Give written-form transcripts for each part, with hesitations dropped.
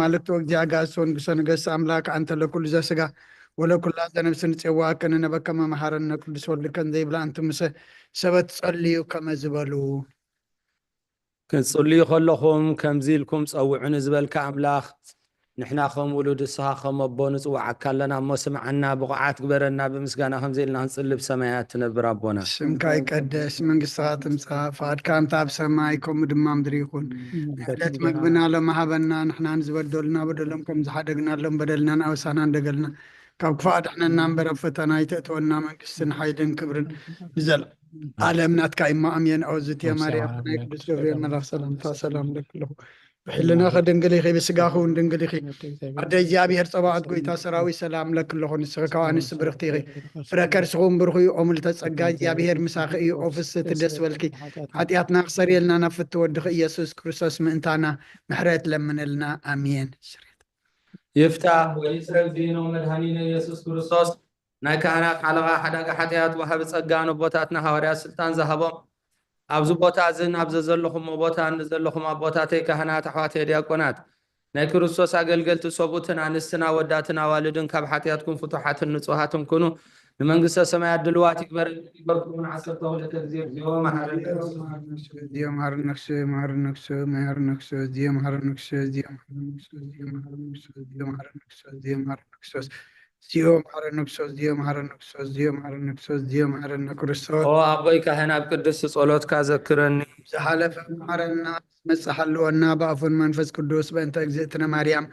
ማለት ወግዚ አጋሶን ግሰንገስ አምላክ አንተ ለኩሉ ዘስጋ ወለኩሉ ዘነፍስን ጽዋከን ነበከመ መሐረነ ቅዱስ ወልድከን ዘይብላ አንተ ምሰ ሰበት ጸልዩ ከመዝበሉ ክንጽልዩ ከለኹም ከምዚ ኢልኩም ፀውዑን ዝበልካ አምላኽ ንሕና ከም ውሉድ እስኻ ከም ኣቦ ንፅዋዓካ ኣለና እሞ ስምዓና ብቑዓት ግበረና ብምስጋና ከምዚ ኢልና ክንጽልብ ሰማያት ትነብር ኣቦና ስምካ ይቀደስ መንግስትኻ ትምጻእ ፈቃድካ እንተ ኣብ ሰማይ ከምኡ ድማ ምድሪ ይኹን ዕለት መግብና ለመሃበና ንሕና ንዝበደሉና በደሎም ከም ዝሓደግናሎም በደልናን ኣበሳና እንደገልና ካብ ክፉእ ኣድሕነና እምበር ኣብ ፈተና ይተእትወና መንግስትን ሓይልን ክብርን ንዘለ ዓለም ናትካ ኢማ ኣምየን ኣውዝትየ ማርያም ናይ ቅዱስ ገብርኤል መልኣክ ሰላምታ ሰላም ለክለኹ ብሕልና ከድንግል ኢኺ ብስጋኹ ድንግል ኢኺ ኣደ እግዚኣብሔር ፀባዖት ጎይታ ሰራዊት ሰላም ለክለኹ ንስኺ ካብ ኣንስቲ ብርክቲ ኢኺ ፍረ ከርስኹም ብርኹ እዩ ኦ ምልዕተ ጸጋ እግዚኣብሔር ምሳኺ እዩ ኦ ፍስቲ ደስ በልኪ ሓጢኣትና ክሰሪየልና ናብ ፍቲ ወድኺ ኢየሱስ ክርስቶስ ምእንታና ምሕረት ለምነልና ኣሜን ይፍታሕ ወይስረግ ዲኖ መድሃኒነ ኢየሱስ ክርስቶስ ናይ ካህናት ሓለቓ ሓደጋ ሓጢኣት ወሃቢ ጸጋ ንቦታትና ሃዋርያት ስልጣን ዝሃቦም ኣብዚ ቦታ እዝን ኣብዚ ዘለኹም ቦታ ንዘለኹም ኣቦታተይ ካህናት ኣሕዋተይ ዲያቆናት ናይ ክርስቶስ ኣገልገልቲ ሰብኡትን ኣንስትን ኣወዳትን ኣዋልድን ካብ ሓጢኣትኩም ፍቱሓትን ንጹሃትን ኩኑ ንመንግስተ ሰማያት ድልዋት ይግበርኩምን 12 ግዜ እግዚኦ መሐረነ ክርስቶስ ኦ ኣቦይ ካህን ኣብ ቅድስቲ ጸሎትካ ዘክረኒ ዝሓለፈ መሐረና መጽሓልወና በኣፉን መንፈስ ቅዱስ በእንተ እግዝእትነ ማርያም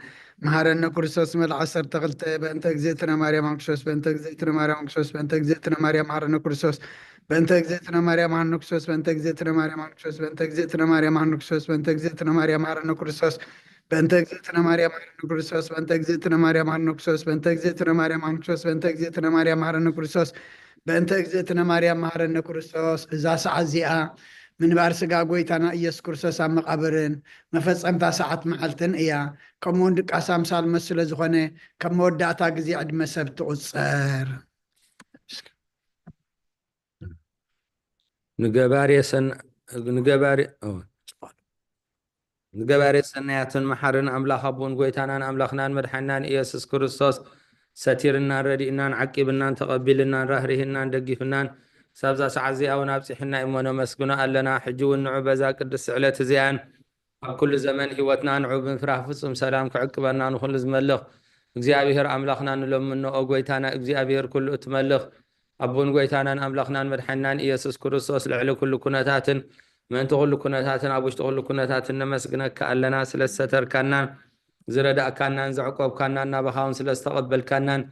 መሐረነ ክርስቶስ መልዓ 12 በእንተ እግዝእትነ ማርያም ክርስቶስ በእንተ እግዝእትነ ማርያም ክርስቶስ በእንተ እግዝእትነ ማርያም መሐረነ ክርስቶስ በእንተ እግዝእትነ ማርያም መሐረነ ክርስቶስ በእንተ እግዝእትነ ማርያም ክርስቶስ በእንተ እግዝእትነ ማርያም መሐረነ ክርስቶስ በእንተ እግዝእትነ ማርያም መሐረነ ክርስቶስ በእንተ እግዝእትነ ማርያም መሐረነ ክርስቶስ በእንተ እግዝእትነ ማርያም መሐረነ ክርስቶስ በእንተ እግዝእትነ ማርያም መሐረነ ክርስቶስ በእንተ እግዝእትነ ማርያም መሐረነ ክርስቶስ በእንተ እግዝእትነ ማርያም መሐረነ ክርስቶስ እዛ ሰዓት እዚኣ ምንባር ስጋ ጎይታና ኢየሱስ ክርስቶስ ኣብ መቃብርን መፈፀምታ ሰዓት መዓልትን እያ ከምኡውን ድቃስ ኣምሳል መስለ ዝኾነ ከም መወዳእታ ግዜ ዕድመ ሰብ ትቁፀር ንገባርየ ሰናያትን መሓርን ኣምላኽ ኣቦን ጎይታናን ኣምላኽናን መድሓናን ኢየሱስ ክርስቶስ ሰቲርናን ረዲእናን ዓቂብናን ተቐቢልናን ራህሪህናን ደጊፍናን ሳብዛ ሰዓት እዚኣ እውን ኣብፂሕና እሞ ነመስግኖ ኣለና ሕጂ እውን ንዑ በዛ ቅድስቲ ዕለት እዚኣን ኣብ ኩሉ ዘመን ሂወትና ንዑ ብምፍራሕ ፍፁም ሰላም ክዕቅበና ንኩሉ ዝመልኽ እግዚኣብሔር ኣምላኽና ንለምኖ ኦ ጎይታና እግዚኣብሔር ኩሉ እትመልኽ ኣቦን ጎይታናን ኣምላኽናን መድሓናን ኢየሱስ ክርስቶስ ልዕሊ ኩሉ ኩነታትን ምእንቲ ኩሉ ኩነታትን ኣብ ውሽጢ ኩሉ ኩነታትን ነመስግነካ ኣለና ስለ ዝሰተርካናን ዝረዳእካናን ዘዕቆብካናን ናባኻውን ስለ ዝተቐበልካናን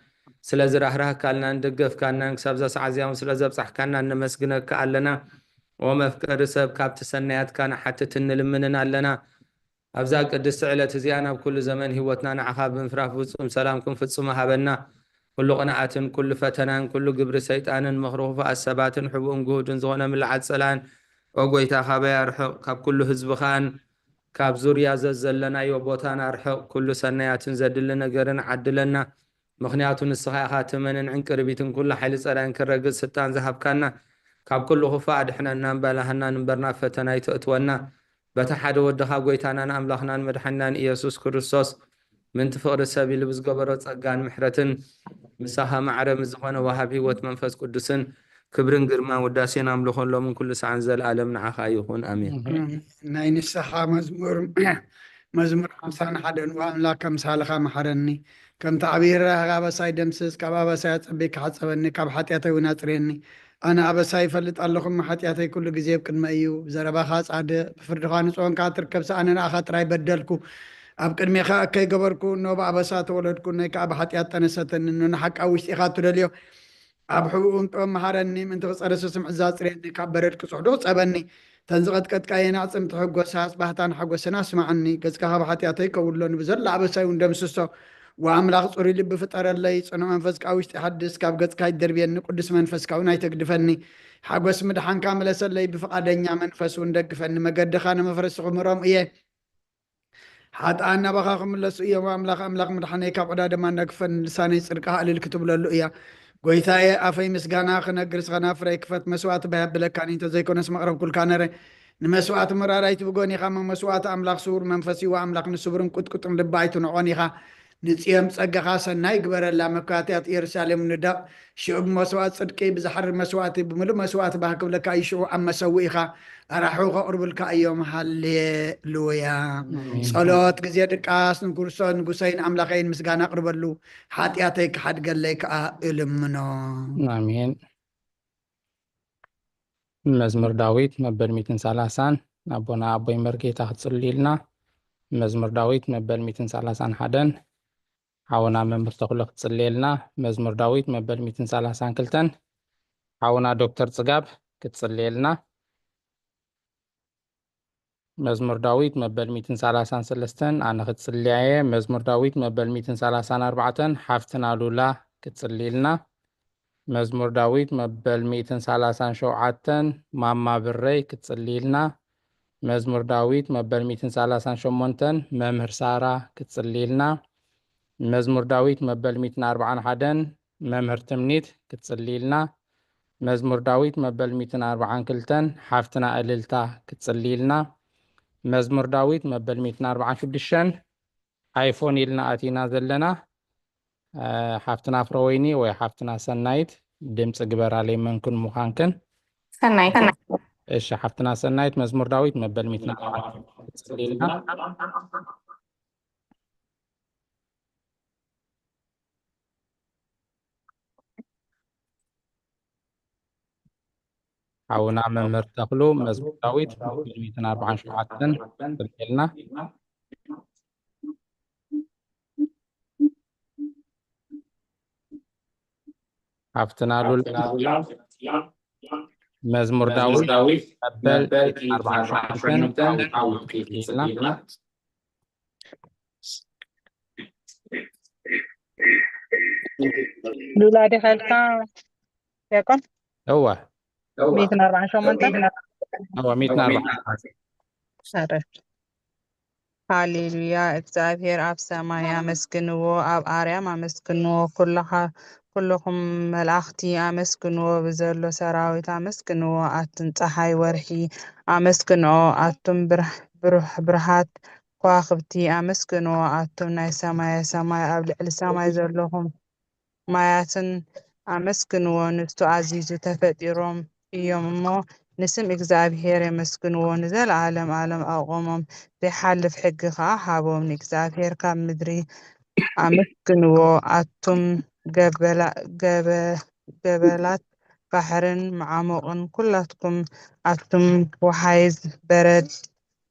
ስለ ዝራህራህካልናን ደገፍካናን ክሳብ ዛ ሰዓት እዚኣ ስለ ዘብፃሕካናን ነመስግነካ ኣለና ኦ መፍቀሪ ሰብ ካብቲ ሰናያትካ ንሓትት እንልምንን ኣለና ኣብዛ ቅድስቲ ዕለት እዚኣ ናብ ኩሉ ዘመን ሂወትና ንዓኻ ብምፍራፍ ፍፁም ሰላም ክንፍፅሞ ሃበና ኩሉ ቅንዓትን ኩሉ ፈተናን ኩሉ ግብሪ ሰይጣንን መኽርኹፋት ሰባትን ሕቡእን ጉሁድን ዝኾነ ምልዓት ፀላን ኦ ጎይታ ካበይ ኣርሕቕ ካብ ኩሉ ህዝብኻን ካብ ዙርያ ዘለናዮ ቦታን ኣርሕቕ ኩሉ ሰናያትን ዘድሊ ነገርን ዓድለና ምክንያቱ ንስኻ ኢኻ ትመንን ዕንቅርቢትን ኩሉ ሓይሊ ፀላይን ክረግፅ ስልጣን ዝሃብካና ካብ ኩሉ ክፋእ ኣድሕነናን ባላህናን እምበርና ፈተና ይተእትወና በታ ሓደ ወድኻ ጎይታናን ኣምላኽናን መድሓናን ኢየሱስ ክርስቶስ ምንቲ ፍቕሪ ሰብ ኢሉ ብዝገበሮ ፀጋን ምሕረትን ምሳኻ ማዕረም ዝኾነ ወሃብ ሂወት መንፈስ ቅዱስን ክብርን ግርማን ውዳሴን ኣምልኾን ሎምን ኩሉ ሰዓን ዘለኣለም ንዓኻ ይኹን ኣሜን ናይ ንስሓ መዝሙር 51 ወኣምላክ ከምሳለኻ መሓረኒ ከምቲ ዓብይ ራህራህ ኣበሳይ ደምስስ ካብ ኣበሳይ ኣፀቢይ ክሓፀበኒ ካብ ሓጢኣተይ እውን ኣፅርየኒ ኣነ ኣበሳይ ይፈልጥ ኣለኹም ሓጢኣተይ ኩሉ ግዜ ብቅድመ እዩ ዘረባኻ ፃድቕ ብፍርድኻ ንፅወንካ ትርከብ ኣነ ንኣኻ ጥራይ በደልኩ ኣብ ቅድሜኻ እከይ ገበርኩ ኖ ብኣበሳ ተወለድኩ ናይ ከዓ ብሓጢኣት ጠነሰተኒ ንሓቃ ውሽጢ ኢኻ ትደልዮ ኣብ ሕቡኡም ጦም መሃረኒ ምንቲ ክፀርሱ ስምዕ ዛፅርየኒ ካብ በረድ ክፅሕዶ ፀበኒ ተንዝቐጥቀጥቃየና ፅምቲ ሕጎሳ ፅባህታን ሓጎስና ስማዓኒ ገፅካ ካብ ሓጢኣተይ ከውሎኒ ብዘላ ኣበሳይ እውን ደምስሶ ወኣምላኽ ፅሩይ ልቢ ፍጠረለይ ፅኑዕ መንፈስካ ውሽጢ ሓድስ ካብ ገፅካ ይደርብየኒ ቅዱስ መንፈስካ እውን ኣይተግድፈኒ ሓጎስ ምድሓንካ መለሰለይ ብፍቓደኛ መንፈስ እውን ደግፈኒ መገድኻ ንመፍረሲ ክምሮም እየ ሓጥኣን ናባኻ ክምለሱ እዮም ኣምላኽ ምድሓነይ ካብ ዕዳ ድማ እንዳግፈኒ ልሳነይ ፅድቃ እልል ክትብለሉ እያ ጎይታየ ኣፈይ ምስጋና ክነግር ስኸና ፍረይ ክፈት መስዋዕቲ ባያብለካኒ እንተዘይኮነስ መቕረብ ኩልካ ነረ نمسوات مرارايت بقوني خا مسوات أملاك سور منفسي وأملاك نسبرن كتكتن لبايتو نعوني خا نتيام صقخا سناي قبر الله مكاتيات يرسالم نداء شعب مسوات صدقي بزحر مسوات بملو مسوات بحكم لك أي شو أما سويخا أراحوغا قرب لك أيوم هاللويا صلوات قزياد قاس نقرصون نقصين أملاقين مسقانا قرب له حاتياتيك حد قال لك إلمنا آمين. مزمور داوود مبل 230 أبونا أبوي مرقي تحت صليلنا مزمور داوود مبل 230 حدن عونا ممبر تخلق تصليلنا مزمور داوود مبل 230 كلتن عونا دكتور صقاب كتصليلنا مزمور داوود مبل 230 سلستن أنا كتصليعي مزمور داوود مبل 230 أربعة حفتنا لولا كتصليلنا مزمور داوود مبل 230 شوعتن ماما بري كتصليلنا مزمور داوود مبل 230 شمونتن ممهر سارة كتصليلنا مزمور داوود مبل 240 حدن ممهر تمنيت كتصليلنا مزمور داوود مبل 240 كلتن حفتنا أللتا كتصليلنا مزمور داوود مبل 240 شدشن ايفون إلنا أتينا زلنا حفتنا فرويني وحفتنا سنايت دمس قبر علي منكن مخانكن سنايت إيش حفتنا سنايت مزمور داوود مبل 240 كتصليلنا عونا ممر تقلو مزمور داوود مبل 240 شوعتن كتصليلنا حفتنا لولا مزمور داوود مبل 240 شوعتن كتصليلنا لولا دي خلقا يكون هو 240 شو منطقة هو 240 عرفت ሃሌሉያ እግዚአብሔር ኣብ ሰማይ ኣመስግንዎ ኣብ ኣርያም ኣመስግንዎ ኩልኹም መላእኽቲ ኣመስግንዎ ብዘሎ ሰራዊት ኣመስግንዎ ኣቱም ፀሓይ ወርሒ ኣመስግንዎ ኣቱም ብርሃት ከዋኽብቲ ኣመስግንዎ ኣቱም ናይ ሰማይ ኣብ ልዕሊ ሰማይ ዘለኹም ማያትን ኣመስግንዎ ንስቱ ኣዚዙ ተፈጢሮም እዮም እሞ ንስም እግዚአብሔር የመስግንዎ ንዘለዓለም ዓለም ኣቆሞም ዘይሓልፍ ሕጊ ከዓ ሃቦም ንእግዚአብሔር ካብ ምድሪ ኣመስግንዎ ኣቱም ገበላት ባሕርን መዓሞቕን ኩላትኩም ኣቱም ወሓይዝ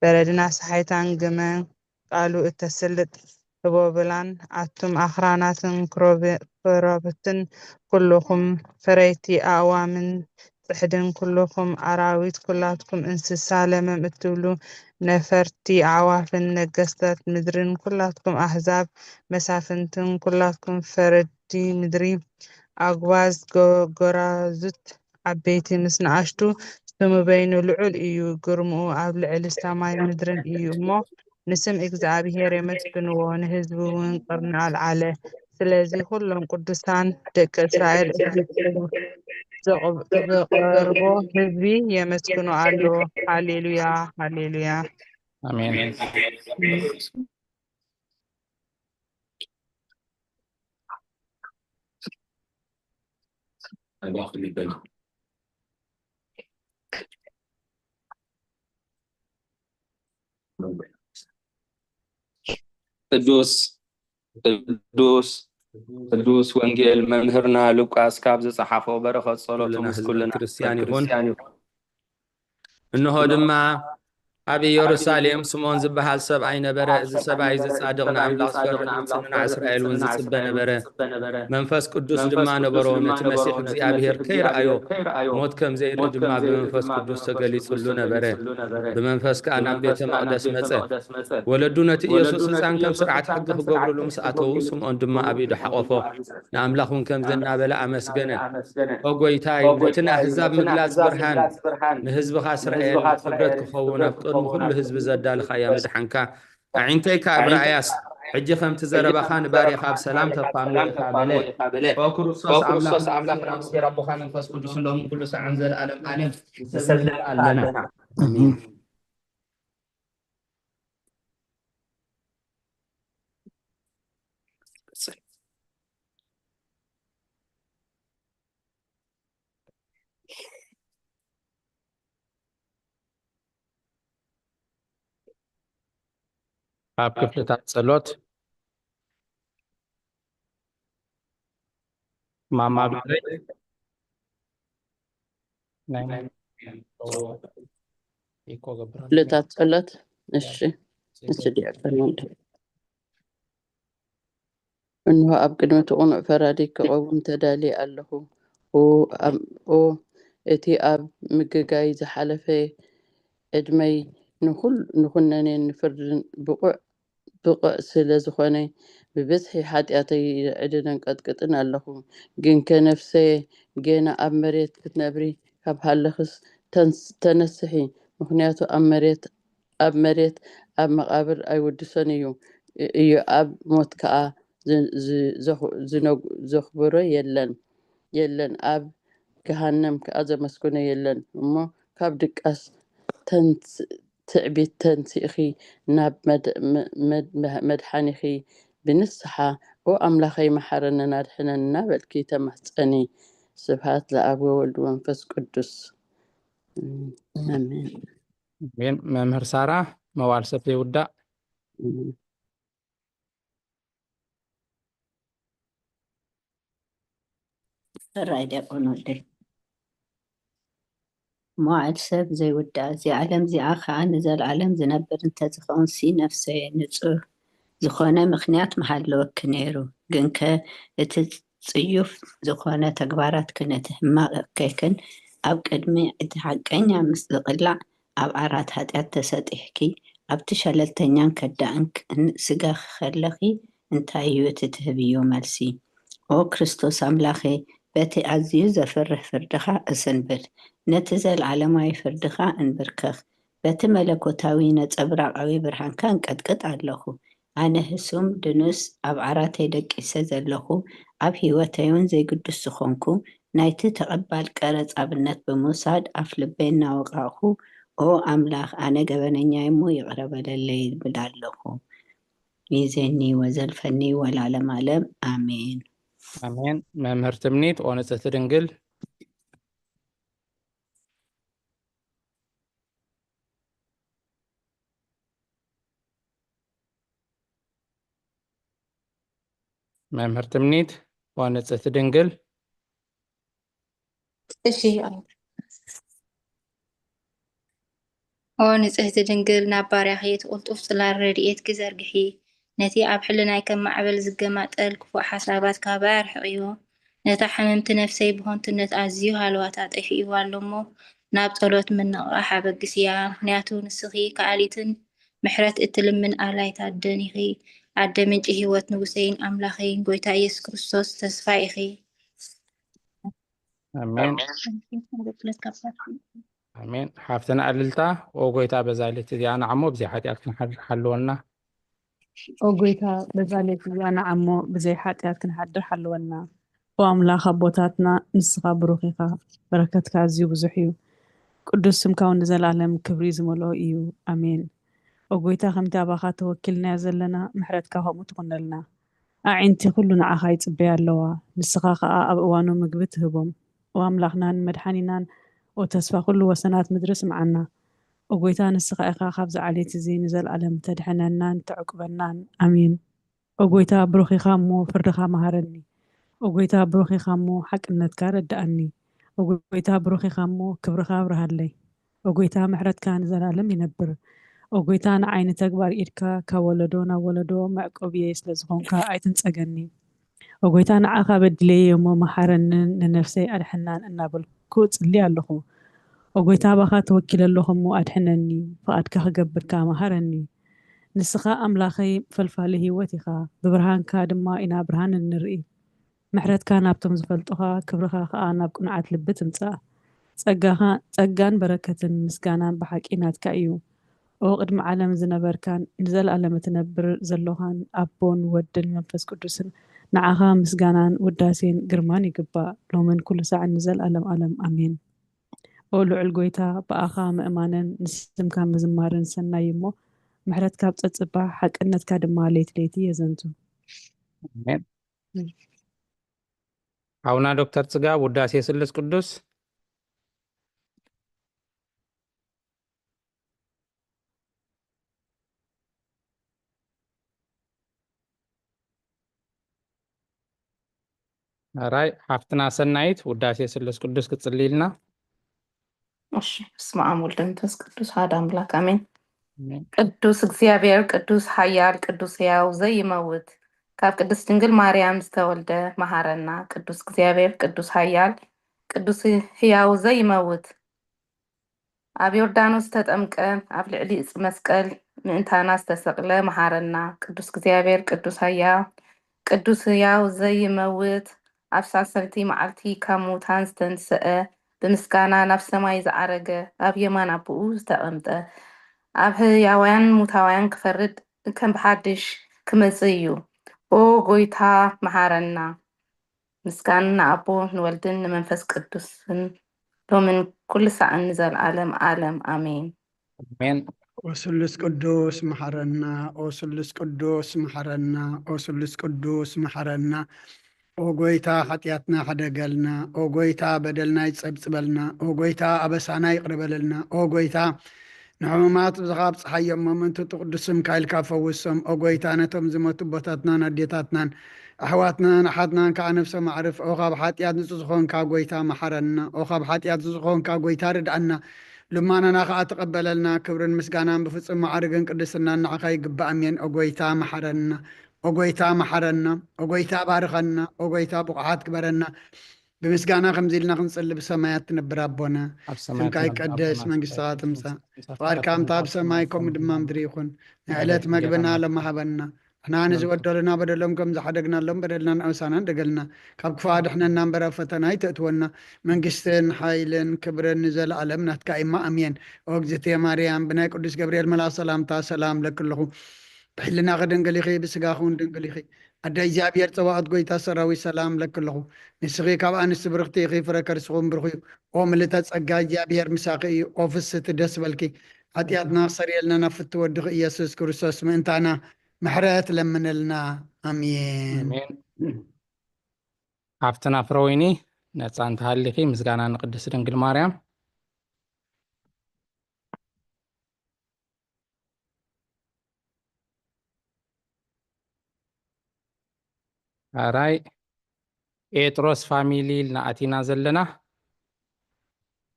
በረድና ሰሓይታን ግመ ቃሉ እተስልጥ ህቦብላን ኣቱም ኣኽራናትን ክረብትን ኩልኹም ፍረይቲ ኣእዋምን ጽሕድን ኩልኹም ኣራዊት ኩላትኩም እንስሳ ለመም እትብሉ ነፈርቲ ኣዕዋፍን ነገስታት ምድርን ኩላትኩም ኣሕዛብ መሳፍንትን ኩላትኩም ፈረዲ ምድሪ ኣግዋዝ ጎራዙት ዓበይቲ ምስ ንኣሽቱ ስሙ በይኑ ልዑል እዩ ግርምኡ ኣብ ልዕሊ ሰማይ ምድርን እዩ እሞ ንስም እግዚአብሔር የመስግንዎ ንህዝቡ እውን ቅርኒ ኣልዓለ ስለዚ ኩሎም ቅዱሳን ደቂ እስራኤል ዘቅርቦ ህዝቢ የመስግኑ ኣሎ ሃሌሉያ ሃሌሉያ አሜን ቅዱስ ወንጌል መምህርና ሉቃስ ካብ ዝፀሓፈው በረኸት ጸሎቱ ምስ ኩልና ክርስቲያን ይኹን እንሆ ድማ ኣብ ኢየሩሳሌም ስምዖን ዝበሃል ሰብኣይ ነበረ እዚ ሰብኣይ ዝጻድቕ ንኣምላኽ ዝፈርሕ ንጽንዕ እስራኤል እውን ዝጽበ ነበረ መንፈስ ቅዱስ ድማ ነበሮ ነቲ መሲሕ እግዚኣብሔር ከይረኣዮ ሞት ከም ዘይርኢ ድማ ብመንፈስ ቅዱስ ተገሊጹሉ ነበረ ብመንፈስ ከዓ ናብ ቤተ መቕደስ መጸ ወለዱ ነቲ ኢየሱስ ህፃን ከም ስርዓት ሕጊ ክገብርሉ ምስ ኣተዉ ስምዖን ድማ ኣብ ኢዱ ሓቆፎ ንኣምላኽ እውን ከምዚ እናበለ ኣመስገነ ኦ ጎይታይ ነቲ ንኣሕዛብ ምግላፅ ብርሃን ንህዝብኻ እስራኤል ክብረት ክኸውን ኣብ ቅድሚ ኩሉ ህዝቢ ዘዳልኻያ ምድሓንካ ኣዒንተይካ ኣብ ረኣያስ ሕጂ ከምቲ ዘረባኻ ንባሪኻ ብሰላም ተፋምልኢኻ በለ ኦ ክርስቶስ ኣምላኽና ምስጢር ኣቦኻ መንፈስ ቅዱስ ሎሚ ኩሉ ሰዓን ዘለኣለም ዓለም ንሰግድ ኣለና ኣብ ክፍልታት ጸሎት ማማ ብርይ ናይ ኢኮ ገብራ ክፍልታት ጸሎት እሺ እጽድያ ፈርማንድ እንሆ ኣብ ቅድመ ተቆኑዕ ፈራዲ ክቐውም ተዳሊ ኣለኹ ኦ እቲ ኣብ ምግጋይ ዝሓለፈ ዕድመይ ንኹነኔ ንፍርድን ብቑዕ ስለ ዝኾነ ብብዝሒ ሓጢኣተይ ዕድንን ቀጥቅጥን ኣለኹ ግን ከነፍሰየ ገና ኣብ መሬት ክትነብሪ ካብ ሃለኽስ ተነስሒ ምክንያቱ ኣብ መሬት ኣብ መቃብር ኣይወድሰን እዩ ኣብ ሞት ከዓ ዘኽብሮ የለን ኣብ ገሃነም ከዓ ዘመስግኖ የለን እሞ ካብ ድቃስ ትዕቢት ተንስእኺ ናብ መድሓኒኺ ብንስሓ ኦ ኣምላኸይ መሓረንን ኣድሕነና በልኪ ተማሕፀኒ ስብሓት ለኣብ ወወልድ ወመንፈስ ቅዱስ ኣሜን። መምህር ሳራ መዋል ሰብ ዘይውዳእ ራይ ዲያቆን ወልደይ መዋዕል ሰብ ዘይውዳእ እዚ ዓለም እዚኣ ከዓ ንዘለዓለም ዝነብር እንተዝኸውን ሲ ነፍሰየ ንፁር ዝኾነ ምክንያት መሃለወኪ ነይሩ ግን ከ እቲ ፅዩፍ ዝኾነ ተግባራት ክነቲ ሕማቕ ከይክን ኣብ ቅድሚ እቲ ሓቀኛ ምስ ዝቕላዕ ኣብ ዓራት ሃጢኣት ተሰጢሕኪ ኣብቲ ሸለልተኛን ከዳእን ስጋ ከለኺ እንታይ እዩ እቲ ትህብዮ መልሲ ኦ ክርስቶስ ኣምላኸ በቲ ኣዝዩ ዘፍርሕ ፍርድኻ እሰንብር ነቲ ዘለዓለማዊ ፍርድኻ እንብርከኽ በቲ መለኮታዊ ነፀብራቃዊ ብርሃንካ እንቀጥቅጥ ኣለኹ ኣነ ህሱም ድኑስ ኣብ ዓራተይ ደቂሰ ዘለኹ ኣብ ሂወተይ እውን ዘይግዱስ ዝኾንኩ ናይቲ ተቐባል ቀረፃብነት ብምውሳድ ኣፍ ልበይ እናወቃቕኹ ኦ ኣምላኽ ኣነ ገበነኛ እሞ ይቕረበለለይ ይብል ኣለኹ ይዜኒ ወዘልፈኒ ወላለም ዓለም ኣሜን ኣሜን። መምህር ትምኒት ኦንፅቲ ድንግል መምህር ትምኒት ኦንፅቲ ድንግል እሺ ኦ ንጽሕቲ ድንግል ናብ ባርያኺት ቁልጡፍ ጽላል ረድኤት ክዘርግሒ ነቲ ኣብ ሕልናይ ከም ማዕበል ዝገማጠል ክፉእ ሓሳባት ካባይ ኣርሕቕዮ ነታ ሓመምቲ ነፍሰይ ብሆንትነት ኣዝዩ ሃልዋታ ጠፊእዋ ኣሎ እሞ ናብ ጸሎት ምንቕቓሕ ኣበግስ እያ ምክንያቱ ንስኺ ከኣሊትን ምሕረት እትልምን ኣላይታ ደኒኺ ኣደ ምንጪ ህይወት ንጉሰይን ኣምላኸይን ጎይታ ኢየሱስ ክርስቶስ ተስፋ ኢኺ ኣሜን ኣሜን። ሓፍትና ዕልልታ ኦ ጎይታ በዛሌት እዚኣ ንዓሞ ብዘይ ሓጢኣት ክንሓድር ሓልወና ኦ ጎይታ በዛሌት እዚኣ ንዓሞ ብዘይ ሓጢኣት ክንሓድር ሓልወና ኦ ኣምላኽ ኣቦታትና ንስኻ ብሩኽ ኢኻ በረከትካ ኣዝዩ ብዙሕ እዩ ቅዱስ ስምካ እውን ንዘላለም ክብሪ ዝመልኦ እዩ ኣሜን ኦ ጎይታ ከምቲ ኣባኻ ተወኪልናዮ ዘለና ምሕረትካ ከምኡ ትኹነልና ኣዒንቲ ኩሉ ንዓኻ ይፅበያ ኣለዋ ንስኻ ከዓ ኣብ እዋኑ ምግቢ ትህቦም ኦ ኣምላኽናን መድሓኒናን ኦ ተስፋ ኩሉ ወሰናት ምድሪ ስምዓና ኦ ጎይታ ንስኻ ኢኻ ካብዚ ዓሌት እዚ ንዘለኣለም ተድሕነናን ተዕቅበናን ኣሜን ኦ ጎይታ ብሩኽ ኢኻ እሞ ፍርድኻ መሃረኒ ኦ ጎይታ ብሩኽ ኢኻ እሞ ሓቅነትካ ረዳእኒ ኦ ጎይታ ብሩኽ ኢኻ እሞ ክብርኻ ኣብርሃለይ ኦ ጎይታ ምሕረትካ ንዘላለም ይነብር ኦ ጎይታ ንዓይኒ ተግባር ኢድካ ካብ ወለዶ ናብ ወለዶ መዕቆብየ ስለ ዝኾንካ ኣይትንፀገኒ ኦ ጎይታ ንዓኻ በድለየ እሞ መሓረንን ንነፍሰይ ኣድሕናን እናበልኩ ጽሊ ኣለኹ ኦ ጎይታ ኣባኻ ተወኪለ ኣለኹ እሞ ኣድሕነኒ ፍቓድካ ክገብርካ መሃረኒ ንስኻ ኣምላኸይ ፈልፋሊ ህይወት ኢኻ ብብርሃንካ ድማ ኢና ብርሃን እንርኢ ምሕረትካ ናብቶም ዝፈልጡኻ ክብርኻ ከዓ ናብ ቁንዓት ልቢ ትምፃእ ጸጋን በረከትን ምስጋናን ብሓቂ ናትካ እዩ ኦ ቅድሚ ዓለም ዝነበርካን ንዘለኣለም እትነብር ዘለኻን ኣቦን ወድን መንፈስ ቅዱስን ንዓኻ ምስጋናን ውዳሴን ግርማን ይግባእ ሎምን ኩሉ ሳዕን ንዘለኣለም ዓለም ኣሜን ኦ ልዑል ጎይታ ብኣኻ ምእማንን ንስምካ ምዝማርን ሰናይ እሞ ምሕረትካ ብፀፅባሕ ሓቅነትካ ድማ ለይቲ ለይቲ የዘንቱ ኣቡና ዶክተር ጽጋብ ውዳሴ ስሉስ ቅዱስ ኣራይ ሓፍትና ሰናይት ውዳሴ ስሉስ ቅዱስ ክትጽልይልና እሺ በስመ አብ ወወልድ ወመንፈስ ቅዱስ አሐዱ አምላክ አሜን። ቅዱስ እግዚአብሔር ቅዱስ ኃያል ቅዱስ ሕያው ዘይመውት ካብ ቅድስት ድንግል ማርያም ዝተወልደ መሃረና ቅዱስ እግዚአብሔር ቅዱስ ኃያል ቅዱስ ሕያው ዘይመውት ኣብ ዮርዳኖስ ተጠምቀ ኣብ ልዕሊ ዕፅ መስቀል ምእንታና ዝተሰቕለ መሃረና ቅዱስ እግዚአብሔር ቅዱስ ኃያል ቅዱስ ሕያው ዘይመውት ኣብ ሳልሰይቲ መዓልቲ ካብ ሙታን ዝተንስአ ብምስጋና ናብ ሰማይ ዝዓረገ ኣብ የማን ኣቦኡ ዝተቐምጠ ኣብ ህያውያን ሙታውያን ክፈርድ ከም ብሓድሽ ክመጽእ እዩ። ኦ ጎይታ መሃረና። ምስጋና ኣቦ ንወልድን ንመንፈስ ቅዱስን ሎምን ኩሉ ሰዓን ንዘለዓለም ዓለም አሜን። ኣሜን። ወስሉስ ቅዱስ መሐረና ወስሉስ ቅዱስ መሐረና ወስሉስ ቅዱስ መሐረና ኦ ጎይታ ኃጢአትና ሓደገልና ኦ ጎይታ በደልና ይጸብጽበልና ኦ ጎይታ አበሳና ይቅርበልና ኦ ጎይታ ንሕሙማት ብዝኻብ ፀሓዮም መመንቱ ቅዱስም ካይልካ ፈውሶም ኦ ጎይታ ነቶም ዝመቱ ቦታትናን ኣዴታትናን ኣሕዋትናን ኣሓትናን ከዓ ነፍሰ ማዕርፍ ኦ ካብ ሓጢአት ንጹ ዝኾንካ ጎይታ መሐረና ኦ ካብ ሓጢአት ዝኾንካ ጎይታ ርድአና ልማናና ከዓ ተቀበለልና ክብርን ምስጋናን ብፍጹም ማዕርግን ቅድስና ንዓኻ ይግባእ እሜን ኦ ጎይታ መሐረና ኦ ጎይታ መሐረና ኦ ጎይታ ባርኸና ኦ ጎይታ ብቑዓት ክበረና ብምስጋና ከምዚ ኢልና ክንጽሊ ብሰማያት ትነብር ኣቦና ስምካ ይቀደስ መንግስትኻ ትምጻእ ፍቓድካ ከምታ ኣብ ሰማይ ከምኡ ድማ ምድሪ ይኹን ናይ ዕለት መግብና ለማሃበና ንሕና ንዝበደሉና በደሎም ከም ዝሓደግናሎም በደልና ንኣውሳና እንደገልና ካብ ክፉ ኣድሕነና እምበረ ፈተና ይተእትወና መንግስትን ሓይልን ክብርን ንዘለኣለም ናትካ ኢማ ኣሜን ኦ እግዝእትየ ማርያም ብናይ ቅዱስ ገብርኤል መልኣክ ሰላምታ ሰላም ለክለኹ ብሕልና ድንግል ኢኺ ብስጋኹ ድንግል ኢኺ ኣዳይ እግዚኣብሔር ፀባኦት ጎይታ ሰራዊት ሰላም ለክለኹ ንስኺ ካብ ኣንስቲ ብርክቲ ኢኺ ፍረ ከርስኹም ብርኺ እዩ ኦ ምልተ ፀጋ እግዚኣብሔር ምሳኺ እዩ ኦ ፍስቲ ደስ በልኪ ሓጢአትና ክሰሪየልና ናብ ፍቲ ወድኺ ኢየሱስ ክርስቶስ ምእንታና ምሕረት ለምንልና ኣሜን ሓፍትና ፍረ ወይኒ ነፃ እንተሃሊኺ ምስጋና ንቅድስቲ ድንግል ማርያም ኣራይ ጴጥሮስ ፋሚሊ ኢልና ኣቲና ዘለና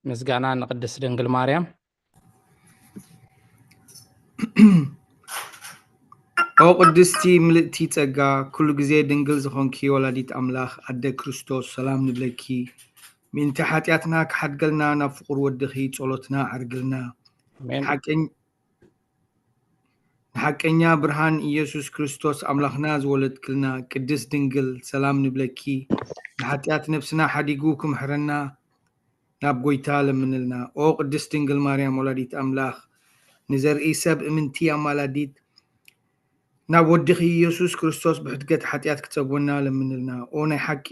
ምስጋና ንቅድስቲ ድንግል ማርያም ኦ ቅድስቲ ምልእቲ ጸጋ ኩሉ ግዜ ድንግል ዝኾንኪ ወላዲት ኣምላኽ ኣደ ክርስቶስ ሰላም ንብለኪ ምእንቲ ሓጢአትና ክሓድገልና ናብ ፍቁር ወድኺ ጸሎትና ዓርግልና ንሓቀኛ ብርሃን ኢየሱስ ክርስቶስ ኣምላኽና ዝወለድክልና ቅድስት ድንግል ሰላም ንብለኪ ንሓጢአት ነብስና ሓዲጉ ክምሕረና ናብ ጎይታ ለምንልና ኦ ቅድስት ድንግል ማርያም ወላዲት ኣምላኽ ንዘርኢ ሰብ እምንቲ ኣማላዲት ናብ ወድኺ ኢየሱስ ክርስቶስ ብሕድገት ሓጢአት ክጸግወና ለምንልና ኦ ናይ ሓቂ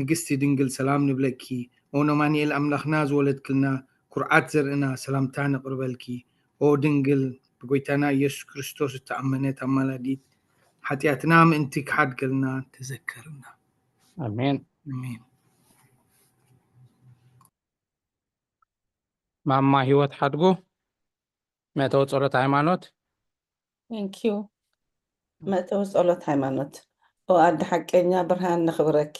ንግስቲ ድንግል ሰላም ንብለኪ ኦ ነማንኤል ኣምላኽና ዝወለድክልና ኩርዓት ዘርእና ሰላምታ ነቕርበልኪ ኦ ድንግል ብጎይታና ኢየሱስ ክርስቶስ እተኣመነት ኣማላዲት ሓጢአትና ምእንቲ ክሓድገልና ተዘከርና ኣሜን ኣሜን ማማ ህይወት ሓድጉ መእተዊ ጸሎት ሃይማኖት ቴንክ ዩ መእተዊ ጸሎት ሃይማኖት ኦ ኣደ ሓቀኛ ብርሃን ንኽብረኪ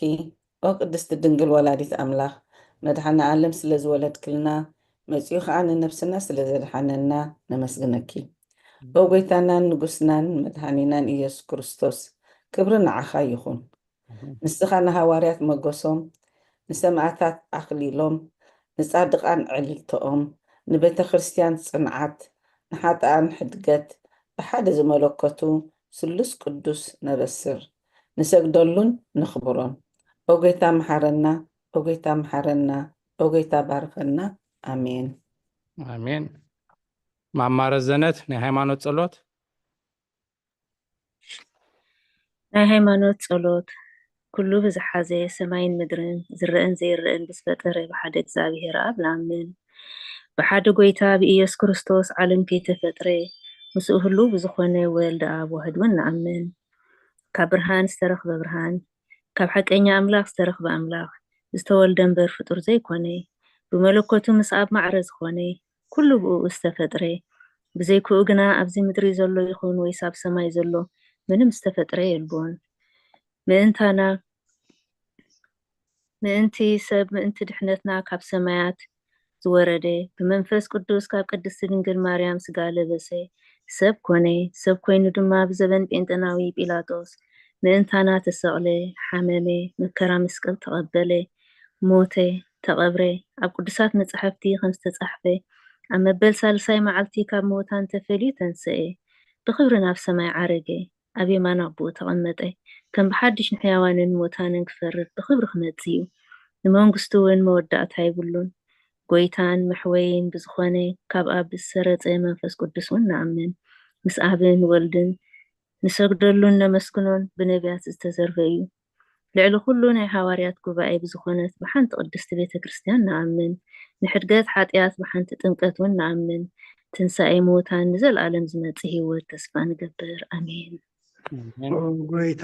ኦ ቅድስቲ ድንግል ወላዲት ኣምላኽ መድሓኒ ዓለም ስለ ዝወለድክልና መጺኡ ከዓ ንነብስና ስለ ዘድሓነና ነመስግነኪ ኦ ጎይታናን ንጉስናን መድሓኒናን ኢየሱስ ክርስቶስ ክብሪ ንዓኻ ይኹን ንስኻ ንሃዋርያት መገሶም ንሰማዕታት ኣኽሊሎም ንጻድቃን ዕልልቶኦም ንቤተ ክርስቲያን ጽንዓት ንሓጥኣን ሕድገት ብሓደ ዝመለከቱ ስሉስ ቅዱስ ነበስር ንሰግደሉን ንኽብሮን ኦ ጎይታ መሓረና ኦ ጎይታ መሓረና ኦ ጎይታ ባርኸና ኣሜን ኣሜን ማማ ረዘነት ናይ ሃይማኖት ጸሎት ናይ ሃይማኖት ጸሎት ኩሉ ብዝሓዘ ሰማይን ምድርን ዝርአን ዘይርአን ብዝፈጠረ ብሓደ እግዚኣብሔር ኣብ ንኣምን ብሓደ ጎይታ ብኢየሱስ ክርስቶስ ዓለም ከይተፈጥረ ምስኡ ህሉ ብዝኾነ ወልዲ ኣብ ዋህድ እውን ንኣምን ካብ ብርሃን ዝተረኽበ ብርሃን ካብ ሓቀኛ ኣምላኽ ዝተረኽበ ኣምላኽ ዝተወልደ እምበር ፍጡር ዘይኮነ ብመለኮቱ ምስ ኣብ ማዕረ ዝኾነ ኩሉ ብኡ ዝተፈጥረ ብዘይክኡ ግና ኣብዚ ምድሪ ዘሎ ይኹን ወይስ ኣብ ሰማይ ዘሎ ምንም ዝተፈጥረ የልቦን ምእንታና ምእንቲ ሰብ ምእንቲ ድሕነትና ካብ ሰማያት ዝወረደ ብመንፈስ ቅዱስ ካብ ቅድስቲ ድንግል ማርያም ስጋ ለበሰ ሰብ ኮነ። ሰብ ኮይኑ ድማ ብዘበን ጴንጠናዊ ጲላጦስ ምእንታና ተሰቕለ፣ ሓመመ፣ መከራ መስቀል ተቐበለ፣ ሞተ፣ ተቐብረ። ኣብ ቅዱሳት መጻሕፍቲ ከም ዝተጻሕፈ ኣብ መበል ሳልሳይ መዓልቲ ካብ ምውታን ተፈልዩ ተንስአ፣ ብክብሪ ናብ ሰማይ ዓረገ፣ ኣብ የማን ኣቦኡ ተቐመጠ። ከም ብሓድሽ ንሕያዋንን ሞታንን ክፈርድ ብክብሪ ክመጽእ እዩ። ንመንግስቱ እውን መወዳእታ ይብሉን። ጎይታን መሕወይን ብዝኾነ ካብ ኣብ ዝሰረፀ መንፈስ ቅዱስ እውን ንኣምን። ምስ ኣብን ወልድን ንሰግደሉን ነመስግኖን ብነቢያት ዝተዘርበ እዩ። ልዕሊ ኩሉ ናይ ሓዋርያት ጉባኤ ብዝኾነት ብሓንቲ ቅድስቲ ቤተ ክርስቲያን ንኣምን። ንሕድገት ሓጢኣት ብሓንቲ ጥምቀት እውን ንኣምን። ትንሣኤ ምውታን ንዘለኣለም ዝመጽእ ህይወት ተስፋ ንገብር ኣሜን። ጎይታ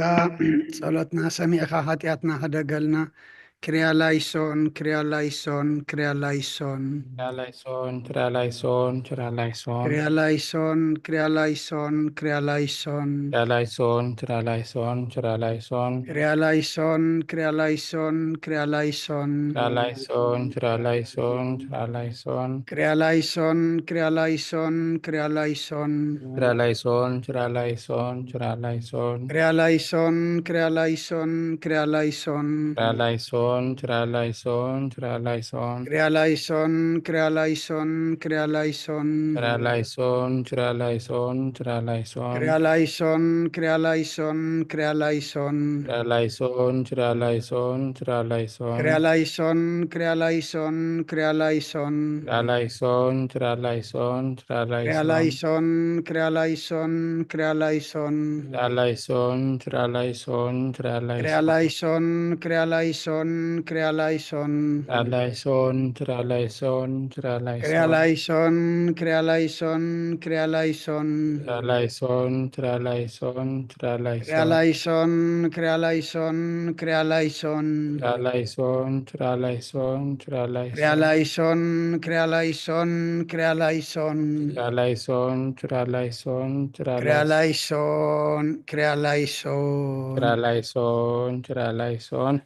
ጸሎትና ሰሚዕኻ ሓጢኣትና ሓደገልና ክርያላይሶን ክርያላይሶን ክርያላይሶን ትራላይሶን ትራላይሶን ትራላይሶን ክርያላይሶን ክርያላይሶን ክርያላይሶን ትራላይሶን ትራላይሶን ትራላይሶን ክርያላይሶን ክርያላይሶን ክርያላይሶን ትራላይሶን ትራላይሶን ትራላይሶን ክርያላይሶን ክርያላይሶን ክርያላይሶን ትራላይሶን ትራላይሶን ትራላይሶን ክርያላይሶን ክርያላይሶን ክርያላይሶን ትራላይሶን ትራላይሶን ትራላይሶን ክርያላይሶን ክርያላይሶን ክርያላይሶን ትራላይሶን ትራላይሶን ትራላይሶን ክርያላይሶን ክርያላይሶን ክርያላይሶን ትራላይሶን ትራላይሶን ትራላይሶን ክርያላይሶን ክርያላይሶን ክርያላይሶን ትራላይሶን ትራላይሶን ትራላይሶን ክርያላይሶን ክርያላይሶን ክርያላይሶን ትራላይሶን ትራላይሶን ትራላይሶን ክርያላይሶን ክርያላይሶን ክርያላይሶን ትራላይሶን ትራላይሶን ትራላይሶን ክርያላይሶን ክርያላይሶን ክርያላይሶን ትራላይሶን ትራላይሶን ትራላይሶን ክርያላይሶን ክርያላይሶን ክርያላይሶን ትራላይሶን ትራላይሶን ትራላይሶን ክርያላይሶን ክርያላይሶን ክርያላይሶን ትራላይሶን ትራላይሶን ክርያላይሶን ክርያላይሶን ትራላይሶን ትራላይሶን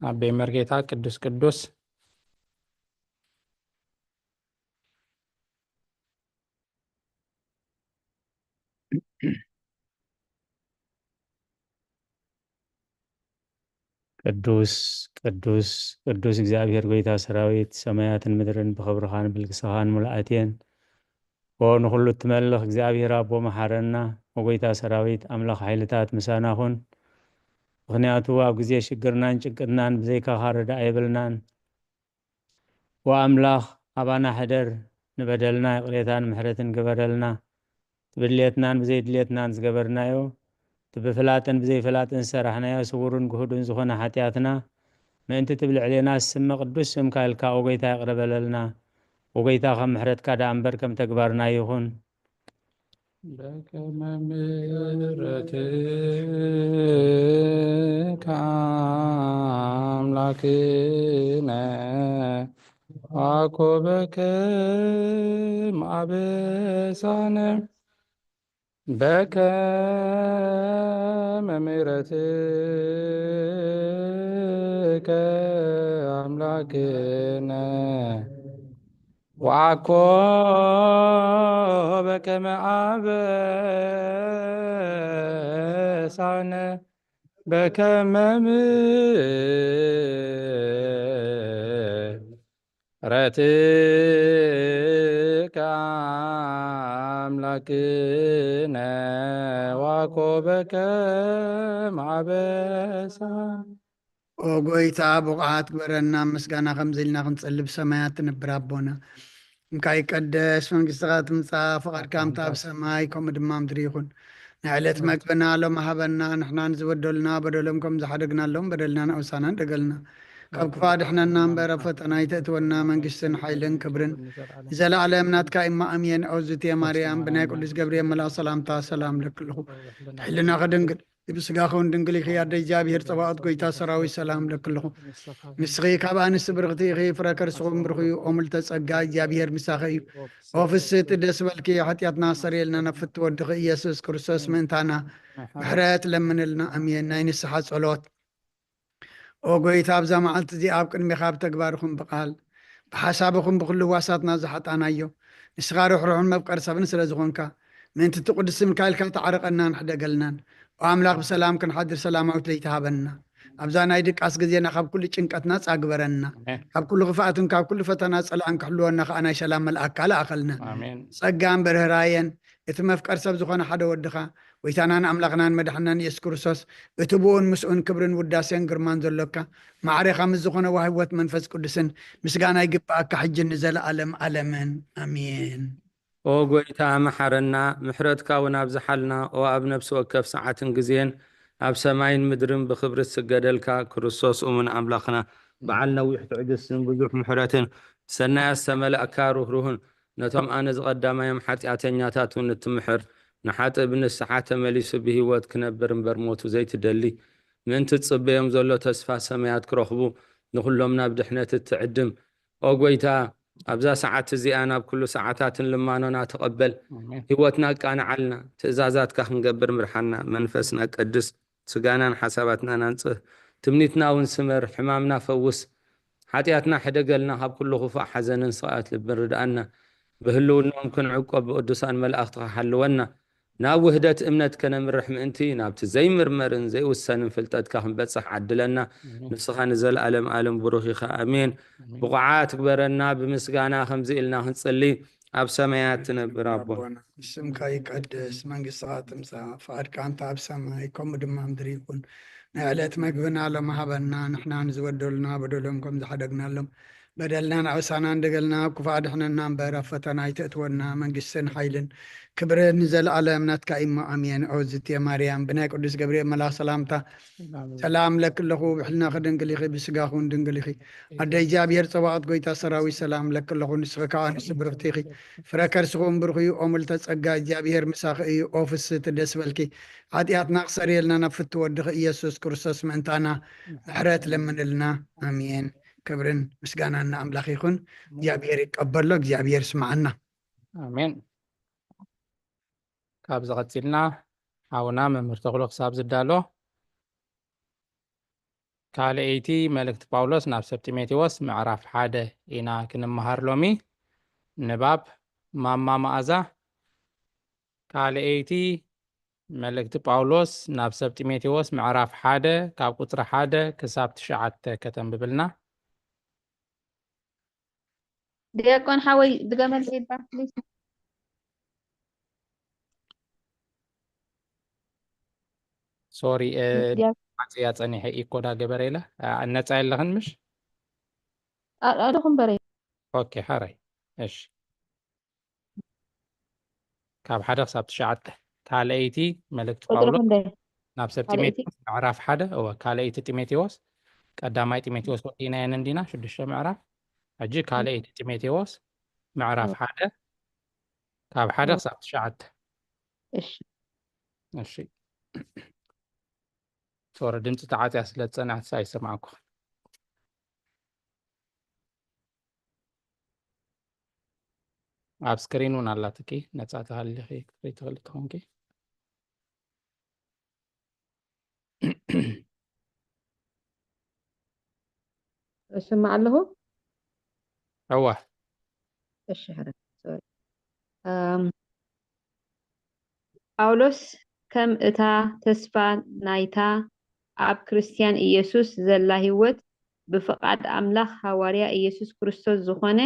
አቤ መርጌታ ቅዱስ ቅዱስ ቅዱስ ቅዱስ ቅዱስ እግዚአብሔር ጎይታ ሰራዊት ሰማያትን ምድርን ብክብርኻን ብልግስኻን ሙልአትየን ወን ሁሉ ትመልኽ እግዚአብሔር አቦ መሐረና ወጎይታ ሰራዊት አምላኽ ኃይልታት ምሳናኹን ምክንያቱ ኣብ ግዜ ሽግርናን ጭንቅናን ብዘይካኻ ረዳእ የብልናን ወአምላኽ አባና ሕደር ንበደልና ቅሬታን ምሕረትን ግበረልና ትብልየትናን ብዘይድልየትናን ዝገበርናዮ ትብፍላጥን ብዘይፍላጥን ሰራሕናዮ ስውርን ግሁድን ዝኾነ ሓጢኣትና ምእንቲ ትብልዕሌና ስም ቅዱስ ስምካ ኢልካ ወጎይታ ይቕረበለልና ወጎይታ ከም ምሕረትካ ዳ እምበር ከም ተግባርና ይኹን በከመ ምሕረትከ አምላክነ አኮበከ ማበሳነ በከመ ምሕረትከ አምላክነ ወአኮ በከመ አበሳነ በከመ ምሕረትከ አምላክነ ወአኮ በከመ አበሳነ ጎይታ ብቕዓት ግበረና ምስጋና ከምዘኢልና ክንጸልብ ሰማያት ትነብር ኣቦና እንካ ይቀደስ መንግስትኻ ትምጻእ ፍቓድካ ምታ ኣብ ሰማይ ከምኡ ድማ ምድሪ ይኹን ናይ ዕለት መግብና ሎም ሃበና ንሕና ንዝበደሉና በደሎም ከም ዝሓደግናሎም በደልና ንኣውሳና ደገልና ካብ ክፋ ድሕነና እምበረ ፈተና ይተእትወና መንግስትን ሓይልን ክብርን ዘለዓለም ናትካ ኢማ ኣምየን ኣውዝትየ ማርያም ብናይ ቅዱስ ገብርኤል መልኣክ ሰላምታ ሰላም ለክልኹ ሕልና ኸድንግል ብስጋኸውን ድንግል ኢኺ ኣደ እግዚኣብሔር ፀባኦት ጎይታ ሰራዊት ሰላም ለክልኹ ንስኺ ካብ ኣንስቲ ብርኽቲ ኢኺ ፍረ ከርስኹም ብርኽዩ ኦሙልተ ፀጋ እግዚኣብሔር ምሳኺ እዩ ኦ ፍስቲ ደስ በልኪ ሓጢኣትና ሰሪየልና ነፍቲ ወድኺ ኢየሱስ ክርስቶስ ምእንታና ምሕረት ለምንልና ኣምየን ናይ ንስሓ ጸሎት وقويت أبزا معلت زي أب كن مخاب تكباركم بقال بحسابكم بكل واسطنا زحطانا يو نسغار روحون مبقر سبن سلازغونكا من تتقدس مكايل كان تعرقنا نحدا قلنا وأملاق بسلام كن حدر سلامة وتليتهابنا أبزانا يدك أسقزينا خاب كل چنقتنا أقبرنا خاب كل غفاءتن خاب كل فتنا سلام كحلونا خانا سلام الأكال أخلنا آمين صقام برهراين اتمفكر سب زخون حدا ودخا ويتانان أملاقنان مدحنان يسكرسوس اتبون مسؤون كبرن وداسين قرمان زلوكا معرخة مزخون وهوت منفس قدسن مسقانا يقبعك حج نزل ألم ألمن أمين وقويتا محرنا محرتك ونابز حالنا وأب نفس وكف ساعة جزين أب سماين مدرن بخبر السجدلك كرسوس ومن أملاقنا بعلنا ويحت عجسن بزوح محرتين سنة السمل أكاره روهن نتم أنز قدام يوم حتى أتنياتاتون التمحر نحات ابن الساعة مليس به واد كنبر برموت وزيت دلي من تتصبي يوم زولو تسفى سميات كرخبو نخلهم نابدحنا تتعدم وقويتا أبزا ساعات زيانا بكل ساعات لما أنا تقبل هوتنا كان علنا تزازات كخن قبر مرحنا منفسنا قدس سقانا حساباتنا ننصه تمنيتنا ونسمر حمامنا فوس حاتياتنا حدا قلنا هاب كل خفاء حزن صايت لبرد أنا بهلو ممكن عقب بقدسان ملأخت حلونا نا وهدت امنت كنا من رحم انتي نابت زي مرمرن زي والسن فلتت كهم بتصح عدلنا نفسخ نزل ألم بروخي امين بقعات كبرنا بمسقانا خمزي إلنا هنصلي اب سماياتنا برابون اسمك يقدس منقصات مسا فاركانت اب سمايكم دمام دريكون نعلت مقبنا لما هبنا نحنا نزودلنا بدلهم زحدقنا لهم بدلنا عسانا ندقلنا كفاد احنا نامبر فتنا يتأتونا من قسن حيلن كبر نزل على مناتك إما أمين عوزت يا مريم بناك قدس جبريل ملا سلامتا سلام لك له بحلنا خدن قليخي بسقاخون دنقليخي أدى جابير صوات قويتا سراوي سلام لك له نسخكا نسبرفتيخي فراكر سخون برخي أمل تسقا جابير مساخي أوفيس تدس بالكي عاديات ناقصر يلنا نفت ودخ يسوس كرسوس منتانا حرات لمن لنا أمين كبرن مسقانا أن أملاخ يكون جابير يقبل لك جابير سمعنا آمين كابز قتلنا عونا من مرتغلق سابز الدالو كالئيتي ملكت باولوس ناب سبتيميتيوس معرف حادة إنا كنمهار لومي نباب ماما مازا كالئيتي ملكت باولوس ناب سبتيميتيوس معرف حادة كاب قطر حادة كساب تشعت كتم ببلنا ديكون حاوي دقمل feedback please. سوري Yes. يا تاني هي كودا جبريلا النت لهن مش أدخل بري. اوكي حري ايش كاب حدا حساب تشعت كالئيتي ملكت باولوس أدخل بري. ناب سبتيميتيوس معرف حدا هو كالئيتي تيميتيوس قداماي تيميتيوس ودينا ينندينا شدش معرف أجي كالئيتي تيميتيوس معرف حدا كاب حدا حساب تشعت إيش. ماشي صورة دمت تعاتي أسلت سنة سايسة معكم عب سكرين ونالاتكي نتعاتي هالي خي كريت غلط هونكي سمع له. هو إيش هذا. ጳውሎስ ከም እታ ተስፋ ናይታ ኣብ ክርስቲያን ኢየሱስ ዘላ ህይወት ብፍቃድ ኣምላኽ ሃዋርያ ኢየሱስ ክርስቶስ ዝኾነ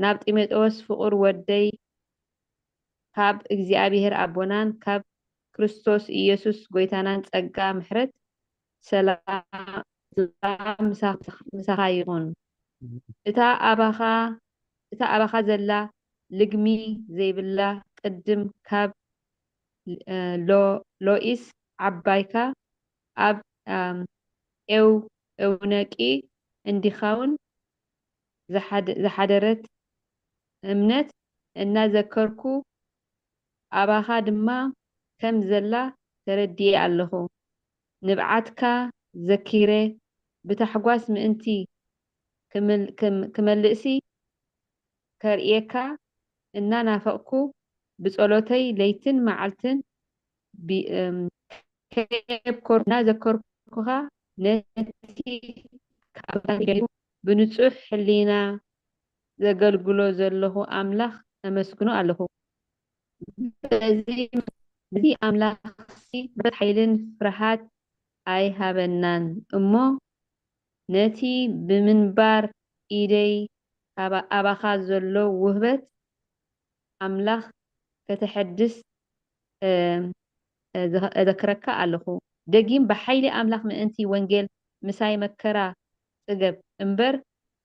ናብ ጢሞቴዎስ ፍቁር ወደይ ካብ እግዚአብሔር ኣቦናን ካብ ክርስቶስ ኢየሱስ ጎይታናን ጸጋ ምሕረት ሰላም ምሳኻ ይኹን። እታ ኣባኻ ዘላ ልግሚ ዘይብላ ቅድም ካብ ሎኢስ ዓባይካ ኣብ ኤውነቂ እንዲኸውን ዝሓደረት እምነት እናዘከርኩ ኣባኻ ድማ ከም ዘላ ተረድየ ኣለኹ። ንብዓትካ ዘኪረ ብታሕጓስ ምእንቲ ክመልእሲ ከርእየካ እናናፈቕኩ ብጸሎተይ ለይትን መዓልትን ከብኮር እናዘከርኩኻ ነቲ ብንጹህ ሕሊና ዘገልግሎ ዘለኹ ኣምላኽ ኣመስግኖ ኣለኹ። በዚ ኣምላኽሲ ምሕረት ሓይልን ፍርሃት ኣይሃበናን እሞ ነቲ ብምንባር ኢደይ ኣባኻ ዘሎ ውህበት ኣምላኽ ከተሐድስ أذكرك ኣለኹ። ደጊም ብሓይሊ ኣምላኽ ምእንቲ ወንጌል ምሳይ መከራ ጽገብ እምበር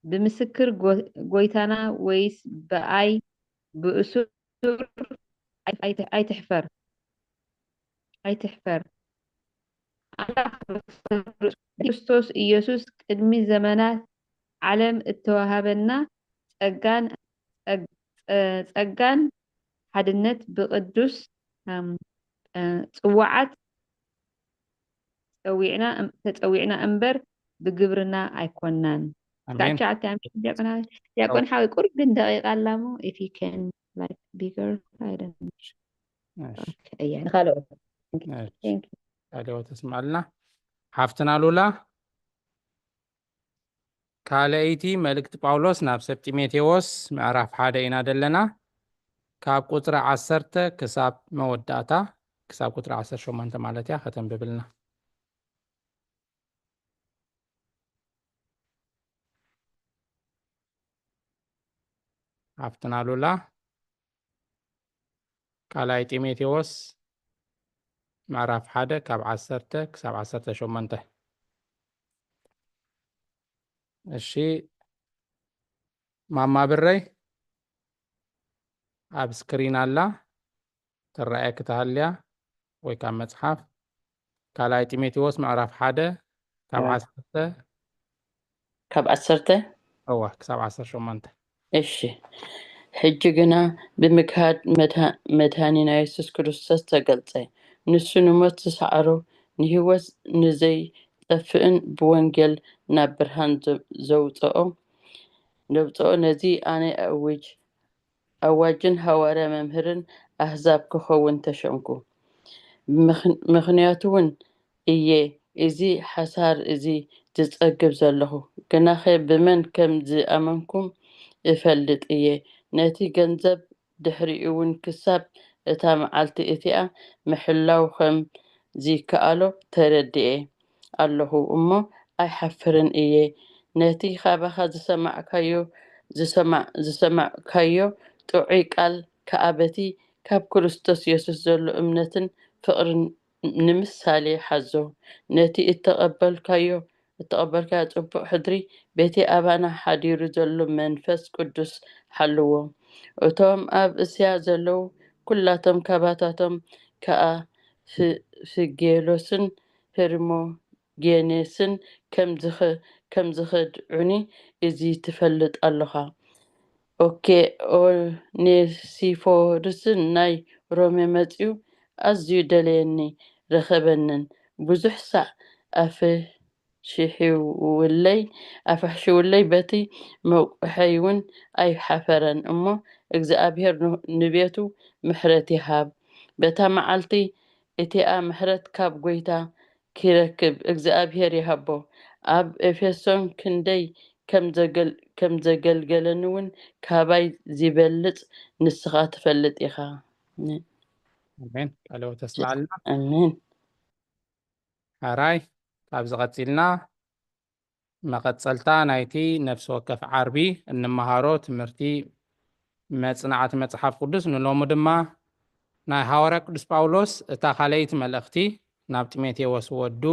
ብምስክር ጎይታና ወይስ ብኣይ ብእሱር ኣይትሕፈር። ኣምላኽ ክርስቶስ ኢየሱስ ቅድሚ ዘመናት ዓለም እተወሃበና ጸጋን ሓድነት ብቅዱስ ጽዋዓት ተጸዊዕና እምበር ብግብርና ኣይኮናን። አሜን። ዲያቆን ሓዊ ቁርብ ግን ደቂቃ ኣላሞ if you can like bigger I don't know. يعني ካልኦት ካልኦት እስማልና ሓፍትና ሉላ ካልአይቲ መልእክቲ ጳውሎስ ናብ ሰብ ጢሞቴዎስ ምዕራፍ 1 ኢና ደለና ካብ ቁጥሪ 10 ክሳብ መወዳእታ ክሳብ ቁጥሪ 18 ማለት እያ ከተንብብልና። ሓፍትና ሉላ ካልኣይ ጢሞቴዎስ ምዕራፍ 1 ካብ 10 ክሳብ 18 እሺ ማማ ብረይ ኣብ ስክሪን ኣላ ትረአየክ ተሃልያ ወይ ካብ መጽሓፍ ካልኣይ ጢሞቴዎስ ምዕራፍ 1 ካብ 10 ካብ 10 እዋ ክሳብ 18 እሺ ሕጂ ግና ብምክሃድ መድሃኒና ኢየሱስ ክርስቶስ ተገልጸ ንሱ ንሞት ዝሰዓሮ ንህይወት ንዘይ ጠፍእን ብወንጌል ናብ ብርሃን ዘውፅኦ ነዚ ኣነ ኣዋጅን ሃዋርያ መምህርን ኣህዛብ ክኸውን ተሸምኩ ምክንያቱ እውን እየ እዚ ሓሳር እዚ ዝጸግብ ዘለኹ ግናኸ ብመን ከም ዝኣመንኩም እፈልጥ እየ ነቲ ገንዘብ ድሕሪኡ እውን ክሳብ እታ መዓልቲ እቲኣ ምሕላው ከም ዝከኣሎ ተረድኤ ኣለኹ እሞ ኣይሓፍርን እየ ነቲ ካባኻ ዝሰማዕካዮ ጥዑይ ቃል ከኣበቲ ካብ ክርስቶስ ኢየሱስ ዘሎ እምነትን ፍቅርን ንምሳሌ ሓዞ ነቲ እተቐበልካዮ ጽቡቕ ሕድሪ ቤቴ ኣባና ሓዲሩ ዘሎ መንፈስ ቅዱስ ሓልዎ እቶም ኣብ እስያ ዘለው ኩላቶም ካባታቶም ከዓ ፍጌሎስን ሄርሞጌኔስን ከም ዝኸድዑኒ እዚ ትፈልጥ ኣለኻ ኦኔሲፎርስን ናይ ሮሜ መጺኡ ኣዝዩ ደልየኒ ረኸበንን ብዙሕ ሳዕ ኣፈሕሽውለይ በቲ መቁሐይ እውን ኣይሓፈረን እሞ እግዚኣብሔር ንቤቱ ምሕረት ይሃብ በታ መዓልቲ እቲኣ ምሕረት ካብ ጎይታ ክረክብ እግዚኣብሔር ይሃቦ ኣብ ኤፌሶን ክንደይ ከም ዘገልገለኒ እውን ካባይ ዝበልጽ ንስኻ ትፈልጥ ኢኻ። አሜን። ካልኦት ተስማዕልና ኣሜን። ሓራይ ካብዚ ቀፂልና መቐፀልታ ናይቲ ነፍሲ ወከፍ ዓርቢ እንመሃሮ ትምህርቲ መጽናዕቲ መጽሓፍ ቅዱስ ንሎሙ ድማ ናይ ሐዋርያ ቅዱስ ጳውሎስ እታ ካልአይቲ መልእኽቲ ናብ ጢሞቴዎስ ወዱ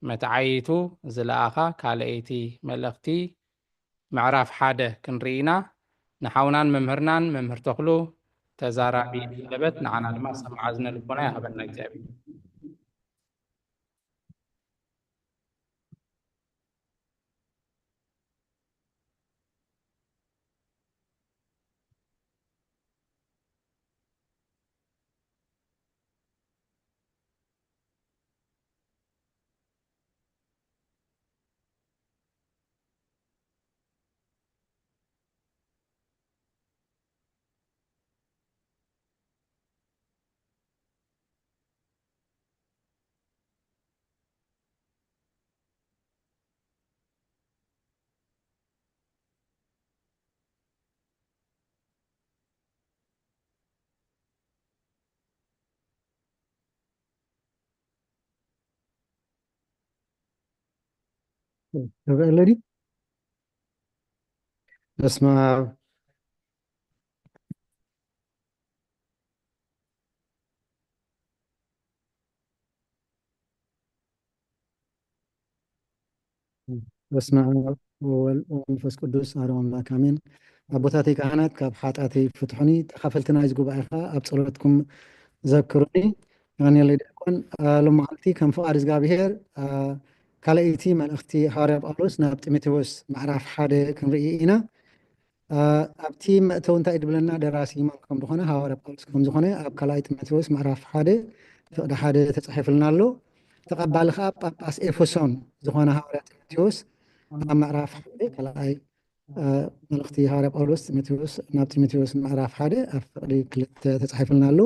መታዓይቱ ዝለኣኻ ካልአይቲ መልእኽቲ ምዕራፍ 1 ክንርኢና ንሓውናን መምህርናን መምህር ተኽሉ ተዛራቢ ለበት ንዓና ድማ ሰምዓ ዝነ ልቦና ይሃበና እግዚአብሔር። الذي اسمع በስመ አብ ወወልድ ወመንፈስ ቅዱስ አሐዱ አምላክ አሜን። አቦታተይ ካህናት ካብ ሓጣተይ ፍትሑኒ ተኻፈልቲ ናይዚ ጉባኤ ኸ ኣብ ጸሎትኩም ዘክሩኒ። ዳንኤል ዲያቆን ሎመዓልቲ ከም ፍቓድ እግዚኣብሔር ካልአይቲ መልእኽቲ ሐዋርያ ጳውሎስ ናብ ጢሞቴዎስ ምዕራፍ 1 ክንርኢ ኢና። ኣብቲ መእተው እንታይ ድብለና ደራሲ ማን ከም ዝኾነ ሐዋርያ ጳውሎስ ከም ዝኾነ ኣብ ካልኣይ ጢሞቴዎስ ምዕራፍ 1 ፍቕዲ 1 ተጻሒፉልና ኣሎ። ተቐባሊ ከዓ ጳጳስ ኤፌሶን ዝኾነ ሐዋርያ ጢሞቴዎስ ኣብ ምዕራፍ 1 ካልኣይ መልእኽቲ ሐዋርያ ጳውሎስ ጢሞቴዎስ ናብ ጢሞቴዎስ ምዕራፍ 1 ኣብ ፍቕዲ 2 ተጻሒፉልና ኣሎ።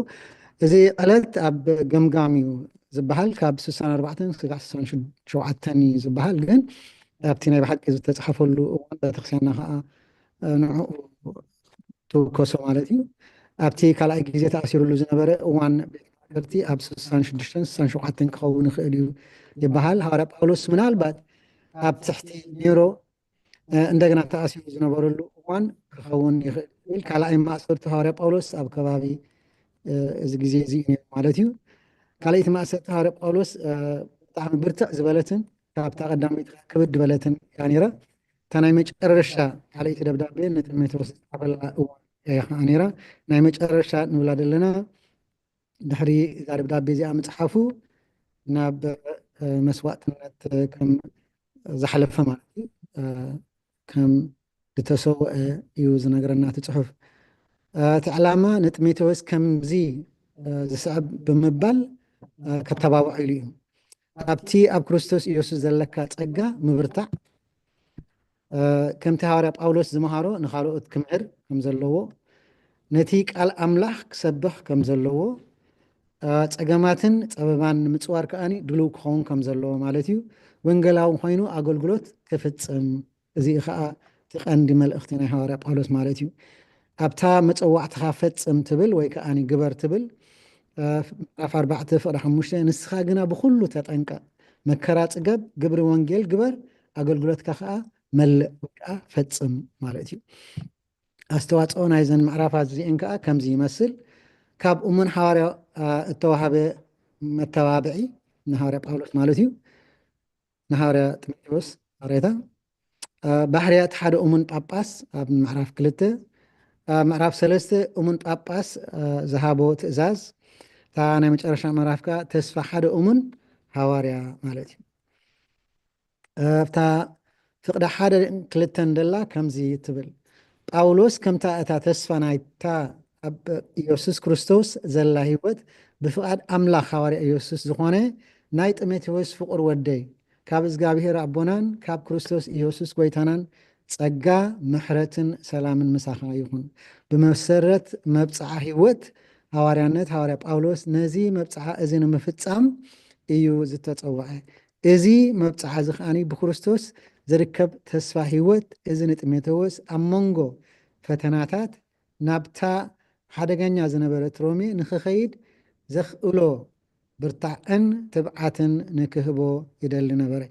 እዚ ዕለት ኣብ ገምጋም እዩ ዝበሃል ካብ 64 ክሳብ 67 እዩ ዝበሃል ግን ኣብቲ ናይ ብሓቂ ዝተጻሕፈሉ እዋን ቤተክርስትያንና ከዓ ንዕኡ ትውከሶ ማለት እዩ። ኣብቲ ካልኣይ ግዜ ተኣሲሩሉ ዝነበረ እዋን ቤተክርቲ ኣብ 66-67 ክኸውን ይኽእል እዩ ይበሃል። ሐዋርያ ጳውሎስ ምናልባት ኣብ ትሕቲ ኔሮ እንደገና ተኣሲሩ ዝነበረሉ እዋን ክኸውን ይኽእል። ካልኣይ ማእሰርቲ ሐዋርያ ጳውሎስ ኣብ ከባቢ እዚ ግዜ እዚ እዩ ማለት እዩ። ካልአይቲ ማእሰርቲ ሐዋርያ ጳውሎስ ብጣዕሚ ብርትዕ ዝበለትን ካብታ ቀዳመይቲ ክብድ በለትን እያ ነይራ። እታ ናይ መጨረሻ ካልአይቲ ደብዳቤ ንጢሞቴዎስ ዝፃሕፈላ እዋን እያ ከዓ ነይራ። ናይ መጨረሻ ንብላ ዘለና ድሕሪ እዛ ደብዳቤ እዚኣ ምፅሓፉ ናብ መስዋእትነት ከም ዝሓለፈ ማለት እዩ ከም ዝተሰውአ እዩ ዝነገረና እቲ ፅሑፍ። እቲ ዕላማ ንጢሞቴዎስ ከምዚ ዝስዕብ ብምባል ከተባብዖ ኢሉ እዩ። ኣብቲ ኣብ ክርስቶስ ኢየሱስ ዘለካ ፀጋ ምብርታዕ ከምቲ ሐዋርያ ጳውሎስ ዝመሃሮ ንካልኦት ክምሕር ከም ዘለዎ፣ ነቲ ቃል ኣምላኽ ክሰብኽ ከም ዘለዎ፣ ፀገማትን ፀበባን ንምፅዋር ከዓኒ ድልው ክኸውን ከም ዘለዎ ማለት እዩ። ወንጌላዊ ኮይኑ ኣገልግሎት ክፍፅም፣ እዚ ከዓ እቲ ቀንዲ መልእኽቲ ናይ ሐዋርያ ጳውሎስ ማለት እዩ። ኣብታ መፀዋዕትኻ ፈፅም ትብል ወይ ከዓኒ ግበር ትብል ምዕራፍ 4 ፍቕዲ 5 ንስኻ ግና ብኩሉ ተጠንቀቕ፣ መከራ ፅገብ፣ ግብሪ ወንጌል ግበር፣ ኣገልግሎትካ ከዓ መልእ ወይ ከዓ ፈፅም ማለት እዩ። ኣስተዋፅኦ ናይዘን ምዕራፋት እዚአን ከዓ ከምዚ ይመስል። ካብ እሙን ሐዋርያ እተዋሃበ መተባብዒ ንሐዋርያ ጳውሎስ ማለት እዩ ንሐዋርያ ጢሞቴዎስ ሓበሬታ ባህርያት ሓደ እሙን ጳጳስ ኣብ ምዕራፍ 2 ምዕራፍ 3 እሙን ጳጳስ ዝሃቦ ትእዛዝ እታ ናይ መጨረሻ ምዕራፍ ከዓ ተስፋ ሓደ እሙን ሐዋርያ ማለት እዩ። ኣብታ ፍቕዲ 1-2 ደላ ከምዚ ትብል ጳውሎስ ከምታ እታ ተስፋ ናይታ ኣብ ኢየሱስ ክርስቶስ ዘላ ሂወት ብፍቓድ ኣምላኽ ሐዋርያ ኢየሱስ ዝኾነ ናይ ጢሞቴዎስ ፍቁር ወደይ ካብ እግዚኣብሔር ኣቦናን ካብ ክርስቶስ ኢየሱስ ጎይታናን ፀጋ ምሕረትን ሰላምን ምሳኻ ይኹን። ብመሰረት መብፅዓ ሂወት ሐዋርያነት ሐዋርያ ጳውሎስ ነዚ መብፅዓ እዚ ንምፍፃም እዩ ዝተፀውዐ። እዚ መብፅዓ እዚ ከዓኒ ብክርስቶስ ዝርከብ ተስፋ ሂወት እዚ ንጢሞቴዎስ ኣብ መንጎ ፈተናታት ናብታ ሓደገኛ ዝነበረት ሮሜ ንክኸይድ ዘኽእሎ ብርታዕን ትብዓትን ንክህቦ ይደሊ ነበረ።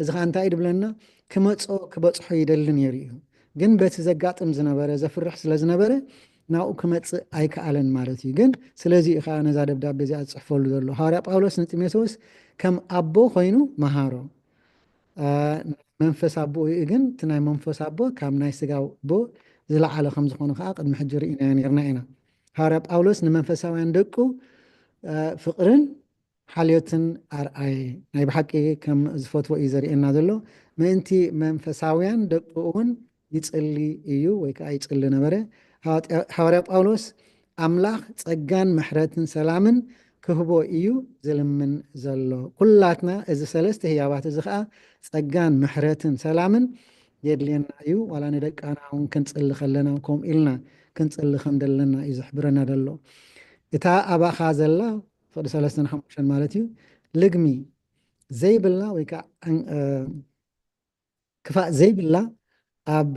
እዚ ከዓ እንታይ ድብለና ክመፆ ክበፅሖ ይደሊ ነይሩ እዩ። ግን በቲ ዘጋጥም ዝነበረ ዘፍርሕ ስለ ዝነበረ ናብኡ ክመፅእ ኣይከኣለን ማለት እዩ። ግን ስለዚ ከዓ ነዛ ደብዳቤ እዚኣ ዝፅሕፈሉ ዘሎ ሐዋርያ ጳውሎስ ንጢሞቴዎስ ከም ኣቦ ኮይኑ መሃሮ። መንፈስ ኣቦ እዩ ግን እቲ ናይ መንፈስ ኣቦ ካብ ናይ ስጋ ኣቦ ዝለዓለ ከም ዝኾነ ከዓ ቅድሚ ሕጂ ርኢና ነርና ኢና። ሐዋርያ ጳውሎስ ንመንፈሳውያን ደቁ ፍቅርን ሓልዮትን ኣርኣየ ናይ ብሓቂ ከም ዝፈትዎ እዩ ዘርእየና ዘሎ። ምእንቲ መንፈሳውያን ደቁ እውን ይፅሊ እዩ ወይ ከዓ ይፅሊ ነበረ። ሐዋርያ ጳውሎስ ኣምላኽ ፀጋን ምሕረትን ሰላምን ክህቦ እዩ ዝልምን ዘሎ። ኩላትና እዚ ሰለስተ ህያባት እዚ ከዓ ፀጋን ምሕረትን ሰላምን የድልየና እዩ። ዋላ ንደቃና እውን ክንፅሊ ከለና ከምኡ ኢልና ክንፅሊ ከም ዘለና እዩ ዝሕብረና ዘሎ። እታ ኣባኻ ዘላ ፍቕዲ 3-5 ማለት እዩ ልግሚ ዘይብላ ወይ ከዓ ክፋእ ዘይብላ ኣብ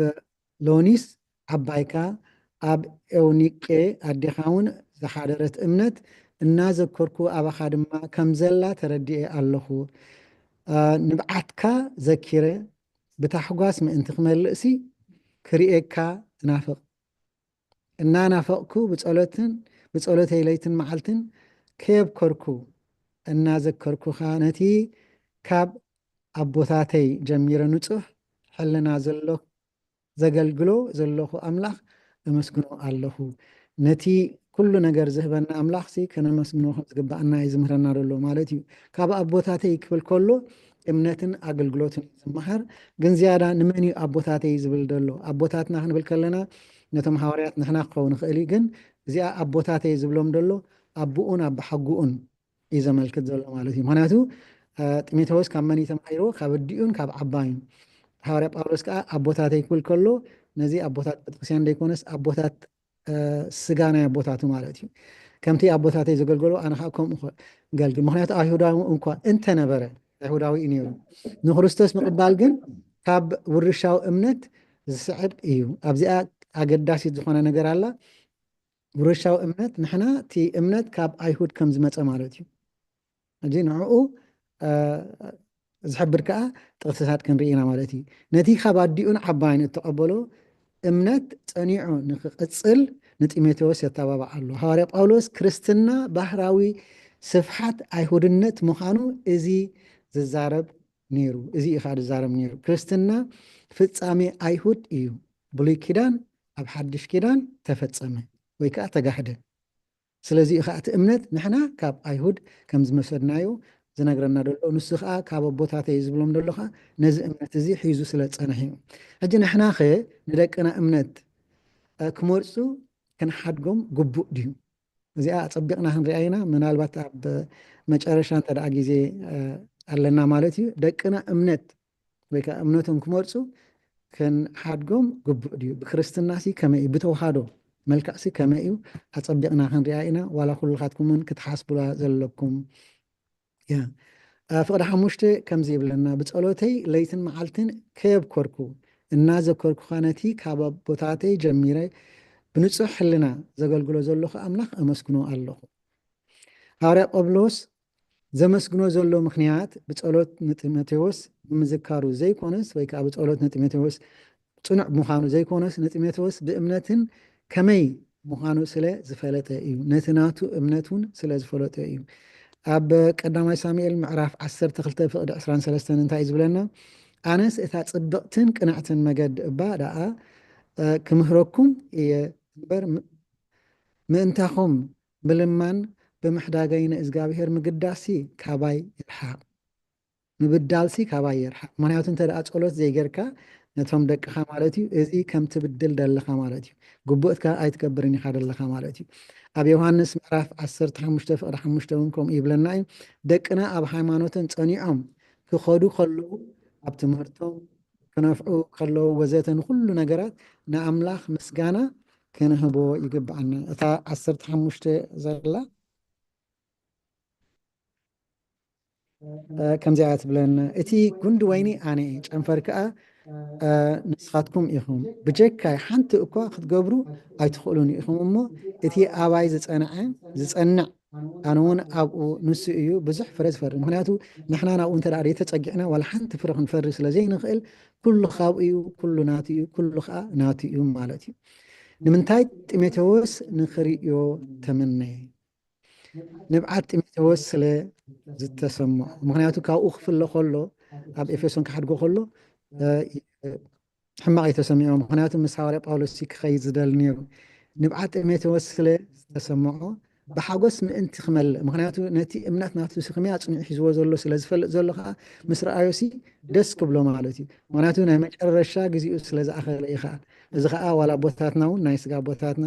ሎኒስ ዓባይካ ኣብ ኤውኒቄ ኣዴኻ እውን ዝሓደረት እምነት እናዘከርኩ ኣባኻ ድማ ከም ዘላ ተረዲኤ ኣለኹ። ንብዓትካ ዘኪረ بتحقاس ما انت خملئسي كريئكا تنافق እናናፈቅኩ ብጸሎተይ ለይትን መዓልትን ከየብከርኩ እናዘከርኩኻ ነቲ ካብ ኣቦታተይ ጀሚረ ንጹህ ሕልና ዘገልግሎ ዘለኹ ኣምላኽ ኣመስግኖ ኣለኹ። ነቲ ኩሉ ነገር ዝህበና ኣምላኽ ከነመስግኖ ከም ዝግባአና እዩ ዝምህረና ዘሎ ማለት እዩ። ካብ ኣቦታተይ ክብል ከሎ እምነትን ኣገልግሎትን ዝመሃር ግን ዝያዳ ንመን እዩ ኣቦታተይ ዝብል ዘሎ? ኣቦታትና ክንብል ከለና ነቶም ሃዋርያት ንሕና ክኸውን ንኽእል ግን እዚኣ ኣቦታተይ ዝብሎም ደሎ ኣቦኡን ኣቦሓጉኡን እዩ ዘመልክት ዘሎ ማለት እዩ። ምክንያቱ ጢሞቴዎስ ካብ መን ተማሂርዎ? ካብ ኣዲኡን ካብ ዓባዩን። ሃዋርያ ጳውሎስ ከዓ ኣቦታተይ ክብል ከሎ ነዚ ኣቦታት ቤተክርስትያን ዘይኮነስ ኣቦታት ስጋ ናይ ኣቦታቱ ማለት እዩ። ከምቲ ኣቦታተይ ዘገልገሎ ኣነ ከዓ ከምኡ ገልግል። ምክንያቱ ኣይሁዳዊ እንኳ እንተነበረ ኣይሁዳዊ እዩ ነይሩ። ንክርስቶስ ምቕባል ግን ካብ ውርሻዊ እምነት ዝስዕብ እዩ። ኣብዚኣ ኣገዳሲት ዝኾነ ነገር ኣላ። ውርሻዊ እምነት ንሕና እቲ እምነት ካብ ኣይሁድ ከም ዝመፀ ማለት እዩ። እዚ ንዕኡ ዝሕብር ከዓ ጥቕስታት ክንርኢና ማለት እዩ። ነቲ ካብ ኣዲኡን ዓባይን እተቐበሎ እምነት ፀኒዑ ንክቕፅል ንጢሞቴዎስ የተባብዓ ኣሎ። ሃዋርያ ጳውሎስ ክርስትና ባህራዊ ስፍሓት ኣይሁድነት ምዃኑ እዚ ዝዛረብ ነይሩ። እዚ ኢኻ ዝዛረብ ነይሩ። ክርስትና ፍጻሜ ኣይሁድ እዩ። ብሉይ ኪዳን ኣብ ሓድሽ ኪዳን ተፈፀመ ወይ ከዓ ተጋህደ። ስለዚ ኢኻ እቲ እምነት ንሕና ካብ ኣይሁድ ከም ዝመሰድናዮ ዝነግረና ደሎ ንሱ ከዓ ካብ ኣቦታተይ ዝብሎም ደሎ ከዓ ነዚ እምነት እዚ ሒዙ ስለ ፀንሐ እዩ። ሕጂ ንሕና ኸ ንደቅና እምነት ክመርፁ ክንሓድጎም ግቡእ ድዩ? እዚኣ ፀቢቕና ክንሪኣ ኢና። ምናልባት ኣብ መጨረሻ እንተደኣ ግዜ ኣለና ማለት እዩ። ደቅና እምነት ወይ ከዓ እምነቶም ክመርፁ ክንሓድጎም ግቡእ ድዩ? ብክርስትና ከመይ እዩ? ብተዋህዶ መልክዕ ከመይ እዩ? ኣፀቢቕና ክንሪኣ ኢና። ዋላ ኩልካትኩምን ክትሓስቡላ ዘለኩም ፍቅዲ 5 ከምዚ ይብለና ብፀሎተይ ለይትን መዓልትን ከየብኮርኩ እናዘከርኩኻ ነቲ ካብ ኣቦታተይ ጀሚረ ብንጹሕ ሕልና ዘገልግሎ ዘለኹ ኣምላኽ ኣመስግኖ ኣለኹ። ሃዋርያ ጳውሎስ ዘመስግኖ ዘሎ ምክንያት ብፀሎት ንጢሞቴዎስ ብምዝካሩ ዘይኮነስ ወይ ከዓ ብፀሎት ንጢሞቴዎስ ፅኑዕ ምዃኑ ዘይኮነስ ንጢሞቴዎስ ብእምነትን ከመይ ምዃኑ ስለ ዝፈለጠ እዩ። ነቲ ናቱ እምነት እውን ስለ ዝፈለጠ እዩ። ኣብ ቀዳማይ ሳሙኤል ምዕራፍ 12 ፍቅዲ 23 እንታይ እዩ ዝብለና? ኣነስ እታ ፅብቕትን ቅንዕትን መገዲ እባ ደኣ ክምህረኩም እየ እምበር ምእንታኹም ብልማን ብምሕዳገይ ንእግዚኣብሔር ምግዳሲ ካባይ ይርሓቕ። ምብዳልሲ ካባይ ይርሓቕ። ምክንያቱ እንተ ደኣ ፀሎት ዘይገርካ ነቶም ደቅኻ ማለት እዩ እዚ ከም ትብድል ደለኻ ማለት እዩ። ግቡእትካ ኣይትገብርን ኢኻ ደለኻ ማለት እዩ። ኣብ ዮሃንስ ምዕራፍ 15 ፍቅዲ 5 እውን ከምኡ ይብለና እዩ ደቅና ኣብ ሃይማኖትን ፀኒዖም ክኸዱ ከለዉ ኣብ ትምህርቶም ክነፍዑ ከለዉ ወዘተ ንኩሉ ነገራት ንኣምላኽ ምስጋና ክንህቦ ይግባአና። እታ 15 ዘላ ከምዚኣ ትብለና እቲ ጉንዲ ወይኒ ኣነ እየ ጨንፈር ከዓ ንስኻትኩም ኢኹም ብጀካይ ሓንቲ እኳ ክትገብሩ ኣይትኽእሉን ኢኹም እሞ እቲ ኣባይ ዝፀንዕ ኣነ እውን ኣብኡ ንሱ እዩ ብዙሕ ፍረ ዝፈሪ። ምክንያቱ ንሕና ናብኡ እንተ ደኣ ተፀጊዕና ዋላ ሓንቲ ፍረ ክንፈሪ ስለዘይንኽእል ኩሉ ካብኡ እዩ፣ ኩሉ ናቱ እዩ፣ ኩሉ ከዓ ናቱ እዩ ማለት እዩ። ንምንታይ ጢሞቴዎስ ንኽሪዮ ተመነየ? ንብዓት ጢሞቴዎስ ስለ ዝተሰምዖ። ምክንያቱ ካብኡ ክፍለ ከሎ ኣብ ኤፌሶን ክሓድጎ ከሎ ሕማቕ የተሰሚዖ። ምክንያቱ ምስ ሃዋርያ ጳውሎስ ክኸይድ ዝደሊ ነይሩ። ንብዓት ጢሞቴዎስ ስለ ዝተሰምዖ ብሓጎስ ምእንቲ ክመልእ፣ ምክንያቱ ነቲ እምነት ናቱ ስኽሚ ኣፅኒዑ ሒዝዎ ዘሎ ስለ ዝፈልጥ ዘሎ ከዓ ምስ ረኣዮሲ ደስ ክብሎ ማለት እዩ። ምክንያቱ ናይ መጨረሻ ግዜኡ ስለ ዝኣኸለ እዩ ከዓ እዚ ከዓ ዋላ ቦታትና እውን ናይ ስጋ ቦታትና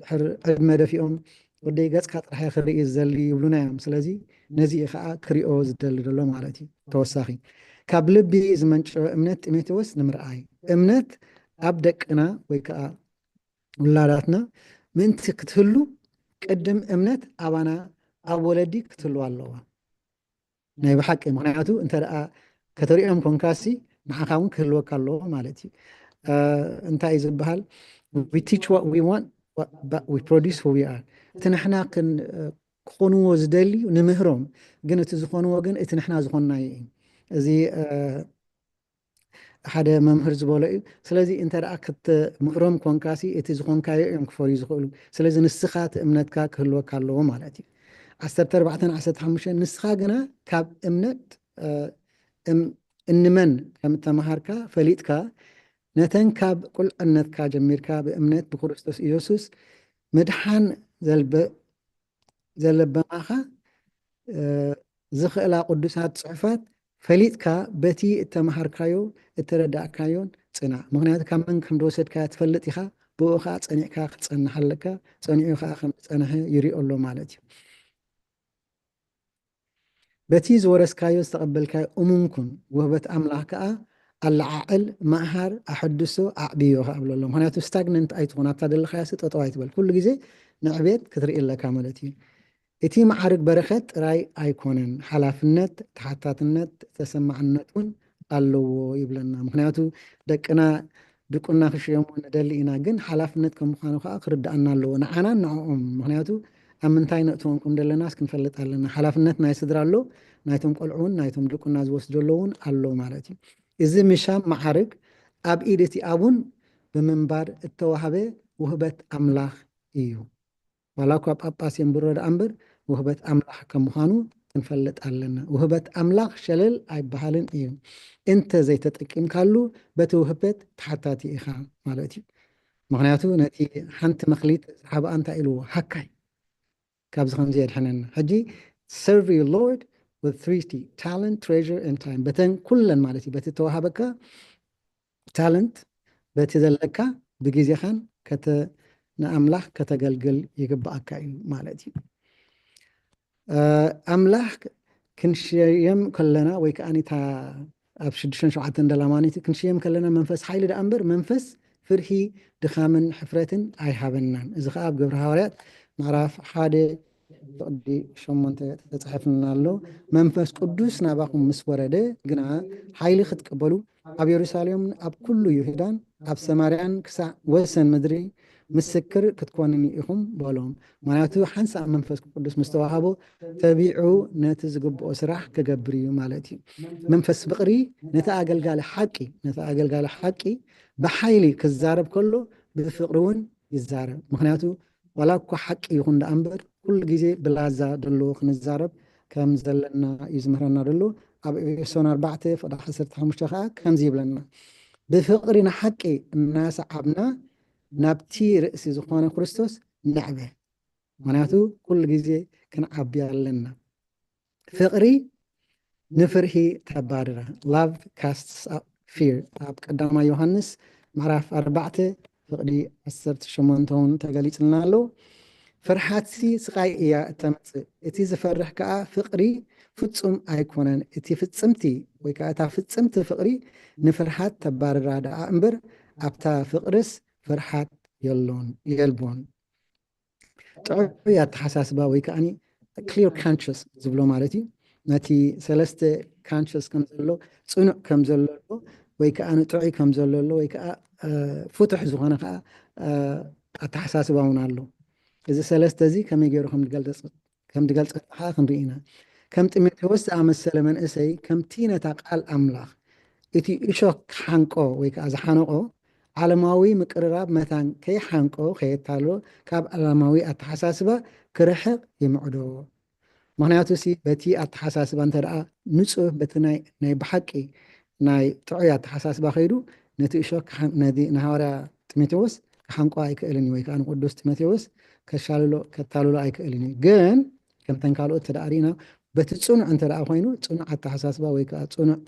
ድሕር ዕድመ ደፊኦም ወደይ ገፅካ ጥራሕ ክርኢ ዝደሊ ይብሉና እዮም። ስለዚ ነዚ ከዓ ክሪኦ ዝደሊ ዘሎ ማለት እዩ። ተወሳኺ ካብ ልቢ ዝመንጨ እምነት ጢሞቴዎስ ንምርኣይ እምነት ኣብ ደቅና ወይ ከዓ ውላዳትና ምእንቲ ክትህሉ ቅድም እምነት ኣባና ኣብ ወለዲ ክትህልዋ ኣለዋ ናይ ብሓቂ። ምክንያቱ እንተ ደኣ ከተሪኦም ኮንካሲ ንዓኻ እውን ክህልወካ ኣለዎ ማለት እዩ። እንታይ እዩ ዝበሃል? we teach what we want but we produce who we are። እቲ ንሕና ክኾንዎ ዝደልዩ ንምህሮም ግን እቲ ዝኾንዎ ግን እቲ ንሕና ዝኾንናዮ እዩ። እዚ ሓደ መምህር ዝበሎ እዩ ስለዚ እንተ ደኣ ክትምክሮም ኮንካሲ እቲ ዝኮንካዮ እዮም ክፈልዩ ዝኽእሉ ስለዚ ንስኻ እቲ እምነትካ ክህልወካ ኣለዎ ማለት እዩ 14-15 ንስኻ ግና ካብ እምነት እንመን ከም እተመሃርካ ፈሊጥካ ነተን ካብ ቁልዕነትካ ጀሚርካ ብእምነት ብክርስቶስ ኢየሱስ ምድሓን ዘለበማኻ ዝኽእላ ቅዱሳት ፅሑፋት ፈሊጥካ በቲ እተመሃርካዮ እተረዳእካዮን ፅናዕ ምክንያቱ ካብ መን ከም ዝወሰድካዮ ትፈልጥ ኢኻ ብኡ ከዓ ፀኒዕካ ክትፀንሕ ኣለካ ፀኒዑ ከዓ ከም ዝፀንሐ ይሪኦ ኣሎ ማለት እዩ በቲ ዝወረስካዮ ዝተቐበልካዮ እሙንኩን ውህበት ኣምላኽ ከዓ ኣለዓዕል ማእሃር ኣሐድሶ ኣዕብዮ ብሎ ኣሎ ምክንያቱ ስታግነንት ኣይትኾን ኣብታ ደለካያሲ ጠጠው ኣይትበል ኩሉ ግዜ ንዕቤት ክትርኢ ኣለካ ማለት እዩ እቲ ማዕርግ በረኸት ጥራይ ኣይኮነን ሓላፍነት ተሓታትነት ተሰማዕነት እውን ኣለዎ ይብለና ምክንያቱ ደቅና ድቁና ክሽየሙ ንደሊ ኢና ግን ሓላፍነት ከም ምዃኑ ከዓ ክርዳእና ኣለዎ ንዓና ንዕኦም ምክንያቱ ኣብ ምንታይ ነእትዎምኩም ደለናስ ክንፈልጥ ኣለና ሓላፍነት ናይ ስድራ ኣሎ ናይቶም ቆልዑን ናይቶም ድቁና ዝወስዱ ኣለውን ኣሎ ማለት እዩ እዚ ምሻም ማዕርግ ኣብ ኢድ እቲ ኣቡን ብምንባር እተዋሃበ ውህበት ኣምላኽ እዩ ዋላ እኳ ጳጳስ የንብሮ እምበር ውህበት ኣምላኽ ከም ምዃኑ ክንፈልጥ ኣለና ውህበት ኣምላኽ ሸለል ኣይበሃልን እዩ እንተ ዘይተጠቂምካሉ በቲ ውህበት ተሓታቲ ኢኻ ማለት እዩ ምክንያቱ ነቲ ሓንቲ መክሊት ዝሓበኣ እንታይ ኢልዎ ሃካይ ካብዚ ከምዚ የድሕነና ሕጂ serve your Lord with 3 talent treasure and time በተን ኩለን ማለት እዩ በቲ ተዋሃበካ ታለንት በቲ ዘለካ ብግዜኻን ንኣምላኽ ከተገልግል ይግባአካ እዩ ማለት እዩ ኣምላኽ ክንሽየም ከለና ወይ ከዓኒታ ኣብ 6-7 ደላማኒት ክንሽየም ከለና መንፈስ ሓይሊ ዳ እምበር መንፈስ ፍርሂ ድኻምን ሕፍረትን ኣይሃበናን እዚ ከዓ ኣብ ግብረ ሐዋርያት ምዕራፍ 1 ቅዲ 8 ተጻሒፍና ኣሎ መንፈስ ቅዱስ ናባኹም ምስ ወረደ ግና ሓይሊ ክትቀበሉ ኣብ ኢየሩሳሌም ኣብ ኩሉ ይሁዳን ኣብ ሰማርያን ክሳዕ ወሰን ምድሪ ምስክር ክትኮኑን ኢኹም በሎም ምክንያቱ ሓንሳብ መንፈስ ቅዱስ ምስ ተዋሃቦ ተቢዑ ነቲ ዝግብኦ ስራሕ ክገብር እዩ ማለት እዩ መንፈስ ፍቅሪ ነቲ ኣገልጋሊ ሓቂ ብሓይሊ ክዛረብ ከሎ ብፍቅሪ እውን ይዛረብ ምክንያቱ ዋላ እኳ ሓቂ ይኹን ዳ እምበር ኩሉ ግዜ ብላዛ ደለዎ ክንዛረብ ከም ዘለና እዩ ዝምህረና ደሎ ኣብ ኤፌሶን 4:15 ከዓ ከምዚ ይብለና ብፍቅሪ ንሓቂ እናሰዓብና ናብቲ ርእሲ ዝኾነ ክርስቶስ ንዕበ ምክንያቱ ኩሉ ግዜ ክንዓቢ ኣለና ፍቅሪ ንፍርሂ ተባድራ love casts out fear ኣብ ቀዳማይ ዮሃንስ ምዕራፍ 4 ፍቅዲ 18 እውን ተገሊፅልና ኣሎ ፍርሓትሲ ስቃይ እያ እተምፅእ እቲ ዝፈርሕ ከዓ ፍቅሪ ፍጹም ኣይኮነን እቲ ፍጽምቲ ወይ ከዓ እታ ፍጽምቲ ፍቅሪ ንፍርሓት ተባድራ ደኣ እምበር ኣብታ ፍቅርስ ፍርሓት የልቦን ጥዑይ ኣተሓሳስባ ወይ ከዓኒ ክሊር ካንሽስ ዝብሎ ማለት እዩ ነቲ ሰለስተ ካንሽስ ከም ዘሎ ፅኑዕ ከም ዘለዎ ወይ ከዓ ጥዑይ ከም ዘለዎ ወይ ከዓ ፍቱሕ ዝኾነ ከዓ ኣተሓሳስባ እውን ኣሎ እዚ ሰለስተ እዚ ከመይ ገይሩ ከም ዝገልፀ ከዓ ክንርኢ ኢና ከም ጢሞቴዎስ ዝኣመሰለ መንእሰይ ከምቲ ነታ ቃል ኣምላኽ እቲ እሾክ ሓንቆ ወይ ከዓ ዝሓነቆ ዓለማዊ ምቅርራብ መታን ከይሓንቆ ከየታሎ ካብ ዓለማዊ ኣተሓሳስባ ክርሕቕ ይምዕዶ ምክንያቱ ሲ በቲ ኣተሓሳስባ እንተ ደኣ ንፁህ በቲ ናይ ብሓቂ ናይ ጥዑይ ኣተሓሳስባ ከይዱ ነቲ እሾክ ንሃዋርያ ጢሞቴዎስ ክሓንቆ ኣይክእልን ወይ ከዓ ንቅዱስ ጢሞቴዎስ ከታልሎ ኣይክእልን እዩ ግን ከምተን ካልኦት ተዳእሪና በቲ ፅኑዕ እንተ ደኣ ኮይኑ ፅኑዕ ኣተሓሳስባ ወይ ከዓ ፅኑዕ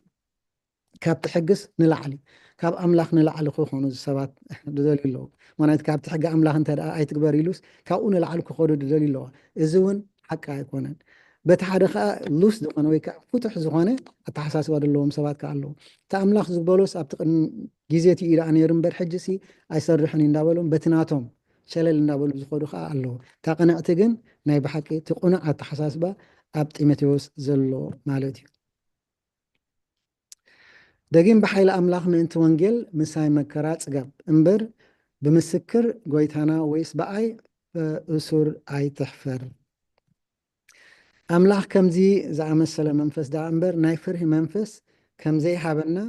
ካብ ትሕግስ ንላዕሊ ካብ ኣምላኽ ንላዕሊ ክኾኑ ሰባት ዝደልዩ ኣለዉ ማለት ካብቲ ሕጊ ኣምላኽ እንተ ደኣ ኣይትግበር ኢሉስ ካብኡ ንላዕሊ ክኸዱ ዝደልዩ ኣለዋ እዚ እውን ሓቂ ኣይኮነን በቲ ሓደ ከዓ ሉስ ዝኾነ ወይ ከዓ ፍቱሕ ዝኾነ ኣተሓሳስባ ዘለዎም ሰባት ከዓ ኣለዉ እቲ ኣምላኽ ዝበሎስ ኣብቲ ቅድሚ ግዜ እቲ ኢዳ ነይሩ እምበር ሕጂ ሲ ኣይሰርሕን እንዳበሎም በቲ ናቶም ሸለል እንዳበሉ ዝኸዱ ከዓ ኣለዉ እታ ቅንዕቲ ግን ናይ ብሓቂ እቲ ቁኑዕ ኣተሓሳስባ ኣብ ጢሞቴዎስ ዘሎ ማለት እዩ ደጊም ብሓይሊ ኣምላኽ ምእንቲ ወንጌል ምሳይ መከራ ጽጋብ እምበር ብምስክር ጎይታና ወይስ በኣይ እሱር ኣይትሕፈር ኣምላኽ ከምዚ ዝኣመሰለ መንፈስ ዳ እምበር ናይ ፍርሂ መንፈስ ከምዘይሃበና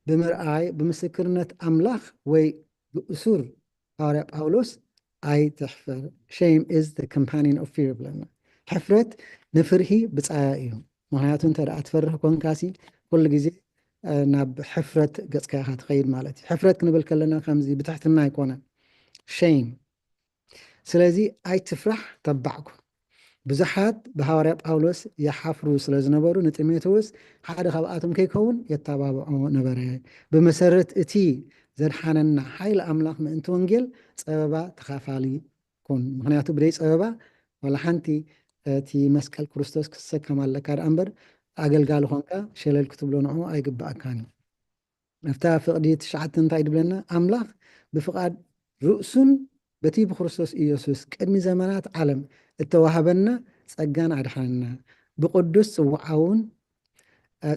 ብምርኣይ ብምስክርነት ኣምላኽ ወይ ብእሱር ሐዋርያ ጳውሎስ ኣይትሕፈር shame is the companion of fear ብለና ሕፍረት ንፍርሂ ብፃያ እዩ ምክንያቱ እንተ ደኣ ትፈርህ ኮንካሲ ኩሉ ግዜ ናብ ሕፍረት ገፅካ ኢኻ ትኸይድ ማለት እዩ ሕፍረት ክንብል ከለና ከምዚ ብትሕትና ኣይኮነን shame ስለዚ ኣይትፍራሕ ተባዕኩ ብዙሓት ብሃዋርያ ጳውሎስ ይሓፍሩ ስለ ዝነበሩ ንጢሞቴዎስ ሓደ ካብኣቶም ከይከውን የተባብዖ ነበረ ብመሰረት እቲ ዘድሓነና ሓይሊ ኣምላኽ ምእንቲ ወንጌል ፀበባ ተኻፋሊ ኩን ምክንያቱ ብደይ ፀበባ ዋላ ሓንቲ እቲ መስቀል ክርስቶስ ክሰከም ኣለካ ዳ እምበር ኣገልጋሊ ኮንካ ሸለል ክትብሎ ንዑ ኣይግባእካን ነፍታ ፍቕዲ 9 እንታይ ድብለና ኣምላኽ ብፍቓድ ርእሱን በቲ ብክርስቶስ ኢየሱስ ቅድሚ ዘመናት ዓለም እተዋሃበና ፀጋን ኣድሓንና ብቅዱስ ፅዋዓውን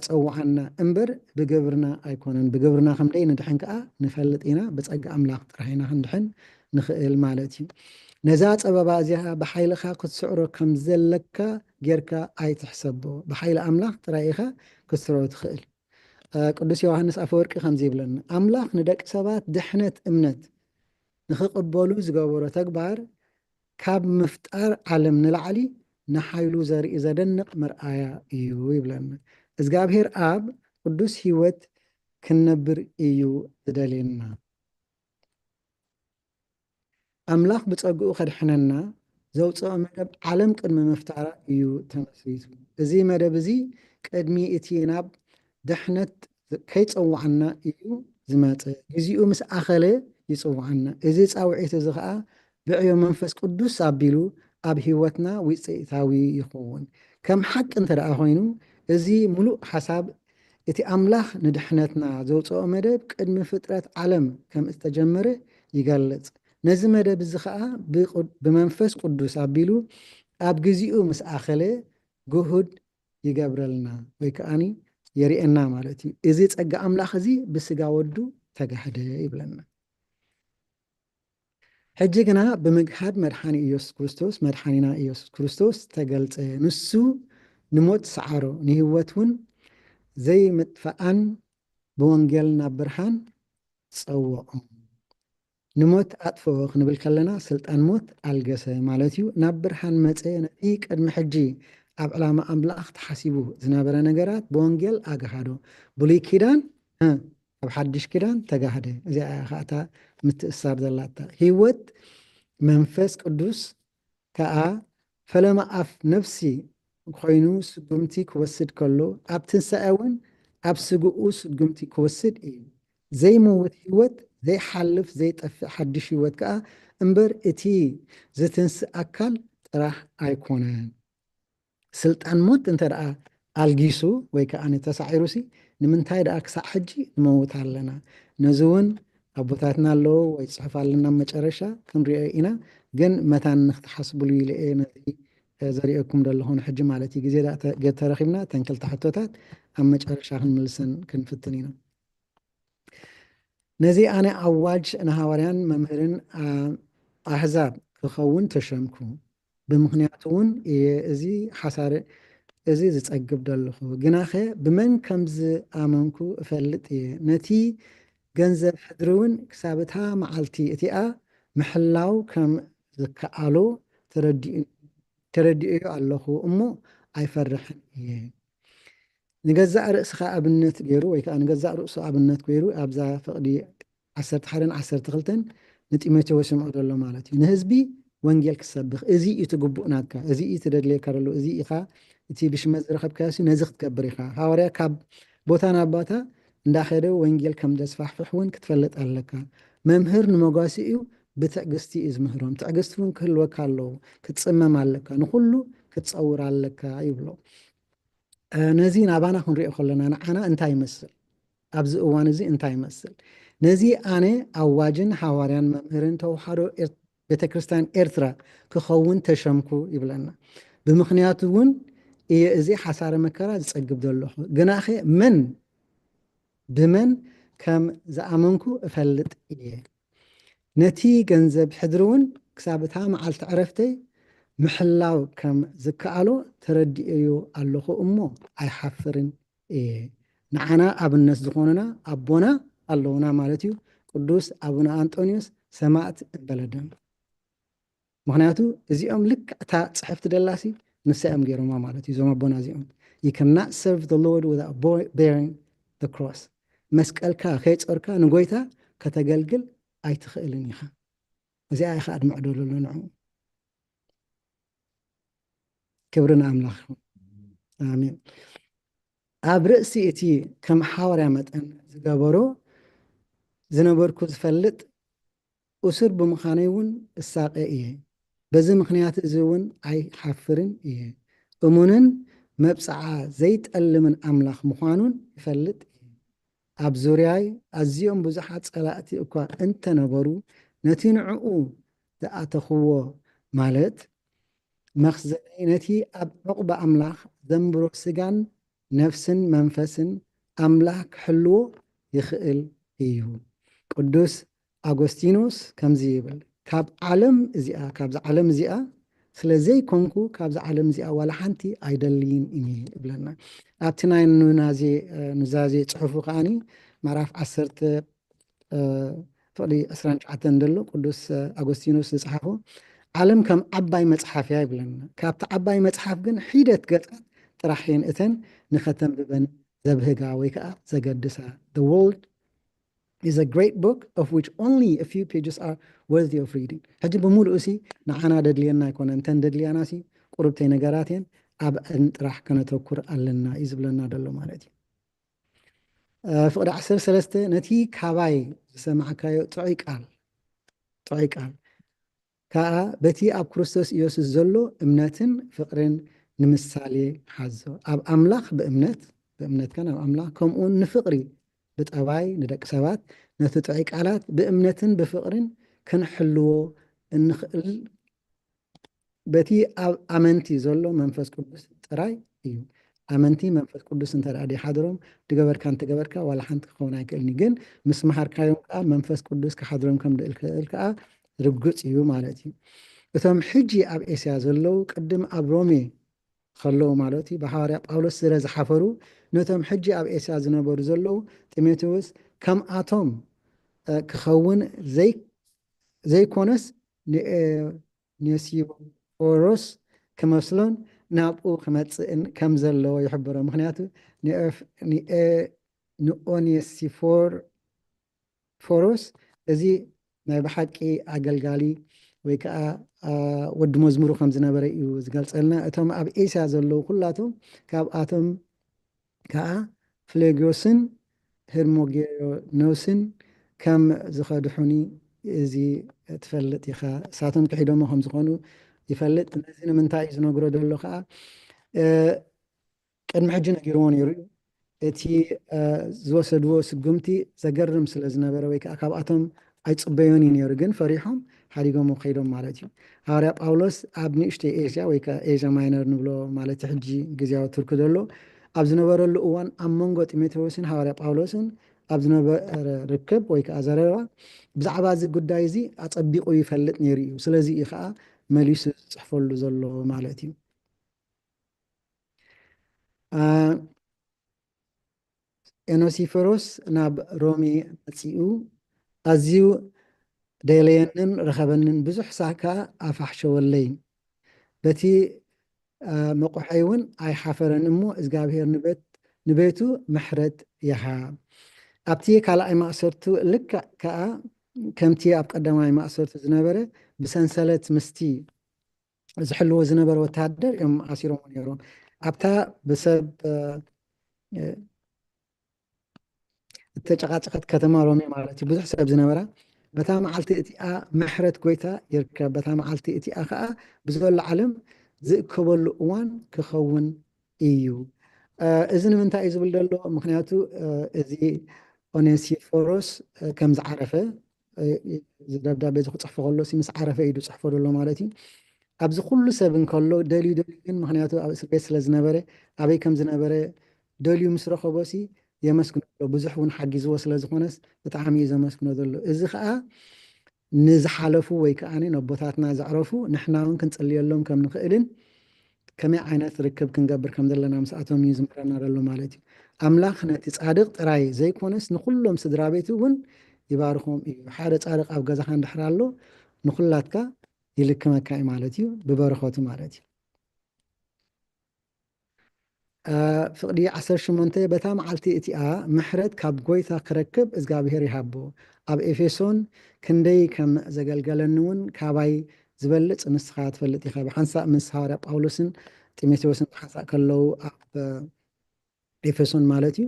ፀዋዓና እምበር ብግብርና ኣይኮነን ብግብርና ከምደይ ንድሕን ከዓ ንፈልጥ ኢና ብፀጋ ኣምላኽ ጥራሕና ክንድሕን ንኽእል ማለት እዩ ነዛ ፀበባ እዚኣ ብሓይልኻ ክትስዕሮ ከም ዘለካ ጌርካ ኣይትሕሰቦ ብሓይሊ ኣምላኽ ጥራይ ኢኻ ክትስዕሮ ትኽእል ቅዱስ ዮሃንስ ኣፈወርቂ ከምዚ ይብለና ኣምላኽ ንደቂ ሰባት ድሕነት እምነት ንኽቕበሉ ዝገበሮ ተግባር ካብ ምፍጣር ዓለም ንላዕሊ ንሓይሉ ዘርኢ ዘደንቕ መርኣያ እዩ ይብለና እግዚኣብሔር ኣብ ቅዱስ ሂወት ክንነብር እዩ ዝደልየና ኣምላኽ ብፀጉኡ ከድሕነና ዘውፅኦ መደብ ዓለም ቅድሚ ምፍጣራ እዩ ተመስሪቱ እዚ መደብ እዚ ቅድሚ እቲ ናብ ድሕነት ከይፀዋዓና እዩ ዝመፀ ግዚኡ ምስ ኣኸለ ይፅዋዓና እዚ ፃውዒት እዚ ከዓ ብዕዮ መንፈስ ቅዱስ ኣቢሉ ኣብ ሂወትና ውፅኢታዊ ይኸውን ከም ሓቂ እንተ ደኣ ኮይኑ እዚ ሙሉእ ሓሳብ እቲ ኣምላኽ ንድሕነትና ዘውፅኦ መደብ ቅድሚ ፍጥረት ዓለም ከም ዝተጀመረ ይገልፅ ነዚ መደብ እዚ ከዓ ብመንፈስ ቅዱስ ኣቢሉ ኣብ ግዚኡ ምስ ኣኸለ ጉሁድ ይገብረልና ወይ ከዓኒ የሪአና ማለት እዩ እዚ ፀጋ ኣምላኽ እዚ ብስጋ ወዱ ተጋህደ ይብለና ሕጂ ግና ብምግሃድ መድሓኒ ኢየሱስ ክርስቶስ መድሓኒና ኢየሱስ ክርስቶስ ተገልፀ ንሱ ንሞት ሰዓሮ ንህወት እውን ዘይምጥፋኣን ብወንጌል ናብ ብርሃን ፀውዖ ንሞት ኣጥፍኦ ክንብል ከለና ስልጣን ሞት ኣልገሰ ማለት እዩ ናብ ብርሃን መፀ ነቲ ቅድሚ ሕጂ ኣብ ዕላማ ኣምላኽ ተሓሲቡ ዝነበረ ነገራት ብወንጌል ኣጋሃዶ ብሉይ ኪዳን ኣብ ሓድሽ ኪዳን ተጋህደ እዚኣ ካእታ ምትእሳር ዘላታ ሂወት መንፈስ ቅዱስ ከዓ ፈለማ ኣፍ ነፍሲ ኮይኑ ስጉምቲ ክወስድ ከሎ ኣብ ትንሳኤ እውን ኣብ ስግኡ ስጉምቲ ክወስድ እዩ ዘይመውት ሂወት ዘይሓልፍ ዘይጠፍእ ሓድሽ ሂወት ከዓ እምበር እቲ ዝትንስእ ኣካል ጥራሕ ኣይኮነን ስልጣን ሞት እንተ ደኣ ኣልጊሱ ወይ ከዓ ተሳዒሩሲ ንምንታይ ደኣ ክሳዕ ሕጂ ንመውት ኣለና ነዚ እውን ኣቦታትና ኣለዎ ወይ ፅሑፍ ኣለና መጨረሻ ክንሪኦ ኢና ግን መታን ንክትሓስብሉ ኢለ ነዚ ዘሪአኩም ዘለኹን ሕጂ ማለት እዩ ግዜ ተረኺብና ተንክልተ ሕቶታት ኣብ መጨረሻ ክንምልሰን ክንፍትን ኢና ነዚ ኣነ ኣዋጅ ንሃዋርያን መምህርን ኣሕዛብ ክኸውን ተሸምኩ ብምክንያቱ እውን እዚ ሓሳር እዚ ዝፀግብ ደለኹ ግናኸ ብመን ከም ዝኣመንኩ እፈልጥ እየ ነቲ ገንዘብ ሕድሪ እውን ክሳብ እታ መዓልቲ እቲኣ ምሕላው ከም ዝከኣሎ ተረዲኡ ኣለኹ እሞ ኣይፈርሕን እየ ንገዛእ ርእስኻ ኣብነት ገይሩ ወይ ከዓ ንገዛእ ርእሱ ኣብነት ገይሩ ኣብዛ ፍቕዲ 11-12 ንጢሞቴዎስ ይምዖ ዘሎ ማለት እዩ ንህዝቢ ወንጌል ክሰብኽ እዚ እዩ ትግቡእ ናትካ እዚ እዩ ትደድልየካ ዘሎ እዚ ኢኻ እቲ ብሽመት ዝረኸብካሲ ነዚ ክትገብር ኢኻ ሃዋርያ ካብ ቦታ ናብ ቦታ እንዳኸደ ወንጌል ከም ዘስፋሕፍሕ እውን ክትፈልጥ ኣለካ መምህር ንመጓሲ እዩ ብትዕግስቲ እዩ ዝምህሮም ትዕግስቲ እውን ክህልወካ ኣለዎ ክትፅመም ኣለካ ንኩሉ ክትፀውር ኣለካ ይብሎ ነዚ ናባና ክንሪኦ ከለና ንዓና እንታይ ይመስል ኣብዚ እዋን እዚ እንታይ ይመስል ነዚ ኣነ ኣዋጅን ሃዋርያን መምህርን ተዋህዶ ቤተክርስቲያን ኤርትራ ክኸውን ተሸምኩ ይብለና ብምክንያቱ እውን እየ እዚ ሓሳረ መከራ ዝፀግብ ዘለኹ ግናኸ ብመን ከም ዝኣመንኩ እፈልጥ እየ ነቲ ገንዘብ ሕድሪ እውን ክሳብ እታ መዓልቲ ዕረፍተይ ምሕላው ከም ዝከኣሎ ተረዲእዮ ኣለኹ እሞ ኣይሓፍርን እየ ንዓና ኣብነት ዝኾኑና ኣቦና ኣለውና ማለት እዩ። ቅዱስ ኣቡነ አንጦኒዮስ ሰማዕቲ እንበለደም ምክንያቱ እዚኦም ልክዕ እታ ፅሕፍቲ ደላሲ ንሳኦም ገይሮማ ማለት እዩ። እዞም ኣቦና እዚኦም you cannot serve the Lord without bearing the cross መስቀልካ ከይፀርካ ንጎይታ ከተገልግል ኣይትኽእልን ኢኻ። እዚኣ ኢኻ ኣድምዕደለሉ ንዑ ክብርን ኣምላኽ ኣሜን። ኣብ ርእሲ እቲ ከም ሓዋርያ መጠን ዝገበሮ ዝነበርኩ ዝፈልጥ እሱር ብምዃነይ እውን እሳቀ እየ። በዚ ምክንያት እዚ እውን ኣይሓፍርን እየ። እሙንን መብፅዓ ዘይጠልምን ኣምላኽ ምዃኑን ይፈልጥ እየ። ኣብ ዙርያይ ኣዝዮም ብዙሓት ጸላእቲ እኳ እንተነበሩ ነቲ ንዕኡ ዝኣተኽዎ ማለት መኽዘነይ ነቲ ኣብ ዕቑባ ኣምላኽ ዘንብሮ ስጋን ነፍስን መንፈስን ኣምላኽ ክሕልዎ ይኽእል እዩ። ቅዱስ ኣጎስቲኖስ ከምዚ ይብል ካብ ካብዚ ዓለም እዚኣ ስለዘይኮንኩ ካብዚ ዓለም እዚኣ ዋላ ሓንቲ ኣይደልይን እየ ይብለና። ኣብቲ ናይ ኑዛዜ ፅሑፉ ከዓኒ ምዕራፍ 10 ፍቕዲ 29 ደሎ ቅዱስ ኣጎስቲኖስ ዝፀሓፎ ዓለም ከም ዓባይ መፅሓፍ እያ ይብለና። ካብቲ ዓባይ መፅሓፍ ግን ሒደት ገፃት ጥራሕ እየን እተን ንኸተንብበን ዘብህጋ ወይ ከዓ ዘገድሳ። The world is a great book of which only a few pages are worthy of reading. ሕጂ ብምሉእ እሲ ንዓና ደድልየና ኣይኮነ እንተን ደድልያና ሲ ቁርብተይ ነገራት እየን ኣብአን ጥራሕ ከነተኩር ኣለና እዩ ዝብለና ደሎ ማለት እዩ። ፍቕዲ 13 ነቲ ካባይ ዝሰማዕካዮ ጥዑይ ቃል ከዓ በቲ ኣብ ክርስቶስ ኢየሱስ ዘሎ እምነትን ፍቅርን ንምሳሌ ሓዞ ኣብ ኣምላኽ ብእምነት ከን ኣብ ኣምላኽ ከምኡውን ንፍቅሪ ብጠባይ ንደቂ ሰባት ነቲ ጥዑይ ቃላት ብእምነትን ብፍቅርን ክንሕልዎ እንኽእል በቲ ኣብ ኣመንቲ ዘሎ መንፈስ ቅዱስ ጥራይ እዩ። ኣመንቲ መንፈስ ቅዱስ እንተደኣ ደይሓድሮም ድገበርካ እንተገበርካ ዋላ ሓንቲ ክኸውን ኣይክእልኒ፣ ግን ምስ መሃርካዮም ከዓ መንፈስ ቅዱስ ክሓድሮም ከም ድእል ከዓ ርግፅ እዩ ማለት እዩ። እቶም ሕጂ ኣብ ኤስያ ዘለው ቅድም ኣብ ሮሜ ከለዉ ማለት እዩ ብሓዋርያ ጳውሎስ ስለ ዝሓፈሩ ነቶም ሕጂ ኣብ ኤስያ ዝነበሩ ዘለው ጢሞቴዎስ ከምኣቶም ክኸውን ዘይኮነስ ኔሲፎሮስ ክመስሎን ናብኡ ክመፅእን ከም ዘለዎ ይሕብሮ። ምክንያቱ ንኦኔሲፎሮስ እዚ ናይ ብሓቂ ኣገልጋሊ ወይ ከዓ ወዲ መዝሙሩ ከም ዝነበረ እዩ ዝገልፀልና። እቶም ኣብ ኤስያ ዘለው ኩላቶም ካብኣቶም ከዓ ፍሌጎስን ሄርሞጌኖስን ከም ዝኸድሑኒ እዚ ትፈልጥ ኢኻ። እሳቶም ክሒዶሞ ከም ዝኾኑ ይፈልጥ። ነዚ ንምንታይ እዩ ዝነግሮ ደሎ ከዓ ቅድሚ ሕጂ ነጊርዎ ነይሩ እዩ። እቲ ዝወሰድዎ ስጉምቲ ዘገርም ስለ ዝነበረ ወይ ከዓ ካብኣቶም ኣይፅበዮን እዩ ነይሩ፣ ግን ፈሪሖም ሓዲጎም ከይዶም ማለት እዩ። ሃዋርያ ጳውሎስ ኣብ ንእሽተይ ኤስያ ወይ ከዓ ኤዥያ ማይነር ንብሎ ማለት ሕጂ ግዜያዊ ቱርክ ዘሎ ኣብ ዝነበረሉ እዋን ኣብ መንጎ ጢሞቴዎስን ሃዋርያ ጳውሎስን ኣብ ዝነበረ ርክብ ወይ ከዓ ዘረባ ብዛዕባ እዚ ጉዳይ እዚ ኣፀቢቑ ይፈልጥ ነይሩ እዩ። ስለዚ እዩ ከዓ መሊሱ ዝፅሕፈሉ ዘሎ ማለት እዩ። ኤኖሲፎሮስ ናብ ሮሜ መፂኡ ኣዝዩ ደለየንን ረኸበንን ብዙሕ ሳካ ኣፋሕሸወለይ በቲ መቑሐይ እውን ኣይሓፈረን እሞ እግዚኣብሄር ንቤቱ ምሕረት ይሃብ። ኣብቲ ካልኣይ ማእሰርቱ ልክዕ ከዓ ከምቲ ኣብ ቀዳማይ ማእሰርቱ ዝነበረ ብሰንሰለት ምስቲ ዝሕልዎ ዝነበረ ወታደር እዮም ኣሲሮም ነይሮም። ኣብታ ብሰብ እተጨቃጨቀት ከተማ ሮሜ ማለት እዩ ብዙሕ ሰብ ዝነበራ በታ መዓልቲ እቲኣ ምሕረት ጎይታ ይርከብ። በታ መዓልቲ እቲኣ ከዓ ብዝበሉ ዓለም ዝእከበሉ እዋን ክኸውን እዩ። እዚ ንምንታይ እዩ ዝብል ደሎ? ምክንያቱ እዚ ኦኔሲፎሮስ ከም ዝዓረፈ ደብዳቤ ዝክፅሕፎ ከሎ ምስ ዓረፈ እዩ ዝፅሕፎ ደሎ ማለት እዩ። ኣብዚ ኩሉ ሰብ እንከሎ ደልዩ ግን ምክንያቱ ኣብ እስር ቤት ስለዝነበረ ኣበይ ከም ዝነበረ ደልዩ ምስ ረኸቦ የመስግኖ ዘሎ ብዙሕ እውን ሓጊዝዎ ስለዝኮነስ ብጣዕሚ እዩ ዘመስግኖ ዘሎ። እዚ ከዓ ንዝሓለፉ ወይ ከዓ ነቦታትና ዘዕረፉ ንሕና እውን ክንፅልየሎም ከም ንኽእልን ከመይ ዓይነት ርክብ ክንገብር ከም ዘለና ምስኣቶም እዩ ዝምረና ዘሎ ማለት እዩ። ኣምላኽ ነቲ ጻድቕ ጥራይ ዘይኮነስ ንኩሎም ስድራ ቤቱ እውን ይባርኾም እዩ። ሓደ ጻድቕ ኣብ ገዛኻ እንድሕር ኣሎ ንኩላትካ ይልክመካ እዩ ማለት እዩ፣ ብበረኸቱ ማለት እዩ። ፍቕዲ 18 በታ መዓልቲ እቲኣ ምሕረት ካብ ጎይታ ክረክብ እግዚኣብሔር ይሃቦ ኣብ ኤፌሶን ክንደይ ከም ዘገልገለኒ እውን ካባይ ዝበልፅ ንስኻ ትፈልጥ ኢኻ። ብሓንሳእ ምስ ሃዋርያ ጳውሎስን ጢሞቴዎስን ብሓንሳእ ከለዉ ኣብ ኤፌሶን ማለት እዩ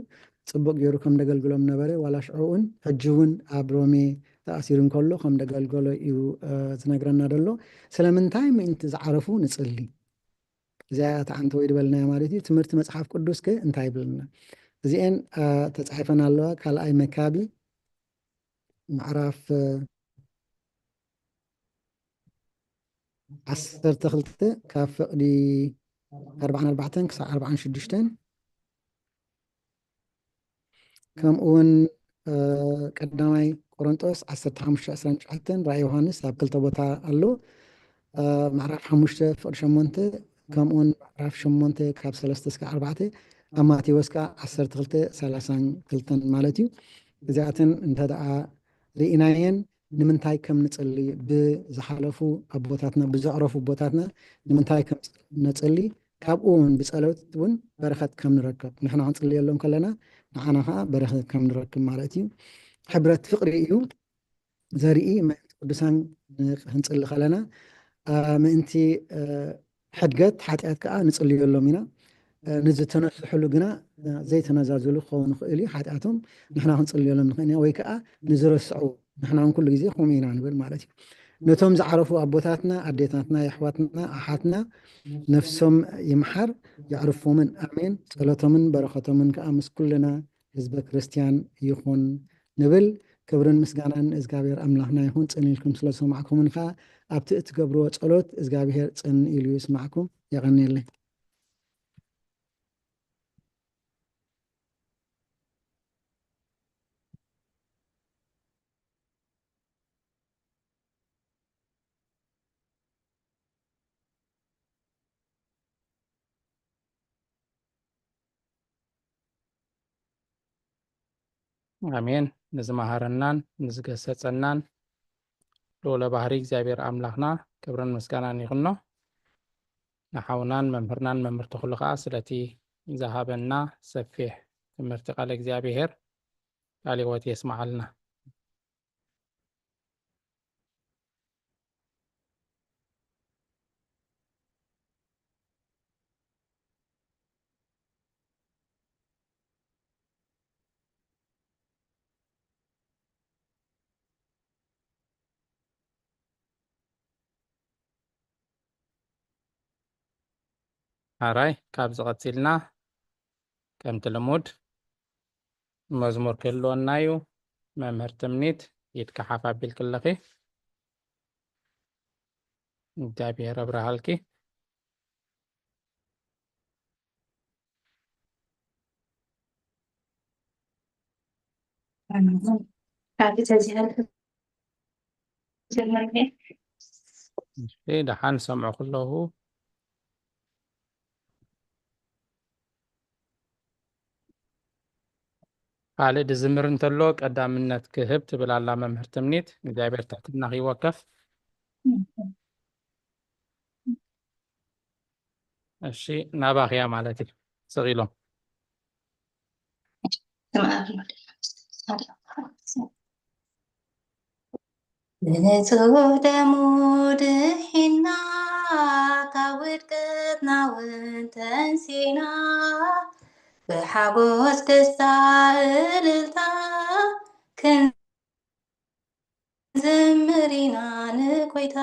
ፅቡቅ ገይሩ ከም ደገልግሎም ነበረ። ዋላ ሽዑ እውን ሕጂ እውን ኣብ ሮሜ ተኣሲሩ እንከሎ ከም ደገልገሎ እዩ ዝነግረና ደሎ። ስለምንታይ ምእንቲ ዝዓረፉ ንፅሊ እዚኣ ተዓንቲ ወይ ድበልናያ ማለት እዩ። ትምህርቲ መፅሓፍ ቅዱስ ከ እንታይ ይብልና? እዚአን ተፃሒፈን ኣለዋ። ካልኣይ መካቢ ምዕራፍ 12 ካብ ፍቕዲ 44 ክሳብ 46 ከምኡ እውን ቀዳማይ ቆሮንጦስ 15:29 ራእይ ዮሃንስ ኣብ 2 ቦታ ኣሎ። ምዕራፍ 5 ፍቕዲ 8 ከምኡ እውን ምዕራፍ 8 ካብ 3 እስካብ 4 ኣብ ማቴዎስ ከዓ 12:32 ማለት እዩ። እዚኣተን እንተደኣ ርኢናየን ንምንታይ ከም ንፅሊ ብዝሓለፉ ኣቦታትና ብዘዕረፉ ቦታትና ንምንታይ ከም ነፅሊ ካብኡ እውን ብፀሎት እውን በረኸት ከም ንረክብ ንሕና ክንፅልየሎም ከለና ንዓና ከዓ በረኸት ከም ንረክብ ማለት እዩ። ሕብረት ፍቅሪ እዩ ዘርኢ ምእንቲ ቅዱሳን ክንፅሊ ከለና ምእንቲ ሕድገት ሓጢኣት ከዓ ንፅልየሎም ኢና። ንዝተነስሕሉ ግና ዘይተነዛዘሉ ክኸውን ይኽእል እዩ። ሓጢኣቶም ንሕና ክንፅልየሎም ንኽእል ኢና ወይ ከዓ ንዝረስዑ ንሕና እውን ኩሉ ግዜ ከምኡ ኢና ንብል ማለት እዩ። ነቶም ዝዓረፉ ኣቦታትና ኣዴታትና ኣሕዋትና ኣሓትና ነፍሶም ይምሓር የዕርፎምን ኣሜን። ፀሎቶምን በረኸቶምን ከዓ ምስ ኩልና ህዝበ ክርስቲያን ይኹን ንብል። ክብርን ምስጋናን እግዚኣብሔር ኣምላኽና ይኹን። ፅን ኢልኩም ስለሰማዕኩምን ከዓ ኣብቲ እትገብርዎ ፀሎት እግዚኣብሔር ፅን ኢሉ ይስማዕኩም። የቐኒየለይ። ኣሜን። ንዝመሃረናን ንዝገሰፀናን ልዑለ ባህሪ እግዚኣብሔር ኣምላኽና ክብርን ምስጋናን ይኹኖ። ንሓውናን መምህርናን መምህርቲ ኩሉ ከዓ ስለቲ ዝሃበና ሰፊሕ ትምህርቲ ቃል እግዚኣብሔር ቃል ሕይወት የስማዓልና። ሓራይ ካብዚ ቀፂልና ከምቲ ልሙድ መዝሙር ክህልወና እዩ። መምህር ትምኒት ኢድካ ሓፍ ኣቢል ክለኺ እግዚኣብሔር ኣብርሃልኪ። ደሓን ሰምዑ ከለኹ ካልእ ድዝምር እንተሎ ቀዳምነት ክህብ ትብላላ መምህር ትምኒት። እግዚኣብሔር ትሕትና ይወከፍ። እሺ ናባኽያ ማለት እዩ ስቕ ኢሎም ብንጹህ ደሙ ድሒና ካብ ውድቀትና እውን ተንሲና ብሓጎስ ደስታ እልልታ ክንዘምር ኢና ንጎይታ።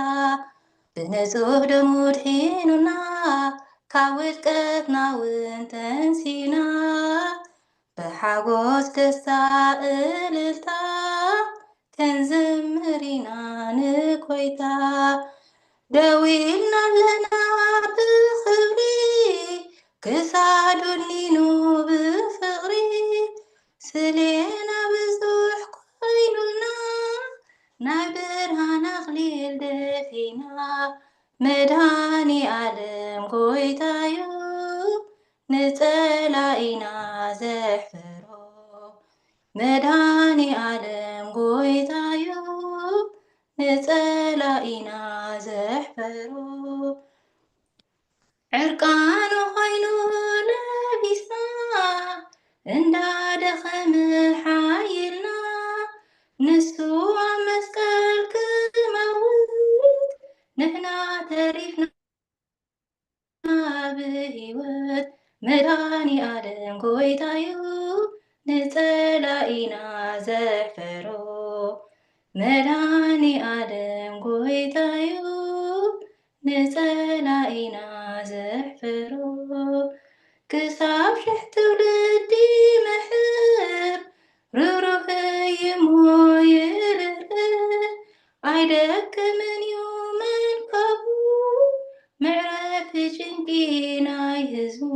ብንጹህ ደሙ ድሒኑና ካብ ውድቀትና እውን ተንሲና ብሓጎስ ደስታ እልልታ ክንዘምር ኢና ንጎይታ። ደው ኢልና ኣለና ብኽብሪ ክሳዱ ኒኑ ብፍቕሪ ስሌና ብዙሕ ኮይኑልና ናይ ብርሃን ኣኽሊል ደፊና መድሃኒ ዓለም ጎይታ እዩ ንጸላኢና ዘሕምዮ መድኃኔ ዓለም ጎይታዩ ንጸላኢና ዘሕፈሮ ዕርቃኑ ኾይኑ ለቢስና እንዳደኸመ ሓይልና ንሱ ኣብ መስቀል ክመውት ንሕና ተሪፍና ብሂወት መድኃኔ ዓለም ጎይታዩ ንጸላኢና ዘሕፈሮ መድኃኔ ዓለም ጎይታዩ ንጸላኢና ዘሕፈሮ ክሳብ ሽሕ ትውልዲ ምሕር ርሩህ እሞ ይርህር ኣይደክምን እዩ መንከቡ ምዕረፊ ጭንቂ ናይ ህዝቡ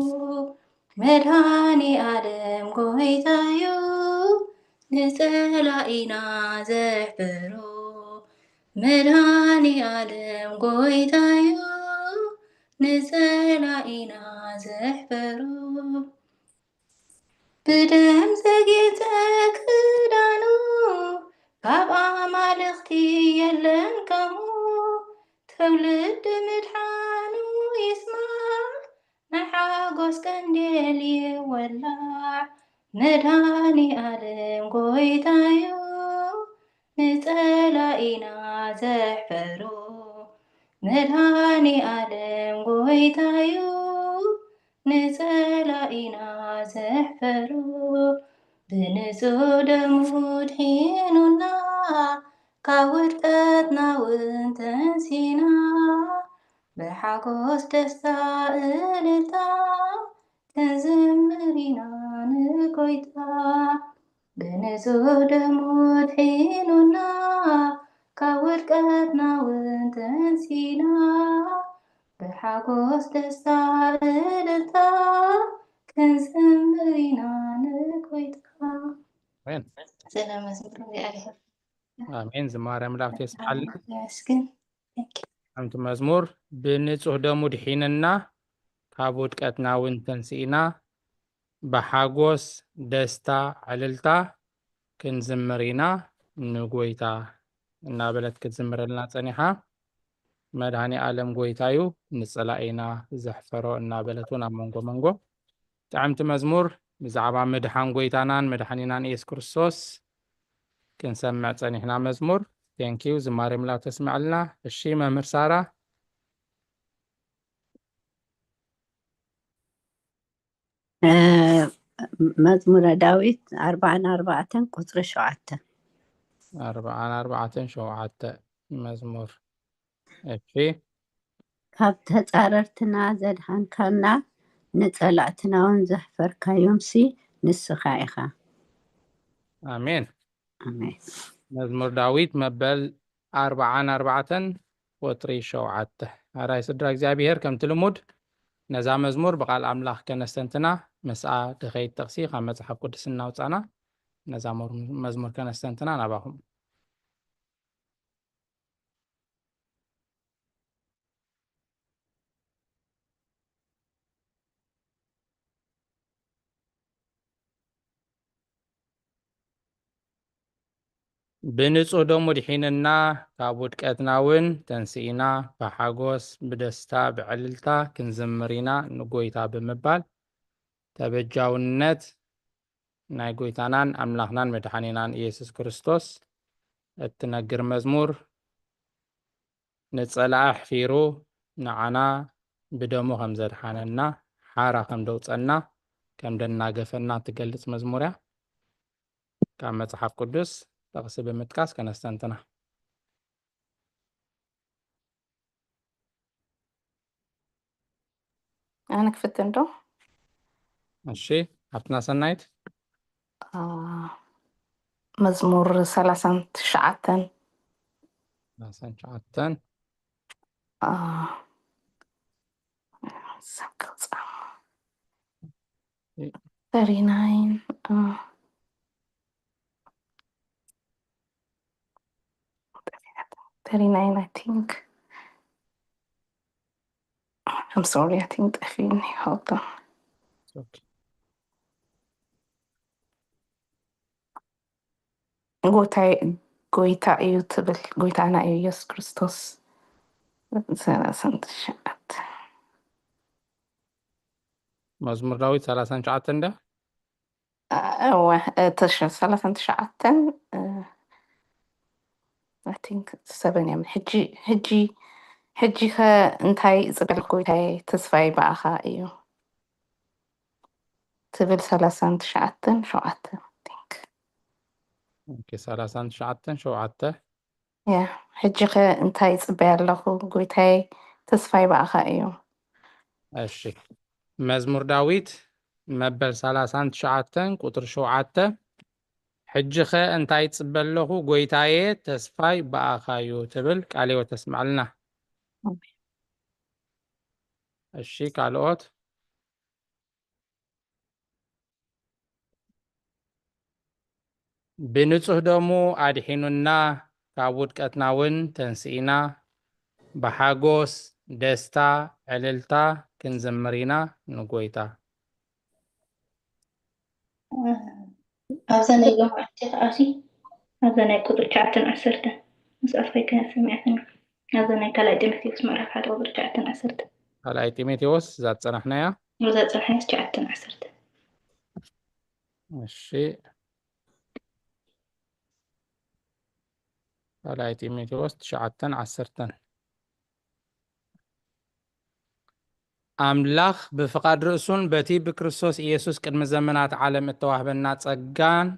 መድኃኔ ዓለም ጎይታዩ ንጸላኢና ዘሕፈሮ መድኃኔ ዓለም ጎይታዩ ንጸላኢና ዘሕፈሮ ብደም ዘጌፀ ክዳኑ ካብ ኣማልኽቲ የለን ከምኡ ትውልድ ምድሓኑ ይስማዕ ናይ ሓጎስ ቀንዴል ይወላዕ መድኃኔ ዓለም ጎይታዩ ንጸላኢና ዘሕፈሮ መድኃኔ ዓለም ጎይታዩ ንጸላኢና ዘሕፈሮ ብንጹህ ደሙ ድሒኑና ካብ ውድቀትና እውን ተንሲና ብሓጎስ ደስታ እልልታ ክንዝምር ኢና ንጎይታ ብንጹህ ደሙ ድሒኑና ካብ ውድቀትና እውን ተንሲና ብሓጎስ ደስታ እልልታ ክንዝምር ኢና ንጎይታ አሜን ሰላም መዝሙር እግዚአብሔር አሜን። ዝማሬ አምላክ የስዓል ይመስገን። ሓንቲ መዝሙር ብንጹህ ደሙ ድሒንና ካብ ውድቀትና እውን ተንሲእና ብሓጎስ ደስታ ዕልልታ ክንዝምር ኢና ንጎይታ እናበለት ክትዝምረልና ጸኒሓ መድኃኔ ዓለም ጎይታዩ ንጸላኢና ዘሕፈሮ እናበለት እውን ኣብ መንጎ መንጎ ጣዕምቲ መዝሙር ብዛዕባ ምድሓን ጎይታናን መድሓኒናን ኢየሱስ ክርስቶስ ክንሰምዕ ጸኒሕና መዝሙር ቴንኪዩ ዝማሬ ምላክ ተስምዐልና። እሺ መምህር ሳራ መዝሙረ ዳዊት 44 ቁጥሪ 7 44 መዝሙር እሺ ካብ ተጻረርትና ዘድሃንካና ንጸላእትና እውን ዘሕፈርካዮምሲ ንስኻ ኢኻ አሜን አሜን። መዝሙር ዳዊት መበል 44 ቁጥሪ 7 ኣራይ ስድራ እግዚአብሔር ከምቲ ልሙድ ነዛ መዝሙር ብቃል ኣምላኽ ከነስተንትና ምስኣ ድኸይት ጠቕሲ ካብ መጽሓፍ ቅዱስ እናውፃና ነዛ መዝሙር ከነስተንትና ናባኹም ብንጹህ ደሙ ድሒንና ካብ ውድቀትና እውን ተንስኢና ብሓጎስ ብደስታ ብዕልልታ ክንዝምር ኢና ንጎይታ ብምባል ተበጃውነት ናይ ጎይታናን ኣምላኽናን መድሓኒናን ኢየሱስ ክርስቶስ እትነግር መዝሙር ንጸላእ ኣሕፊሩ ንዓና ብደሙ ከም ዘድሓነና ሓራ ከም ደውፀና ከም ደናገፈና ትገልጽ መዝሙር እያ ካብ መጽሓፍ ቅዱስ ጠቕሲ ብምጥቃስ ከነስተንትና أنا كفت عنده እሺ ሃብትና ሰናይት مزمور 39 39 39 39 I think. I'm sorry, I think طفيني. Hold on. Okay. ጎይታ እዩ ትብል ጎይታና እዩ ኢየሱስ ክርስቶስ 39 መዝሙር ዳዊት 39 ደ እወ 39 I think 7 እዮም ሕጂ ኸ እንታይ ፅበል ጎይታዬ ተስፋይ በኣኻ እዩ ትብል 39:7 ኦኬ 39:7 ያ ሕጂ ኸ እንታይ ፅበይ ኣለኹ ጎይታዬ ተስፋይ በኣኻ እዩ እሺ መዝሙር ዳዊት መበል 39 ቁጥር 7 ሕጂ ኸ እንታይ ፅበ ኣለኹ ጎይታዬ ተስፋይ በኣኻ እዩ ትብል ቃል ሕይወት ተስማዕልና እሺ ካልኦት ብንጹህ ደሙ አድሒኑና ካብ ውድቀትና እውን ተንስኢና ብሓጎስ ደስታ ዕልልታ ክንዘምር ኢና ንጎይታ ኣብዛ ናይ ሎማዓንቲ ከኣሲ ኣብዛ ናይ ቁጥር 9:10 ምስኣፍ ከይከነ ሰሚዕትኒ ኣብዛ ናይ ካልኣይ ጢሞቴዎስ ምዕራፍ 1 ቁጥር 9:10 ካልኣይ ጢሞቴዎስ እዛ ፀናሕናያ እዛ ፀናሕናያስ 9:10 እሺ ካልኣይ ጢሞቴዎስ 9:10 አምላኽ ብፍቃድ ርእሱን በቲ ብክርስቶስ ኢየሱስ ቅድሚ ዘመናት ዓለም እተዋህበና ጸጋን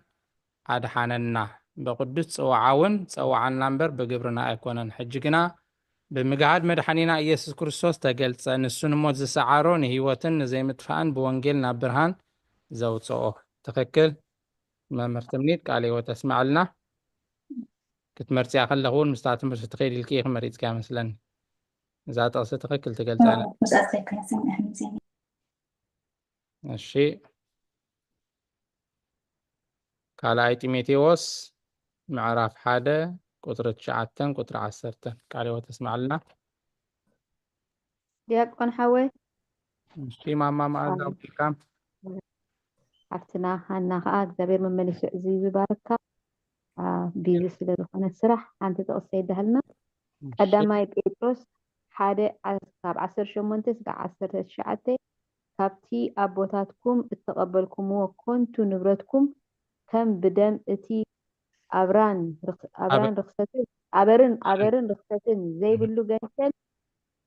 አድሓነና በቅዱስ ጽዋዓውን ጸዋዓና እምበር ብግብርና ኣይኮነን ሕጂ ግና ብምግሃድ መድሓኒና ኢየሱስ ክርስቶስ ተገልጸ ንሱ ንሞት ዝሰዓሮ ንህይወትን ንዘይምጥፋእን ብወንጌል ናብ ብርሃን ዘውፅኦ ትክክል መምህር ትምኒት ቃል ሕይወት ተስማዕልና ክትመርፅያ ከለኹ እውን ምስታ ትምህርቲ ትኸይድ ኢልኪ ክመሪፅካ ይመስለኒ እዛ ጥቕሲ ትክክል ትገልጸና ምስኣፍ ከይከነ ሰሚዕትኒ እሺ ካልኣይ ጢሞቴዎስ ምዕራፍ 1 ቁጥሪ 9 ቁጥሪ 10 ቃል ሕይወት ተስማዕልና ዲያቆን ሓወይ እሺ ማማ ማዕዛው ቂቃም ሓፍትና ሃና ከዓ እግዚአብሔር መመልሶ እዚ ዝባርካ ቢዚ ስለ ዝኾነ ስራሕ ሓንቲ ጥቕሲ ይዳሃልና ቀዳማይ ጴጥሮስ 1:18-19 ካብቲ ኣቦታትኩም እተቐበልኩምዎ ኮንቱ ንብረትኩም ከም ብደም እቲ ኣበርን ርክሰትን ዘይብሉ ገንዘል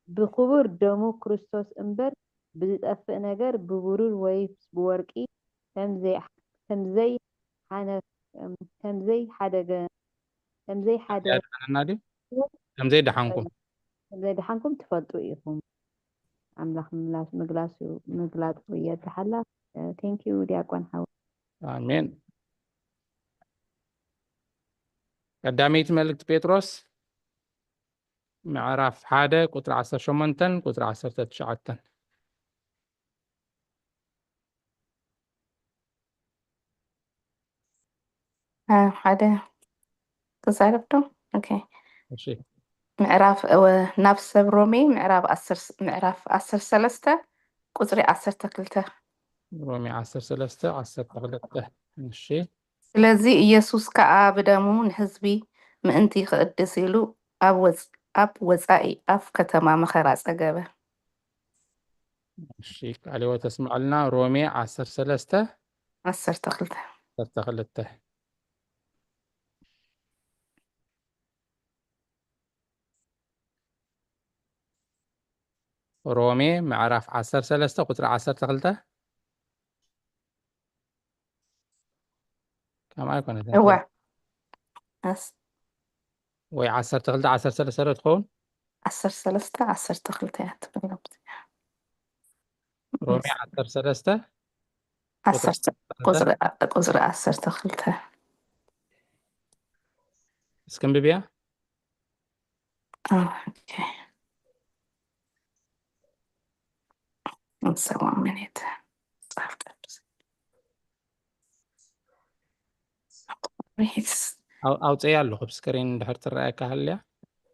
ብክቡር ደሙ ክርስቶስ እምበር ብዝጠፍእ ነገር ብብሩር ወይ ብወርቂ ከምዘይደሓንኩም ትፈልጡ ኢኹም ኣምላኽ ምግላፁ የድሓላ ቴንኪዩ ዲያቆን ሓዊ አሜን ቀዳመይቲ መልእክቲ ጴጥሮስ ምዕራፍ 1 ቁጥሪ 18 ቁጥሪ 19 ሓደ ክዛረብ ዶ ኦኬ እሺ ምዕራፍ ናብ ሰብ ሮሜ ምዕራፍ 13 ቁፅሪ 12 ሮሜ 13:12 እሺ ስለዚ ኢየሱስ ከዓ ብደሙ ንህዝቢ ምእንቲ ክቅድስ ኢሉ ኣብ ወፃኢ ኣፍ ከተማ መኸራ ፀገበ እሺ ቃል ሕይወት ተስማዕልና ሮሜ 13:12 ሮሜ ምዕራፍ 13 ቁጥሪ 12 كما يكون هو ወይ 12-13 ትኸውን 13-12 ሮሜ 13 ቁፅሪ 12 እስክንብብያ نسوى منيت ኣውፅያ ኣለኹ ብስክሪን እንድሕር ትረኣየካ ሃልያ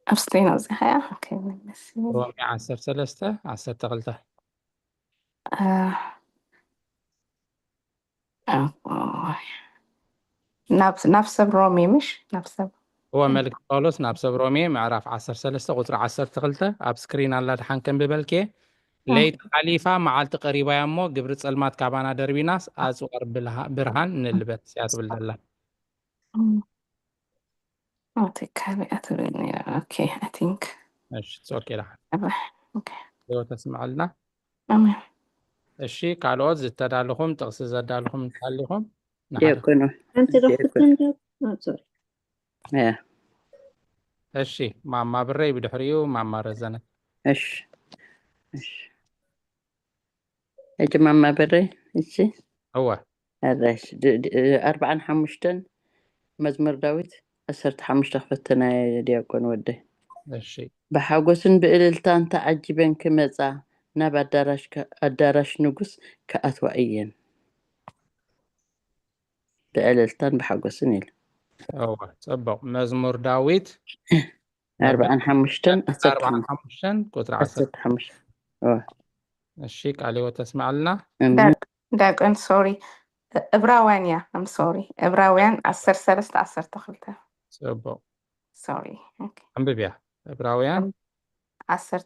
ኣብስክሪን ኣውፅኢኻያ ሮሜ 13:12 نفس رومي مش نفس هو ملك بولس ناب سب رومي معرف 13 قطر 12 اب سكرين الله دحان كم ببلكي ليت حليفة معالت قريبا يمو قبر تصلمات كابانا دربيناس أزوار برهان نلبت سيات بالله اوكي I think ماشي اوكي لحن اوكي لو تسمع لنا امين الشي قالوا زتدالهم تقص زدالهم تحليهم دياكونو أنت رحت تنجب سوري الشي ما بري بدحريو ما رزنت اش يا جماعة ما بري إيشي هو هذا 4 مزمور داوود 15 ختنا يا دياكون ودي الشي بحاجوسن بإللتان تعجبن كمزا ناب أدارش نقص كأثوائيين بإللتان بحاجوسن يل هو صبق مزمور داوود 4 قطر 10 10 الشيك عليه وتسمع لنا داك سوري إبراوان I'm sorry إبراوان 10 تخلته صبق sorry okay عم ببيع إبراويان 10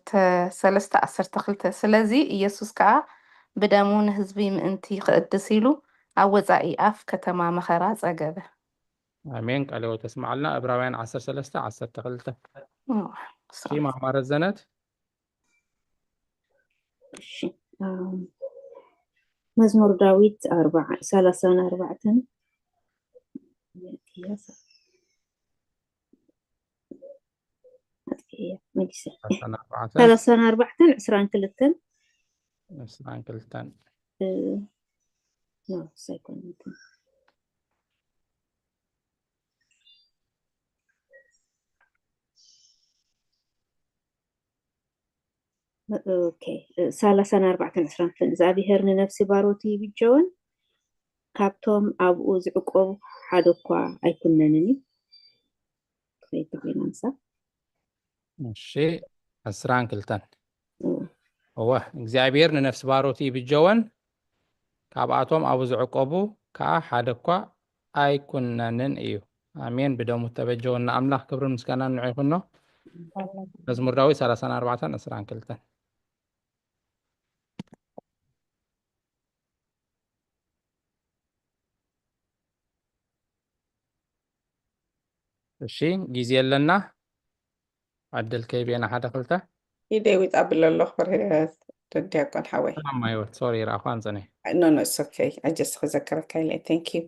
تخلته سلازي ኢየሱስ ከዓ ብደሙ ንህዝቢ ምእንቲ ክቅድስ ኢሉ ኣብ ወፃኢ ኣፍ ከተማ መኸራ ፀገበ آمين قالوا تسمع لنا إبراويان 10 تخلته شي sorry. ما مرزنت مزمور داوود 34 34 22 نسران كلتان no second اوكي 34 22 እግዚአብሔር ንነፍሲ ባሮቱ ይብጀውን ካብቶም ኣብኡ ዝዕቆቡ ሓደ እኳ ኣይኩነንን ከይተገናንሳ እሺ 10 كلتان هو እግዚአብሔር ንነፍሲ ባሮቱ ይብጀውን ካብኣቶም ኣብኡ ዝዕቆቡ ከዓ ሓደ እኳ ኣይኩነንን እዩ አሜን بدمو ተበጀውና አምላክ ክብርን ምስጋናን ንዑ ይኹኖ መዝሙር ዳዊት 34 22 እሺ ጊዜ የለና عدل كيبينا حدا قلته يداوي قبل الله فرهات تديكون حوي ما يوت سوري راخوان زني no it's okay I just أذكرك هاي thank you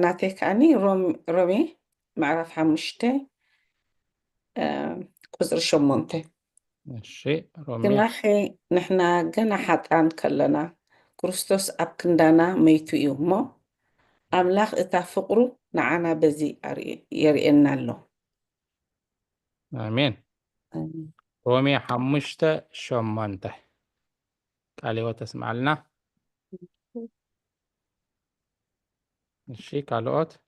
نعطيك أني رومي معرف حمشتي قزر شمونتي الشيء رومي جناحي نحنا جناحات عن كلنا كريستوس أبكندانا ميتو يومو أملاخ إتفقرو نعنا بزي يرئنا له آمين رومي حمشت شمونته قالي وتسمع لنا الشيء قالوت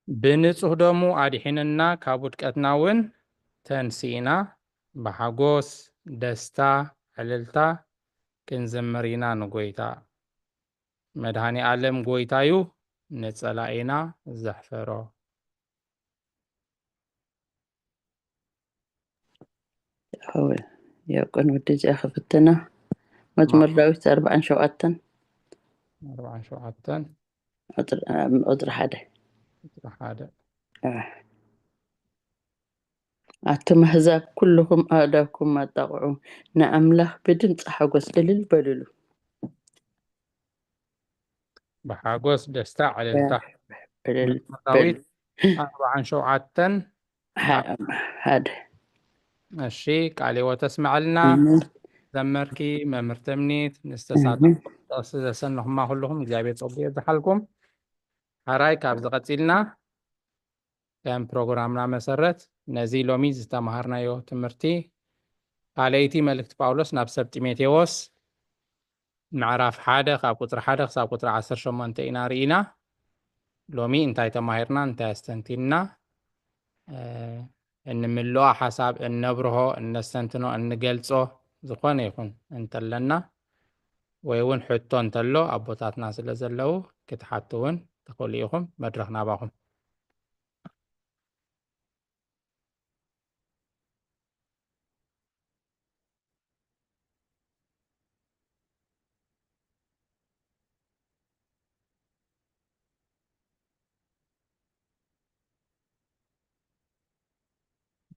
بنصح دمو أدحيننا كابوت كتناون تنسينا بحاجوس دستا عللتا كنزمرينا نقويتا مدهاني عالم قويتايو نتصلاينا زحفرو هو يكون وديجي أخفتنا مزمور داوود 4 شوعتن أدر حدا أتم هذا كلهم آداكم ما تقعوا نأمله بدن حقوس للبللو بحاجوس دستا عللتا داوود 4 شوعتن هذا الشي قالي وتسمع لنا زمركي ممرتمنيت نستساعد تأسس سنهم ما كلهم جايبت صبي زحلكم هراي كاب زقتيلنا كان بروجرامنا مسرت نزي لوميز تمهرنا يو تمرتي قاليتي ملكت باولوس نابسب تيميتيوس نعرف حدا خاب قطر حدا خاب قطر 10 شمون تينا رينا لومي انتاي تمهرنا انتا استنتينا እንምልኦ ሓሳብ እነብርሆ እነስተንትኖ እንገልጾ ዝኾነ ይኹን እንተለና ወይ እውን ሕቶ እንተሎ ኣቦታትና ስለ ዘለው ክትሓቱ እውን ትኽእሉ ኢኹም። መድረኽ ናባኹም።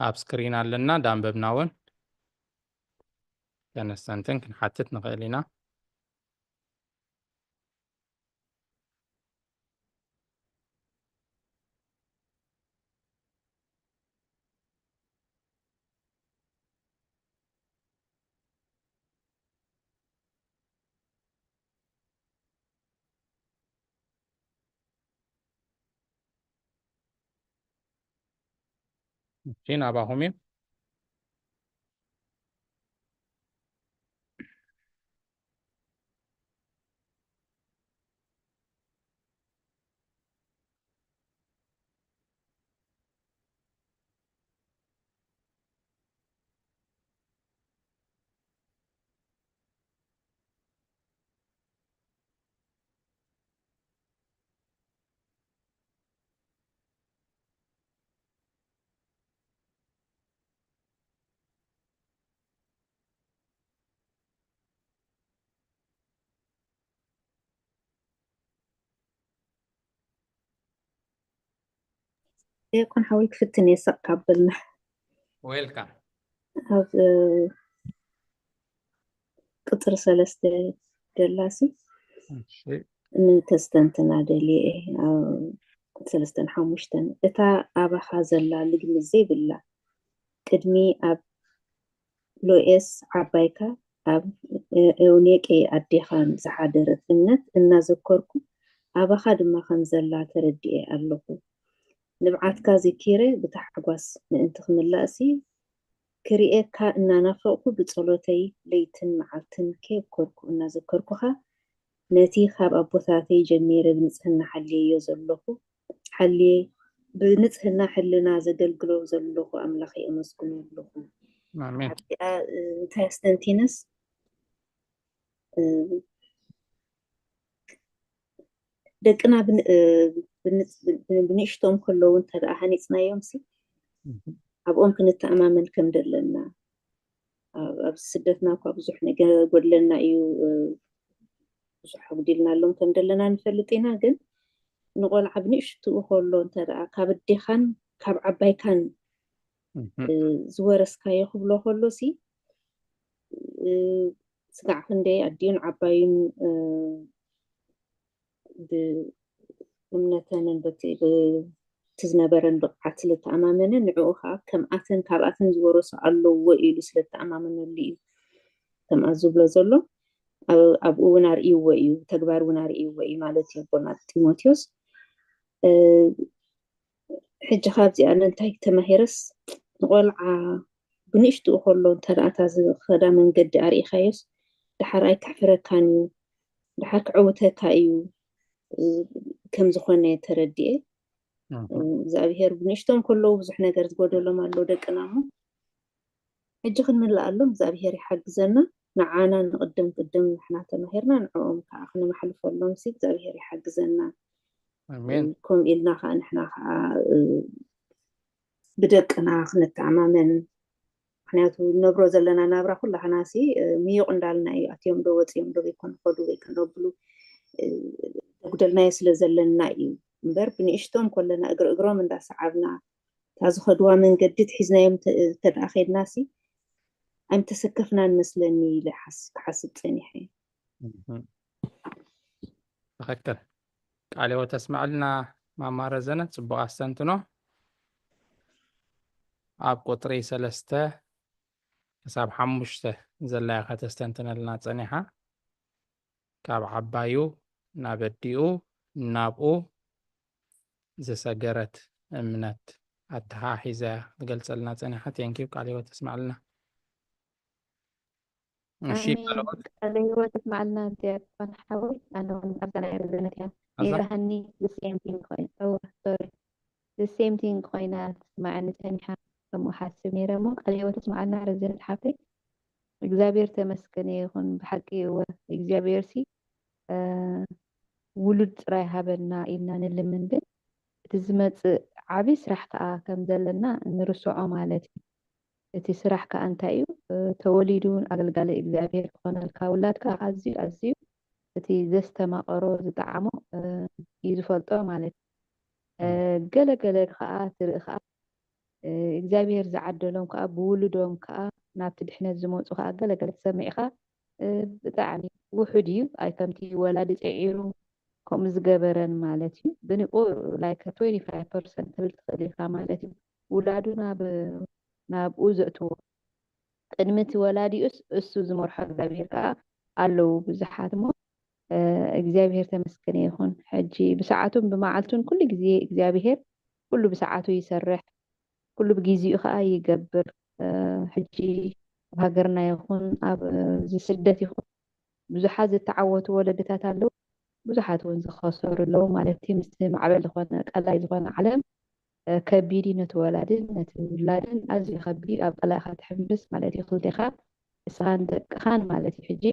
ኣብ ስክሪን ኣለና ዳንበብና እውን ተነስተንትን ክንሓትት ንኽእል ኢና። እሺ ናባኹም እዩ። يكون حاول تفتني يسقى ዌልካም هذا قطر سلسلة جلاسي تستنتنا دلي سلسلة حموشتن إتا أبا خازلا لقم زي بالله قدمي أب لوئس عبايكا أب اونيك اي أديخان زحادرت امنت إنا ذكركم أبا خادم خنزلا تردي اللهو نبعات كازي كيري بتحقوس نانت خملاسي كريئت كا إنا نفوقو بتصولوتي ليتن معلتن كيف كوركو إنا ذكركوها نتي خاب أبوثاتي جميرة بنسهنا حلي يوزلوكو حلي بنسهنا حلنا زدلقلو زلوكو أملاخي أمسكنو اللوكو آمين. تاستنتينس دقنا بنشتم كلو انت هنيتنا يومسي أبقوم كنت أمامن كم دلنا أبسدتنا كابزوح نجا قلنا إيو بزوح بديلنا لهم كم دلنا نفلتينا جن نقول عبنشتو كلو انت كابدي خان كاب عباي كان زورس كاي خبلو كلو سي سقع خندي أدين عباين بمنتان تزنبرن بقعت للتأمامن نعوها كم أثن كاب أثن زورس علو وإيلو سلتأمامن اللي كم أزوبلا زلو أبو ونار إيو وإيو تقبار ونار إيو وإيو مالتي بونات تيموتيوس حج خابزي أنا انتهي تمهيرس نقول بنشتو خلو ترى خدا من قد أري خايس دحراي كحفرة كانيو دحك عوته كايو كم زخونة ترديه زابيهر بنشتون كله بزح نجار تقولوا لهم اللو دقنامو حج خدمة لألهم زابيهر يحق زنا نعانا نقدم نحنا تمهيرنا نعوم كأخنا محل فلهم سيك زابيهر يحق زنا كم إلنا خا نحنا بدقنا خنا تعمامن ምክንያቱ ነብሮ ዘለና ናብራ ኩላህና ሲ ሚዩቅ እንዳልና እዩ ኣትዮም ዶ ወፅዮም ዶ ይኮን ኮዱ ይከን ብሉ ጉደልናዮ ስለ ዘለና እዩ እምበር ብንእሽቶም ኮለና እግሮም እንዳሰዓብና ታዝኸድዋ መንገዲ ትሒዝናዮም ተዳኺድና ሲ ኣይምተሰከፍና እንመስለኒ ኢለ ክሓስብ ፀኒሐ تخكر عليه وتسمع لنا ما مارزنا صبوا أستنتنو أب قطري سلسته كساب حمشته زلا خاتستنتنا لنا صنيحة كاب عبايو نابديو نابو زسجرت امنت التحاحزة قلت لنا صنيحة ينكيب عليه وتسمع لنا نشيب عليه وتسمع لنا انت حاول انا ابدا اعرف لك يرهني بس يمكن خوي او سوري the same thing ኮይና ትስማዓኒ ፀኒሓ ከምኡ ሓስብ ነይረ እሞ ቃል ህይወት ተስማዓና ረዘነት ሓፍተይ እግዚአብሔር ተመስገነ ይኹን ብሓቂ እግዚአብሔር ሲ ውሉድ ጥራይ ሃበና ኢልና ንልምን ግን እቲ ዝመፅእ ዓብይ ስራሕ ከዓ ከም ዘለና ንርስዖ ማለት እዩ እቲ ስራሕ ከዓ እንታይ እዩ ተወሊዱን ኣገልጋሊ እግዚአብሔር ክኾነልካ ውላድካ ኣዝዩ ኣዝዩ እቲ ዘስተማቐሮ ዝጣዕሞ እዩ ዝፈልጦ ማለት እዩ ገለገለ ከዓ ትርኢ ከዓ እግዚአብሔር ዝዓደሎም ከዓ ብውሉዶም ከዓ ናብቲ ድሕነት ዝመፁ ከዓ ገለገለ ተሰሚዕካ ብጣዕሚ ውሑድ እዩ ኣይ ከምቲ ወላዲ ፀዒሩ ከምኡ ዝገበረን ማለት እዩ ብንቁ ላይክ 25% ትብል ትኽእል ኢኻ ማለት እዩ ውላዱ ናብኡ ዘእትዎ ቅድሚ እቲ ወላዲኡስ እሱ ዝመርሖ እግዚአብሔር ከዓ ኣለዉ ብዙሓት እሞ እግዚአብሔር ተመስገነ ይኹን ሕጂ ብሰዓቱን ብመዓልቱን ኩሉ ግዜ እግዚአብሔር ኩሉ ብሰዓቱ ይሰርሕ ኩሉ ብግዚኡ ከዓ ይገብር ሕጂ ኣብ ሃገርና ይኹን ኣብ ስደት ይኹን ብዙሓት ዝተዓወቱ ወለድታት ኣለዉ ብዙሓት እውን ዝኸሰሩ ኣለዉ ማለት እዩ ምስ ማዕበል ዝኾነ ቀላይ ዝኾነ ዓለም ከቢድ ነቲ ወላድን ነቲ ውላድን ኣዝዩ ከቢድ ኣብ ቀላይካ ትሕምብስ ማለት እዩ ክልቴኻ እስኻን ደቅኻን ማለት እዩ ሕጂ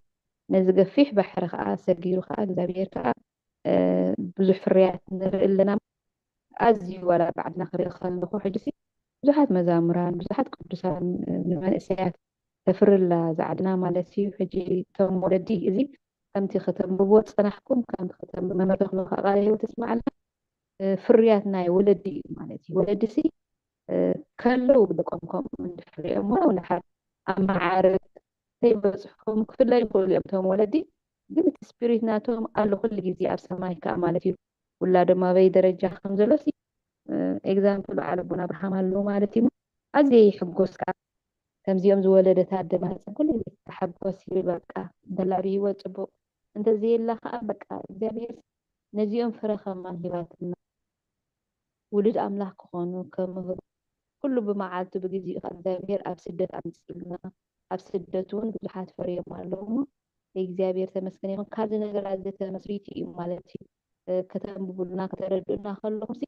ነዚ ገፊሕ ባሕሪ ከዓ ሰጊሩ ከዓ እግዚአብሔር ከዓ ብዙሕ ፍርያት ንርኢ ኣለና ኣዝዩ ዋላ ባዕድና ክርኢ ከለኹ ሕጂ ብዙሓት መዛሙራን ብዙሓት ቅዱሳን ንመንእሰያት ተፍርላ ዛዕድና ማለት እዩ ሕጂ እቶም ወለዲ እዚ ከምቲ ከተንብብዎ ፀናሕኩም ከምቲ ከተንብብ መመርተኽሉ ቃል ህይወት ተስማዓልና ፍርያት ናይ ወለዲ እዩ ማለት እዩ ወለዲ ሲ ከለው ብደቆም ከምኡ እንድፍርዮም ወናሓት ኣብ ማዓርግ ዘይበፅሕኩም ክፍላይ ይኽእሉ እዮም እቶም ወለዲ ግን እቲ ስፒሪት ናቶም ኣሎ ኩሉ ግዜ ኣብ ሰማይ ከዓ ማለት እዩ ውላዶም ኣበይ ደረጃ ከም ዘሎ ሲ ኤግዛምፕል በዓል ኣቦና ኣብርሃም ኣለዎ ማለት እዩ ኣዝየ ይሕጎስ ከዓ ከምዚኦም ዝወለደታ ደማህፀን ኩሉ ግዜ ተሓጎስ ይብል በቃ ደላሪ ህይወት ፅቡቅ እንተዘየላ ከዓ በቃ እግዚአብሔር ነዚኦም ፍረ ከማን ሂባትና ውሉድ ኣምላኽ ክኾኑ ከምህሩ ኩሉ ብመዓልቱ ብግዚኡ እግዚአብሔር ኣብ ስደት ኣምፅልና ኣብ ስደት እውን ብዙሓት ፈርዮም ኣለዉ እሞ እግዚአብሔር ተመስገነ ይኹን ካብዚ ነገራት ዘተመስሪቱ እዩ ማለት እዩ ከተንብቡልና ከተረድኡና ከለኹም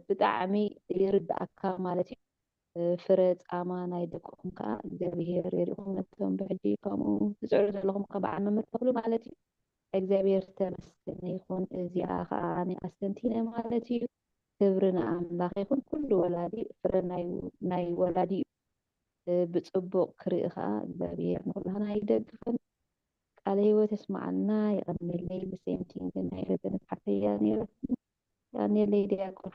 ብጣዕሚ ይርዳእካ ማለት እዩ ፍረ ፃማ ናይ ደቅኹም ከዓ እግዚአብሔር የሪእኹም ነቶም ብሕጂ ከምኡ ትፅዕሩ ዘለኹም ከበዓ መመርተኽሉ ማለት እዩ እግዚአብሔር ተመስገነ ይኹን እዚኣ ከዓ ናይ ኣስተንቲነ ማለት እዩ ክብሪ ንኣምላኽ ይኹን ኩሉ ወላዲ ፍረ ናይ ወላዲ ብፅቡቅ ክርኢ ከዓ እግዚአብሔር ንኩላና ይደግፈን ቃል ህይወት ተስማዓና ይቐኒለይ ብሴምቲንግ ናይ ረዘነት ሓፈያ ነይረለይ ዲያቆን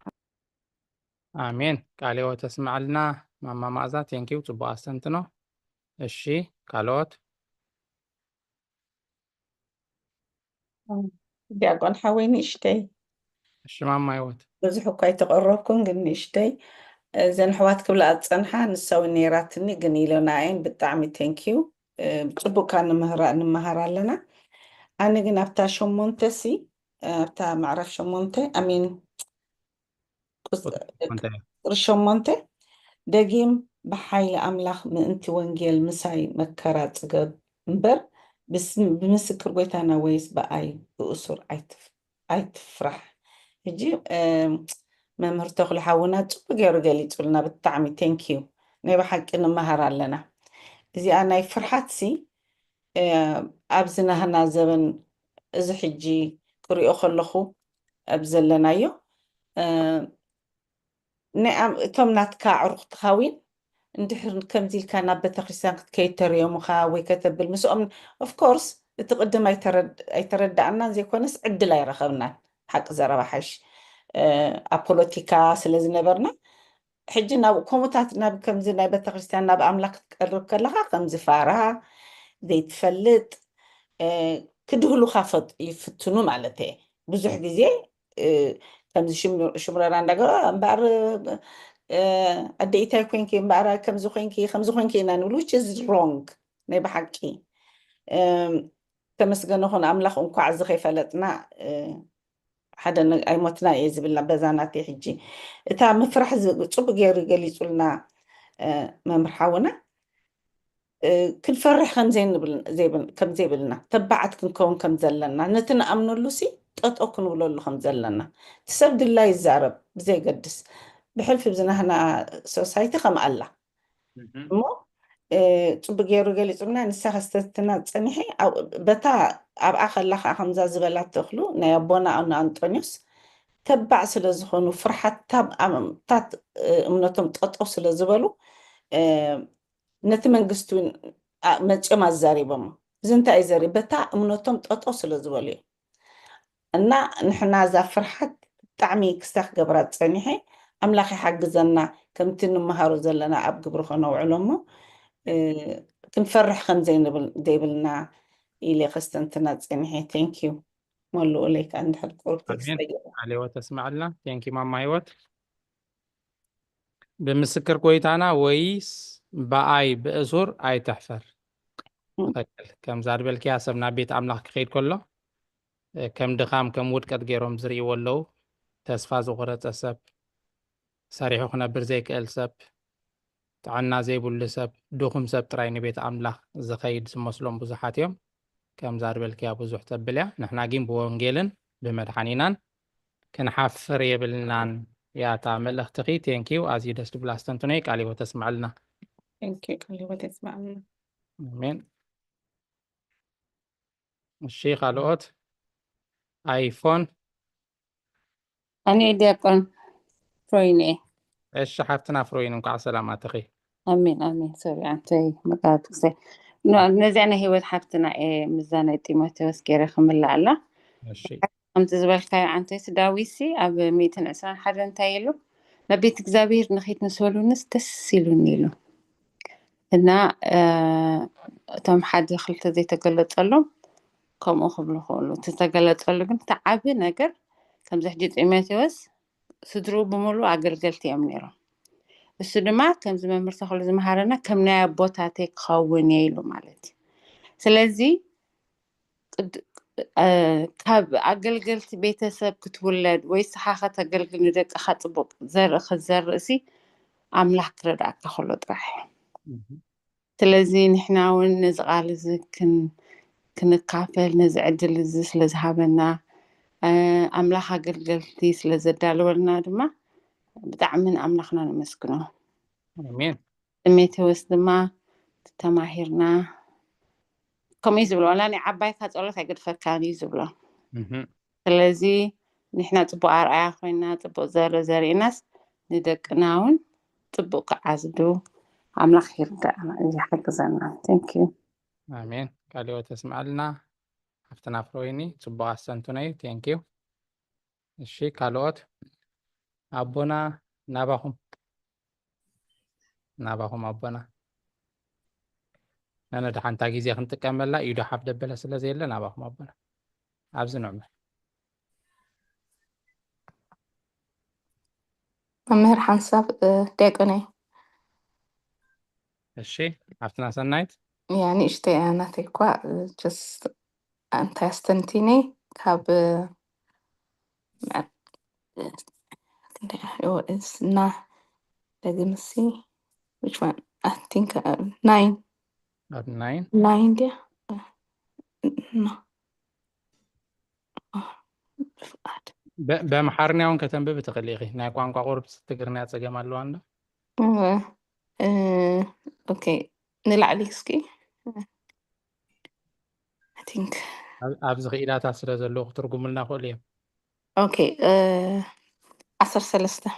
አሜን ቃል ህይወት ተስማዓልና ማማ ማእዛ ቴንኪው ፅቡቅ ኣስተንትኖ እሺ ካልኦት ዲያቆን ሓወይ ንእሽተይ እሺ ማማ ህይወት ብዙሕ እኳ ኣይተቐረብኩን ግን ንእሽተይ እዘን ኣሕዋት ክብላ ዝፀንሓ ንሳዊ ነይራትኒ ግን ኢሎና እየን ብጣዕሚ ቴንኪዩ ብፅቡቅ ንምሃር ኣለና ኣነ ግን ኣብታ 8 ሲ ኣብታ ምዕራፍ 8 ኣሚን ቁፅሪ 8 ደጊም ብሓይሊ ኣምላኽ ምእንቲ ወንጌል ምሳይ መከራ ፅገብ እምበር ብምስክር ጎይታና ወይስ በኣይ ብእሱር ኣይትፍራሕ ሕጂ መምህር ተኽሊ ሓውና ፅቡቅ ገይሩ ገሊፁልና ብጣዕሚ ቴንኪዩ ናይ ብሓቂ ንምሃር ኣለና እዚኣ ናይ ፍርሓት ሲ ኣብ ዝናህና ዘበን እዚ ሕጂ ክሪኦ ከለኹ ኣብ ዘለናዮ እቶም ናትካ ዕሩኽ ትኻዊን እንድሕር ከምዚ ኢልካ ናብ ቤተክርስትያን ክትከይድ ተርዮሙኻ ወይ ከተብል ምስኦም ኦፍኮርስ እቲ ቅድም ኣይተረዳእናን ዘይኮነስ ዕድል ኣይረኸብናን ሓቂ ዘረባ ሓሽ ኣብ ፖለቲካ ስለ ዝነበርና ሕጂ ናብ ከምኡታት ናብ ከምዚ ናይ ቤተክርስትያን ናብ ኣምላኽ ክትቀርብ ከለኻ ከምዚ ፋራ ዘይትፈልጥ ክድህሉኻ ይፍትኑ ማለት እየ ብዙሕ ግዜ ከምዚ ሽምረራ እንዳገሮ እምበር ኣደኢታይ ኮንኪ እምበር ከምዚ ኮንኪ ኢና ንብሉ which is wrong ናይ ብሓቂ ተመስገነ ኾነ ኣምላኽ እንኳዕ እዚ ከይፈለጥና ሓደ ኣይሞትና እየ ዝብልና በዛናት ሕጂ እታ ምፍራሕ ፅቡቅ ገይሩ ገሊፁልና መምህር ሓውና ክንፈርሕ ከም ዘይብልና ተባዓት ክንከውን ከም ዘለና ነቲ ንኣምነሉ ሲ ጠጦ ክንብለሉ ከም ዘለና ትሰብ ድላ ይዛረብ ብዘይገድስ ብሕልፊ ብዝናህና ሶሳይቲ ከም ኣላ እሞ ፅቡቅ ገይሩ ገሊፁና ንስኻ ስተትና ፀኒሐ በታ ኣብኣ ከላ ከዓ ከምዛ ዝበላት ተኽሉ ናይ ኣቦና ኣነ ኣንጦኒዮስ ተባዕ ስለ ዝኾኑ ፍርሓታት እምነቶም ጠጠው ስለ ዝበሉ ነቲ መንግስቲ መፅኦም ኣዛሪቦም እዚ እንታይ እዩ ዘርኢ በታ እምነቶም ጠጠው ስለ ዝበሉ እዮም እና ንሕና እዛ ፍርሓት ብጣዕሚ ክሳብ ክገብራ ፀኒሐ ኣምላኽ ይሓግዘና ከምቲ እንመሃሮ ዘለና ኣብ ግብሪ ከነውዕሎ እሞ ክንፈርሕ ከም ዘይብልና ኢለ ከስተንትና ፀኒሐ ቴንኪዩ مولو إليك عند هالقول علي وتسمع لنا ثانك يو ماما هيوت بمسكر كويتانا ويس بأي بأزور أي تحفر كم زار بالكي حسبنا بيت أملاك خير كله كم دخام كم ود قد غيرهم زري ولو تسفاز وغرت أسب ساريحو خنا برزيك السب تعنا زي بول سب دوخم سب ترايني بيت أملاك زخيد سمسلم بزحات يوم كم زار بالكي بزح تبلع نحنا جيم بونجيلن بمدحانينان كنحفر يبلنان يا تعمل اختقي تينكيو أزيد استبلاستن تونيك علي وتسمع لنا ثانك يو علي وتسمع لنا آمين الشيخ علوت ايفون أنا ديكون فرويني ايش شحفتنا فروين وقع سلامات اخي أمين أمين سوري عنتي مقابل نزعنا هي حفتنا مزانة تيموثيوس كيري خمل على الشيء أمت زبالك عنتي سداويسي أب 200 حدا نتايلو نبيت እግዚአብሔር نخيت نسولو نستسيلوني له እና እቶም ሓደ ክልተ ዘይተገለፀሎም ከምኡ ክብሉ ክእሉ ተተገለፀሉ ግን ተዓቢ ነገር ከምዚ ሕጂ ጢሞቴዎስ ስድሩ ብምሉእ ኣገልገልቲ እዮም ነይሮም እሱ ድማ ከምዚ መምህር ተኽሉ ዝመሃረና ከም ናይ ኣቦታተይ ክኸውን እየ ኢሉ ማለት እዩ ስለዚ ካብ ኣገልገልቲ ቤተሰብ ክትውለድ ወይ ስኻ ከተገልግል ንደቅኻ ፅቡቅ ዘርኢ ክዘርእሲ ኣምላኽ ክረዳእካ ከሎ ጥራሕ ስለዚ ንሕና እውን ነዚ ቃል እዚ ክንካፈል ነዚ ዕድል እዚ ስለዝሃበና ኣምላኽ ኣገልገልቲ ስለዘዳለወልና ድማ ብጣዕሚ ንኣምላኽና ነመስግኖ አሜን ጢሞቴዎስ ድማ ተማሂርና ከምኡ ዝብሎ ዋላ ናይ ዓባይካ ፀሎት ኣይገድፈካን እዩ ዝብሎ ስለዚ ንሕና ፅቡቅ ኣርኣያ ኮይና ፅቡቅ ዘርኢ ዘርእናስ ንደቅና እውን ፅቡቅ ክዓዝዱ ኣምላኽ ይርዳእና ይሕግዘና ቴንኪዩ አሜን ቃል ተስምዕ ለና ሓፍትና ፍሮይኒ ፅቡቅ ኣሰንቱነዩ ቴንኪዩ እሺ ካልኦት ኣቦና ናባኹም ኣቦና ኣነ ድሓንታ ግዜ ክንጥቀመላ ኢዶ ሓፍ ደበለ ስለ ዘየለ ናባኹም ኣቦና ኣብዚ ንዕመ መምህር ሓንሳብ ዲያቆናይ እሺ ሓፍትና ሰናይት يعني اشتي أنا تكوا just أنت استنتيني كاب is nah let me see which one I think 9 9 yeah no بمحرني اون كتنبب تقليقي ناي ቋንቋ ቁርብ ትግርኛ ፀገም ኣለዋ እንዶ اوكي نلعب اسكي I think ኣብዚ ኽኢላታት ስለ ዘለዎ ክትርጉምልና ክእሉ እዮም اوكي 13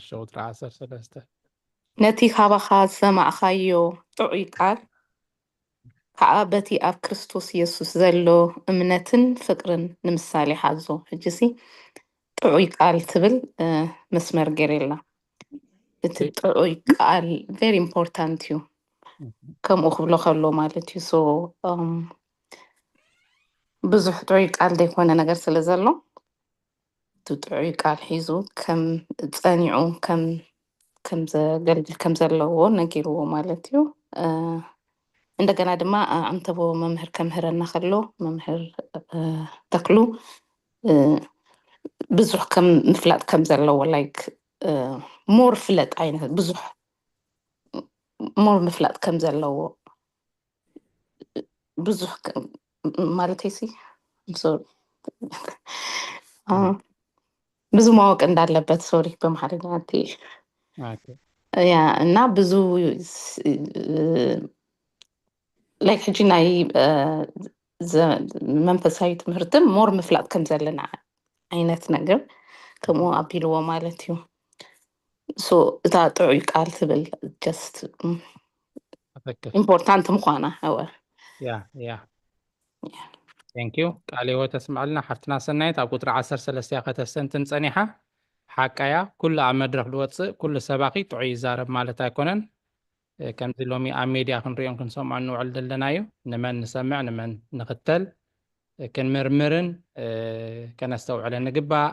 ሸውጥራ 13 ነቲ ካባኻ ዝሰማዕኻዮ ጥዑይ ቃል ከዓ በቲ ኣብ ክርስቶስ ኢየሱስ ዘሎ እምነትን ፍቅርን ንምሳሌ ሓዞ ሕጂሲ ጥዑይ ቃል ትብል መስመር ገይረላ እቲ ጥዑይ ቃል ቨሪ ኢምፖርታንት እዩ ከምኡ ክብሎ ከሎ ማለት እዩ ሶ ብዙሕ ጥዑይ ቃል ዘይኮነ ነገር ስለ ዘሎ እቲ ጥዑይ ቃል ሒዙ ከም ፀኒዑ ከም ዘገልግል ከም ዘለዎ ነጊርዎ ማለት እዩ እንደገና ድማ ኣንተቦ መምህር ከምህረና ከሎ መምህር ተክሉ ብዙሕ ከም ምፍላጥ ከም ዘለዎ ላይክ ሞር ፍለጥ ዓይነት ብዙሕ ሞር ምፍላጥ ከም ዘለዎ ብዙሕ ማለት ሲ ብዙ ማወቅ እንዳለበት ሶሪ በመሐረኛ አንተ ያ እና ብዙ ላይክ ሕጂ ናይ መንፈሳዊ ትምህርትም ሞር ምፍላጥ ከም ዘለና ዓይነት ነገር ከምኡ ኣቢልዎ ማለት እዩ ሶ እታ ጥዑይ ቃል ትብል ጀስት ኢምፖርታንት ምኳና ያ ثانك يو ቃል ህይወት ተስማዕልና ሓፍትና ሰናይት ኣብ ቁጥሪ 13 ከተስተንትን ፀኒሓ ሓቃያ ኩሉ ኣብ መድረክ ዝወፅእ ኩሉ ሰባኺ ጥዑይ ይዛረብ ማለት ኣይኮነን ከምዚ ሎሚ ኣብ ሜድያ ክንሪኦም ክንሰምዖ ንውዕል ዘለና እዩ ንመን ንሰምዕ ንመን ንኽተል ክንምርምርን ከነስተውዕለ ንግባእ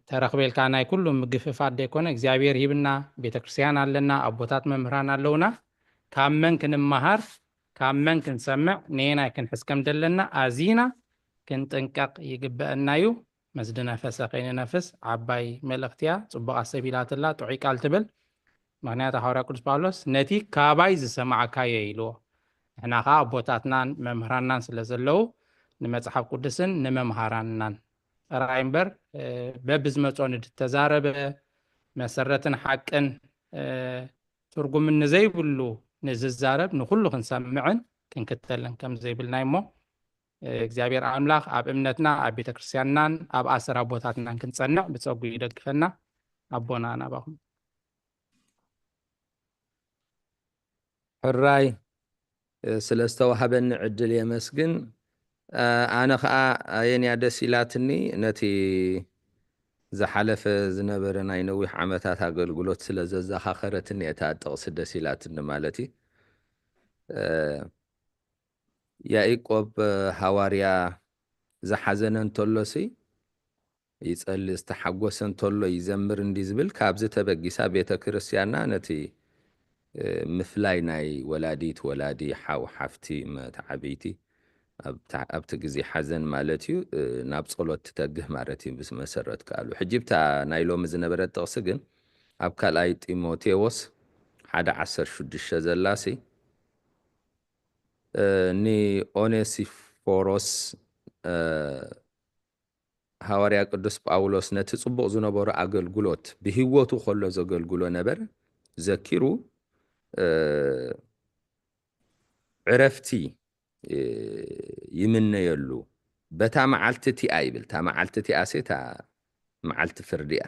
ተረኽቤልካ ናይ ኩሉ ምግፍፋት ደይኮነ እግዚኣብሔር ሂብና ቤተክርስትያን ኣለና ኣቦታት መምህራን ኣለውና ካብ መን ክንመሃር ካብ መን ክንሰምዕ ንየናይ ክንሕዝ ከም ዘለና ኣዚና ክንጥንቀቕ ይግበአና እዩ መስዲ ነፈሰ ከይንነፍስ ዓባይ መልእኽቲ እያ ፅቡቕ ኣሰቢላትላ ጥዑይ ቃል ትብል ምክንያቱ ሐዋርያ ቅዱስ ጳውሎስ ነቲ ካባይ ዝሰማዓካዮ ኢልዎ ንሕና ከዓ ኣቦታትናን መምህራናን ስለ ዘለው ንመፅሓፍ ቅዱስን ንመምሃራንናን ጥራይ እምበር በብዝመፆ ንድተዛረበ መሰረትን ሓቅን ትርጉም ንዘይብሉ ንዝዛረብ ንኩሉ ክንሰምዕን ክንክተልን ከም ዘይብልና እሞ እግዚአብሔር አምላክ ኣብ እምነትና ኣብ ቤተክርስትያንናን ኣብ ኣሰር ኣቦታትናን ክንጸንዕ ብፀጉ ይደግፈና ኣቦና ናባኹም ሕራይ ስለ ዝተዋሃበኒ ዕድል የመስግን ኣነ ከዓ ኣየንያ ደስ ኢላትኒ ነቲ ዝሓለፈ ዝነበረ ናይ ነዊሕ ዓመታት ኣገልግሎት ስለ ዘዘኻኸረትኒ እታ ጥቕሲ ደስ ኢላትኒ ማለት እዩ ያዕቆብ ሃዋርያ ዝሓዘነ እንተሎሲ ይጸሊ ዝተሓጎሰ እንተሎ ይዘምር እንዲ ዝብል ካብዚ ተበጊሳ ቤተ ክርስቲያንና ነቲ ምፍላይ ናይ ወላዲት ወላዲ ሓው ሓፍቲ መትዓበይቲ ኣብቲ ግዜ ሓዘን ማለት እዩ ናብ ጸሎት ትተግህ ማለት እዩ ምስ መሰረት ካሉ ሕጂብታ ናይ ሎሚ ዝነበረት ጥቕሲ ግን ኣብ ካልኣይ ጢሞቴዎስ 1:16 ዘላሲ ኒ ኦኔሲፎሮስ ሃዋርያ ቅዱስ ጳውሎስ ነቲ ጽቡቕ ዝነበሩ ኣገልግሎት ብህይወቱ ከሎ ዘገልግሎ ነበር ዘኪሩ ዕረፍቲ ይምነየሉ በታ መዓልቲ እቲኣ ይብል ታ መዓልቲ እቲኣ ሴታ መዓልቲ ፍርዲ እያ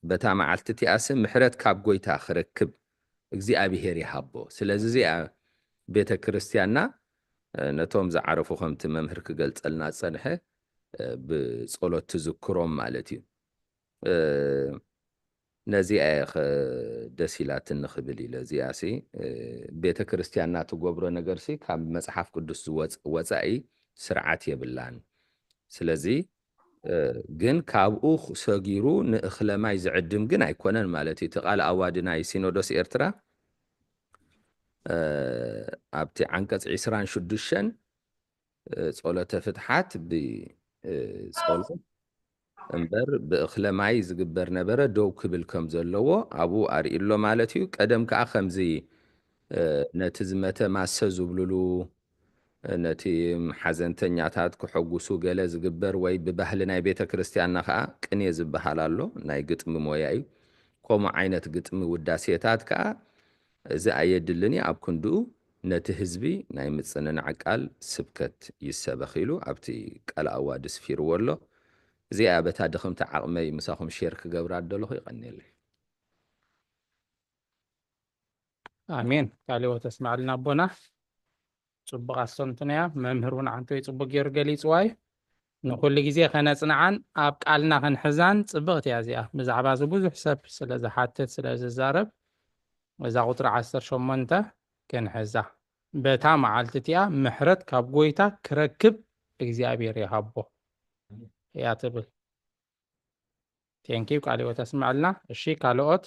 በታ መዓልቲ እቲኣ ስ ምሕረት ካብ ጎይታ ክረክብ እግዚኣብሔር ይሃቦ ስለዚ እዚኣ ቤተ ክርስቲያንና ነቶም ዝዓረፉ ከምቲ መምህር ክገልጸልና ፀንሐ ብጸሎት ትዝክሮም ማለት እዩ ነዚኣ ደስ ኢላትኒ ክብል ኢለ እዚኣሲ ቤተ ክርስቲያንና ትገብሮ ነገርሲ ካብ መጽሓፍ ቅዱስ ወፃኢ ስርዓት የብላን ስለዚ ግን ካብኡ ሰጊሩ ንእኽለማይ ዝዕድም ግን ኣይኮነን ማለት እዩ ተቃል ኣዋዲ ናይ ሲኖዶስ ኤርትራ ኣብቲ ዓንቀጽ 26 ጸሎተ ፍትሓት ብጸሎት እምበር ብእኽለማይ ዝግበር ነበረ ደው ክብል ከም ዘለዎ ኣብኡ ኣርእሎ ማለት እዩ ቀደም ከዓ ከምዚ ነቲ ዝመተ ማሰ ዝብልሉ ነቲ ሓዘንተኛታት ክሐጉሱ ገለ ዝግበር ወይ ብባህሊ ናይ ቤተ ክርስቲያንና ከዓ ቅኔ ዝበሃል ኣሎ ናይ ግጥሚ ሞያ እዩ ከምኡ ዓይነት ግጥሚ ውዳሴታት ከዓ እዚ ኣየድልኒ ኣብ ክንድኡ ነቲ ህዝቢ ናይ ምጽንናዕ ቃል ስብከት ይሰበኽ ኢሉ ኣብቲ ቃል ኣዋዲ ስፊርዎ ኣሎ እዚኣ በታ ድኽምቲ ዓቕመይ ምሳኹም ሼር ክገብራ ኣለኹ ይቐኒየለ ኣሜን ቃልዎ ተስማዕልና ኣቦና ጽቡቕ ኣሰምትና እያ መምህር እውን ዓንተ ጽቡቕ ገይሩ ገሊፅዋ እዩ ንኩሉ ግዜ ከነጽንዓን ኣብ ቃልና ክንሕዛን ጽብቕቲ እያ እዚኣ ብዛዕባ ብዙሕ ሰብ ስለ ዝሓትት ስለ ዝዛረብ እዛ ቁጥሪ 18 ክንሕዛ በታ መዓልቲ እቲኣ ምሕረት ካብ ጎይታ ክረክብ እግዚኣብሔር ይሃቦ እያ ትብል ቴንኪው ቃል ህይወት ተስማዕልና እሺ ካልኦት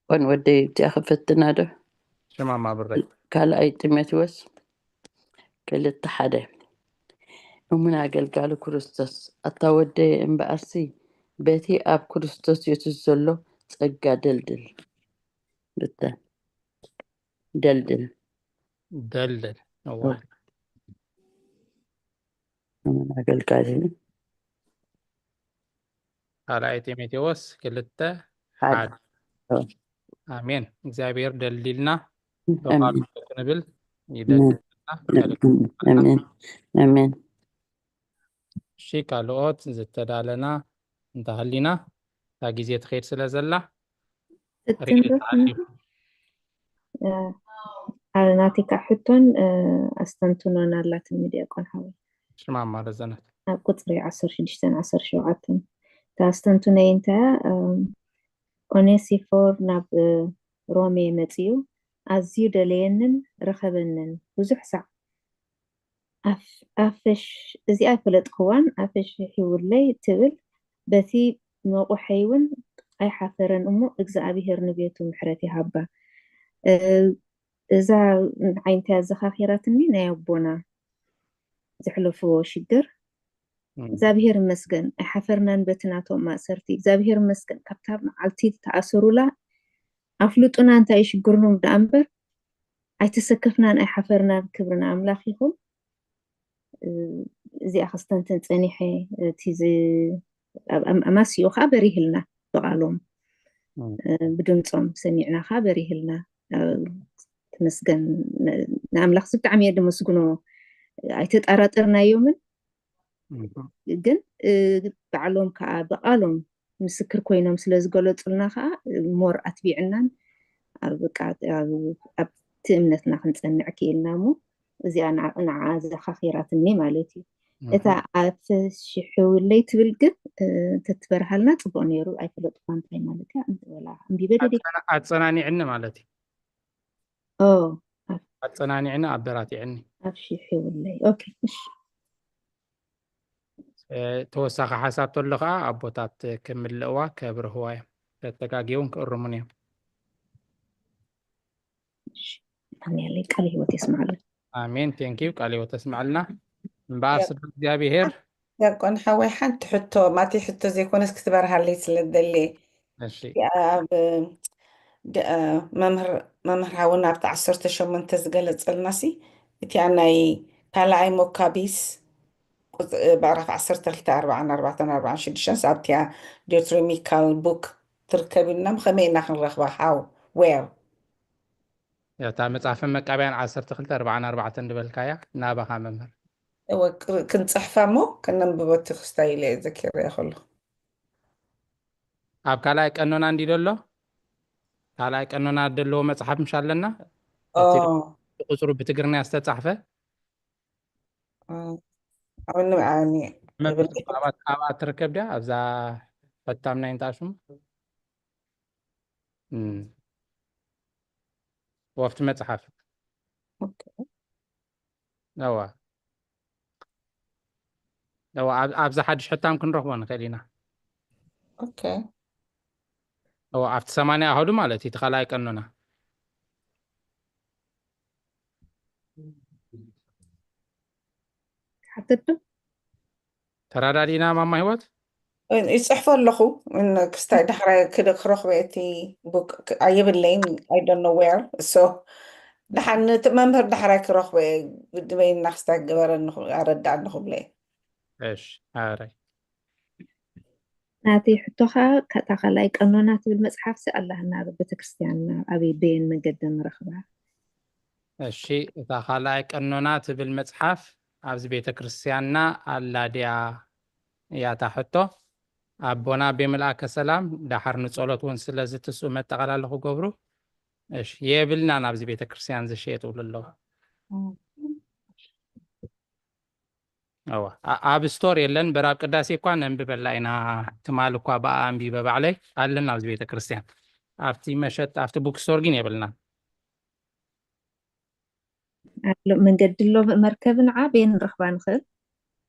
ወን ወደይ እቲኣ ክፈትና ዶ ሽማማ ብረይ ካልኣይ ጢሞቴዎስ 2:1 እሙን ኣገልጋሊ ክርስቶስ ኣታወደየ እምበኣርሲ በቲ ኣብ ክርስቶስ ኢየሱስ ዘሎ ጸጋ ደልድል دلل نوح من أገልጋሊ ካልኣይ ጢሞቴዎስ 2 ሓደ 1 አሜን። እግዚአብሔር ደሊልና አሜን በቃሉ ክንብል ይደልልና አሜን አሜን እሺ ካልኦት ዝተዳለና እንተሃሊና እታ ግዜ ትኸይድ ስለ ዘላ ናቲካ ሕቶን ኣስተንትኖን ኣላት ሚድያቆን ሓዊ ሽማ ማለት ዘነት ኣብ ቁፅሪ 16 17 ታስተንትነይ እንታይ ኦኔሲፎር ናብ ሮሜ መፅዩ ኣዝዩ ደለየንን ረኸበንን ብዙሕ ሳዕ ኣፈሽ እዚኣ ፈለጥክዋን ኣፈሽ ሒውለይ ትብል በቲ መቑሐይ እውን ኣይሓፈረን እሞ እግዚኣብሔር ንቤቱ ምሕረት ይሃባ እዛ ዓይነታ ዘኻኺራትኒ ናይ ኣቦና ዘሕለፍዎ ሽግር እግዚአብሔር ይመስገን ኣይሓፈርናን በትናቶም ማእሰርቲ እግዚአብሔር ይመስገን ካብታ መዓልቲ ተኣሰሩላ ኣፍልጡና እንታይ ይሽግርኖም ዳ እምበር ኣይተሰከፍናን ኣይሓፈርናን ክብርና ኣምላኽ ይኹን እዚኣ ክስተንትን ፀኒሐ እቲ ኣማሲኡ ከዓ በሪህልና በቃሎም ብድምፆም ሰሚዕና ከዓ በሪህልና ተመስገን ንኣምላኽ ብጣዕሚ እየ ደመስግኖ ኣይተጠራጠርናዮምን ግን ባዕሎም ከዓ በቃሎም ምስክር ኮይኖም ስለ ዝገለጹልና ከዓ ሞር ኣትቢዕናን ኣብቲ እምነትና ክንፀንዕ ክኢልና እሞ እዚኣ ንዓ ዘኻኺራትኒ ማለት እዩ እታ ኣፍሽሕውለይ ትብል ግን ተትበርሃልና ፅቡቅ ነይሩ ኣይፈለጥኳ እንታይ ማለት እያ እንትበላ እምቢበደዲ ኣፀናኒዕኒ ማለት እዩ ኣፀናኒዕኒ ኣበራቲዕኒ ኣፍሽሕውለይ ኦኬ እሺ ተወሳኺ ሓሳብ ተሎ ከዓ ኣቦታት ክምልእዋ ከብርህዋ እዮም ተተጋጊቦም ክእርሙን እዮም ኣሜን ቃል ህይወት የስማዕልና አሜን ቴንኪዩ ቃል ህይወት ተስማዕልና እምበኣር ስለ እግዚኣብሔር ዲያቆን ሓወይ ሓንቲ ሕቶ ማቲ ሕቶ ዘይኮነስ ክትበርሃለይ ስለደሊ እሺ ኣብ መምህር ሓውን ኣብቲ 18 ዝገለፀልናሲ እቲ ናይ ካልኣይ ሞካቢስ بعرف 12:44-46 سابتيا ديوتريميكال بوك تركب لنا مخمينا خنرخبها هاو وير يا تا مصحف مقابيان 12:44 دبلكايا نابخا ممر ايوا كنت صحفه مو كنا نببت خستايلي ذكر يا خلو اب كالاي قنونا اندي دلو كالاي قنونا دلو مصحف مشالنا قصرو بتግርኛ استتصحفه أنا يعني أبغى تركب ده أبغى فتامنا إنتاشم وقت متحف أوكي لو أبغى حدش حتى ممكن نروح وانا خلينا أوكي لو عفت 8 أهدو مالتي تخلاي كأننا حطيته ترادينا ماما هوت يصحفوا لخو من كستاي دحرا كده خروخ بيتي بوك عيب اللين I don't know where so دحن ممهر دحرا كروخ بي بدبين نخستا قبر أرد عنه بلي إيش هاري ناتي حتوها كتاخلاي قانونات بالمصحف سألهنا بتكريستيان أبي بين مقدم رخبة الشيء تاخلاي قانونات بالمصحف ኣብዚ ቤተ ክርስቲያንና ኣላድያ እያ ታሕቶ ኣቦና ብምልኣከ ሰላም ዳሓር ንፀሎት እውን ስለ ዝትስኡ መጠቓላሊ ክገብሩ እሺ የብልና ናብዚ ቤተ ክርስቲያን ዝሸየጡ ኣለዉ ኣብ ስቶር የለን በራብ ቅዳሴ እኳ ነንብበላ ኢና ትማል እኳ በኣ ኣንቢበ ባዕለይ ኣለን ኣብዚ ቤተ ክርስቲያን ኣብቲ መሸጥ ኣብቲ ቡክ ስቶር ግን የብልና من قد له مركبنا عابين رخبان خير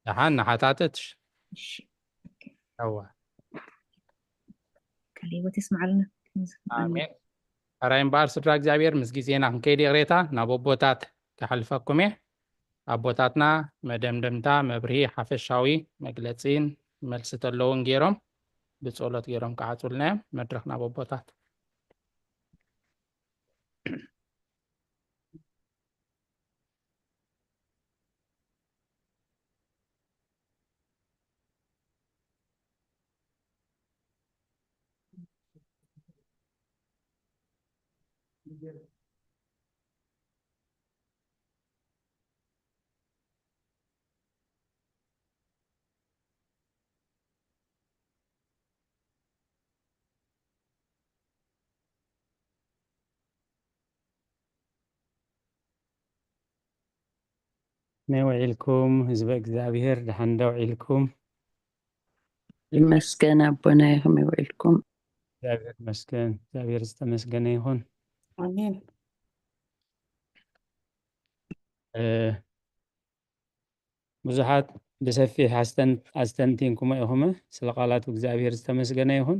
دحنا حتاتش هو كلي وتسمع لنا آمين أراين بار سبراك زابير مسجيزينا كيدي غريتا نابوبوتات كحلفكم أبوتاتنا مدمدمتا مبري حفشاوي مجلسين ملسة اللون جيرم بتصولت جيرم كعطولنا مدرخنا بوبوتات نوعيلكم حزب እግዚአብሔር دحن دوعيلكم ይመስገን አቦና ይሁን ይውልኩም እግዚአብሔር መስገን እግዚአብሔር ዝተመስገነ ይሁን አሜን ብዙሓት ብሰፊሕ ኣስተንቲንኩም ኢኹም ስለ ቃላት እግዚአብሔር ዝተመስገነ ይሁን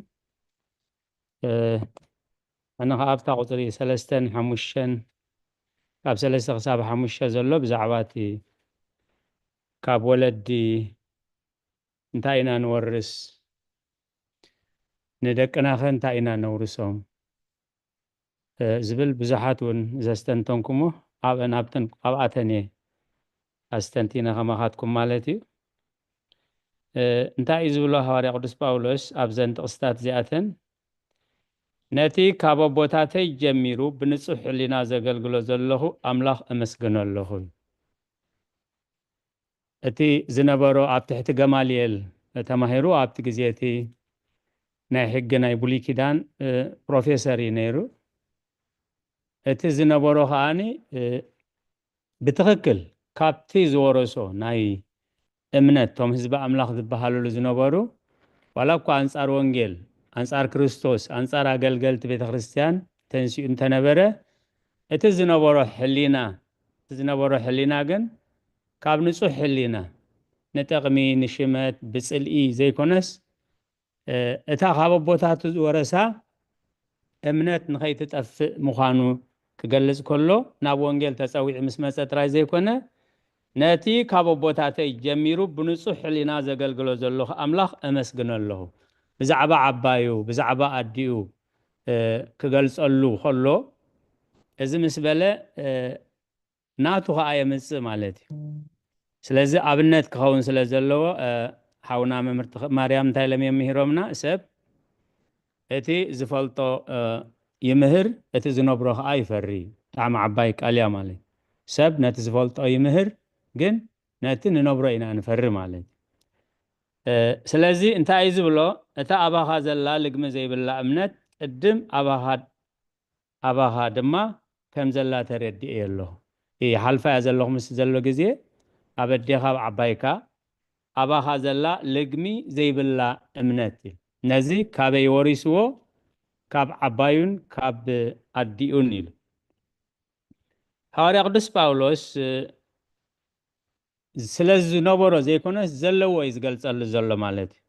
ኣነ ከዓ ኣብታ ቁፅሪ 3 5 ካብ 3 ክሳብ 5 ዘሎ ብዛዕባ እቲ ካብ ወለዲ እንታይ ኢና ንወርስ ንደቅና ኸ እንታይ ኢና ነውርሶም ዝብል ብዙሓት እውን ዘስተንተንኩሞ ኣብኣተን እየ ኣስተንቲነ ከማኻትኩም ማለት እዩ እንታይ እዩ ዝብሎ ሃዋርያ ቅዱስ ጳውሎስ ኣብዘን ጥቕስታት እዚኣተን ነቲ ካብ ኣቦታተይ ጀሚሩ ብንጹህ ሕሊና ዘገልግሎ ዘለኹ ኣምላኽ ኣመስግኖ ኣለኹ እቲ ዝነበሮ ኣብ ትሕቲ ገማልኤል ተማሂሩ ኣብቲ ግዜ እቲ ናይ ሕጊ ናይ ብሉይ ኪዳን ፕሮፌሰር እዩ ነይሩ እቲ ዝነበሮ ከዓኒ ብትኽክል ካብቲ ዝወረሶ ናይ እምነት ቶም ህዝቢ ኣምላኽ ዝበሃሉሉ ዝነበሩ ዋላ እኳ ኣንጻር ወንጌል ኣንጻር ክርስቶስ ኣንጻር ኣገልገልቲ ቤተ ክርስቲያን ተንስኡ እንተነበረ እቲ ዝነበሮ ሕሊና ግን ካብ ንጹህ ሕሊና ንጥቕሚ ንሽመት ብጽልኢ ዘይኮነስ እታ ካብ ኣቦታቱ ዝወረሳ እምነት ንኸይትጠፍእ ምዃኑ ክገልጽ ከሎ ናብ ወንጌል ተጸዊዕ ምስ መጸ ጥራይ ዘይኮነ ነቲ ካብ ኣቦታተይ ጀሚሩ ብንጹህ ሕሊና ዘገልግሎ ዘለኹ ኣምላኽ ኣመስግኖ ኣለኹ ብዛዕባ ዓባዩ ብዛዕባ ኣዲኡ ክገልጸሉ ከሎ እዚ ምስ በለ ናቱ ከዓ የምጽእ ማለት እዩ ስለዚ ኣብነት ክኸውን ስለ ዘለዎ ሓውና መምህርቲ ማርያም እንታይ ለም የምሂሮምና ሰብ እቲ ዝፈልጦ ይምህር እቲ ዝነብሮ ከዓ ይፈሪ ጣዕሚ ዓባይ ቃልያ ማለት ሰብ ነቲ ዝፈልጦ ይምህር ግን ነቲ ንነብሮ ኢና ንፈሪ ማለት ስለዚ እንታይ ዝብሎ እታ ኣባኻ ዘላ ልግሚ ዘይብላ እምነት ቅድም ኣባኻ ድማ ከም ዘላ ተረዲእ ኣለኹ ሓልፋያ ዘለኹ ምስ ዘሎ ግዜ ኣብ ኣዴኻ ዓባይካ ኣባኻ ዘላ ልግሚ ዘይብላ እምነት ነዚ ካበይ ወሪስዎ ካብ ዓባዩን ካብ ኣዲኡን ኢሉ ሃዋርያ ቅዱስ ጳውሎስ ስለዚ ነበሮ ዘይኮነስ ዘለዎ እዩ ዝገልጸሉ ዘሎ ማለት እዩ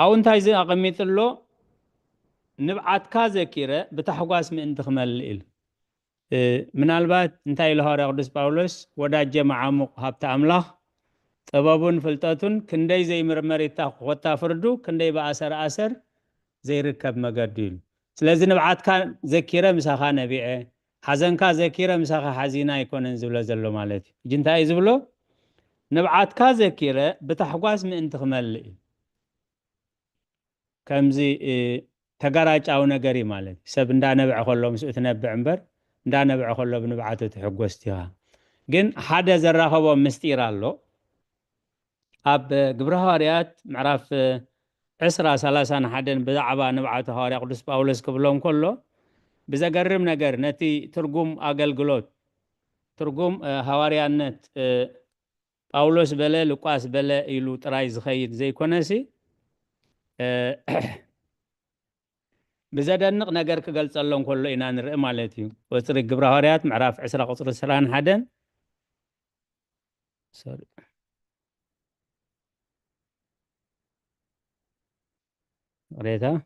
ኣብኡ እንታይ ኣቐሚጥሎ ንብዓትካ ዘኪረ ብታሕጓስ ምእንቲ ክመልእ ኢሉ ምናልባት እንታይ ኢሉ ሃዋርያ ቅዱስ ጳውሎስ ወዳጀ መዓሙቕ ሃብቲ ኣምላኽ ጥበቡን ፍልጠቱን ክንደይ ዘይምርመሪታ ኮታ ፍርዱ ክንደይ በኣሰር ዘይርከብ መገዲ ኢሉ ስለዚ ንብዓትካ ዘኪረ ምሳኻ ነቢዐ ሓዘንካ ዘኪረ ምሳኻ ሓዚና ኣይኮነን ዝብሎ ዘሎ ማለት እዩ እጂ እንታይ እዩ ዝብሎ ንብዓትካ ዘኪረ ብታሕጓስ ምእንቲ ክመልእ ከምዚ ተጋራጫዊ ነገር እዩ ማለት ሰብ እንዳነብዐ ከሎ ምስኡ ትነብዕ እምበር እንዳነብዐ ከሎ ብንብዓቱ ትሕጎስ ቲኻ ግን ሓደ ዘራኸቦ ምስጢር ኣሎ ኣብ ግብረ ሐዋርያት ምዕራፍ 10:31 ብዛዕባ ንብዓቱ ሃዋርያ ቅዱስ ጳውሎስ ክብሎም ከሎ ብዘገርም ነገር ነቲ ትርጉም ኣገልግሎት ትርጉም ሃዋርያነት ጳውሎስ በለ ሉቃስ በለ ኢሉ ጥራይ ዝኸይድ ዘይኮነሲ ብዘደንቕ ነገር ክገልጸሎም ከሎ ኢና ንርኢ ማለት እዩ ወፅሪ ግብረ ሐዋርያት ምዕራፍ 10:21 ريتا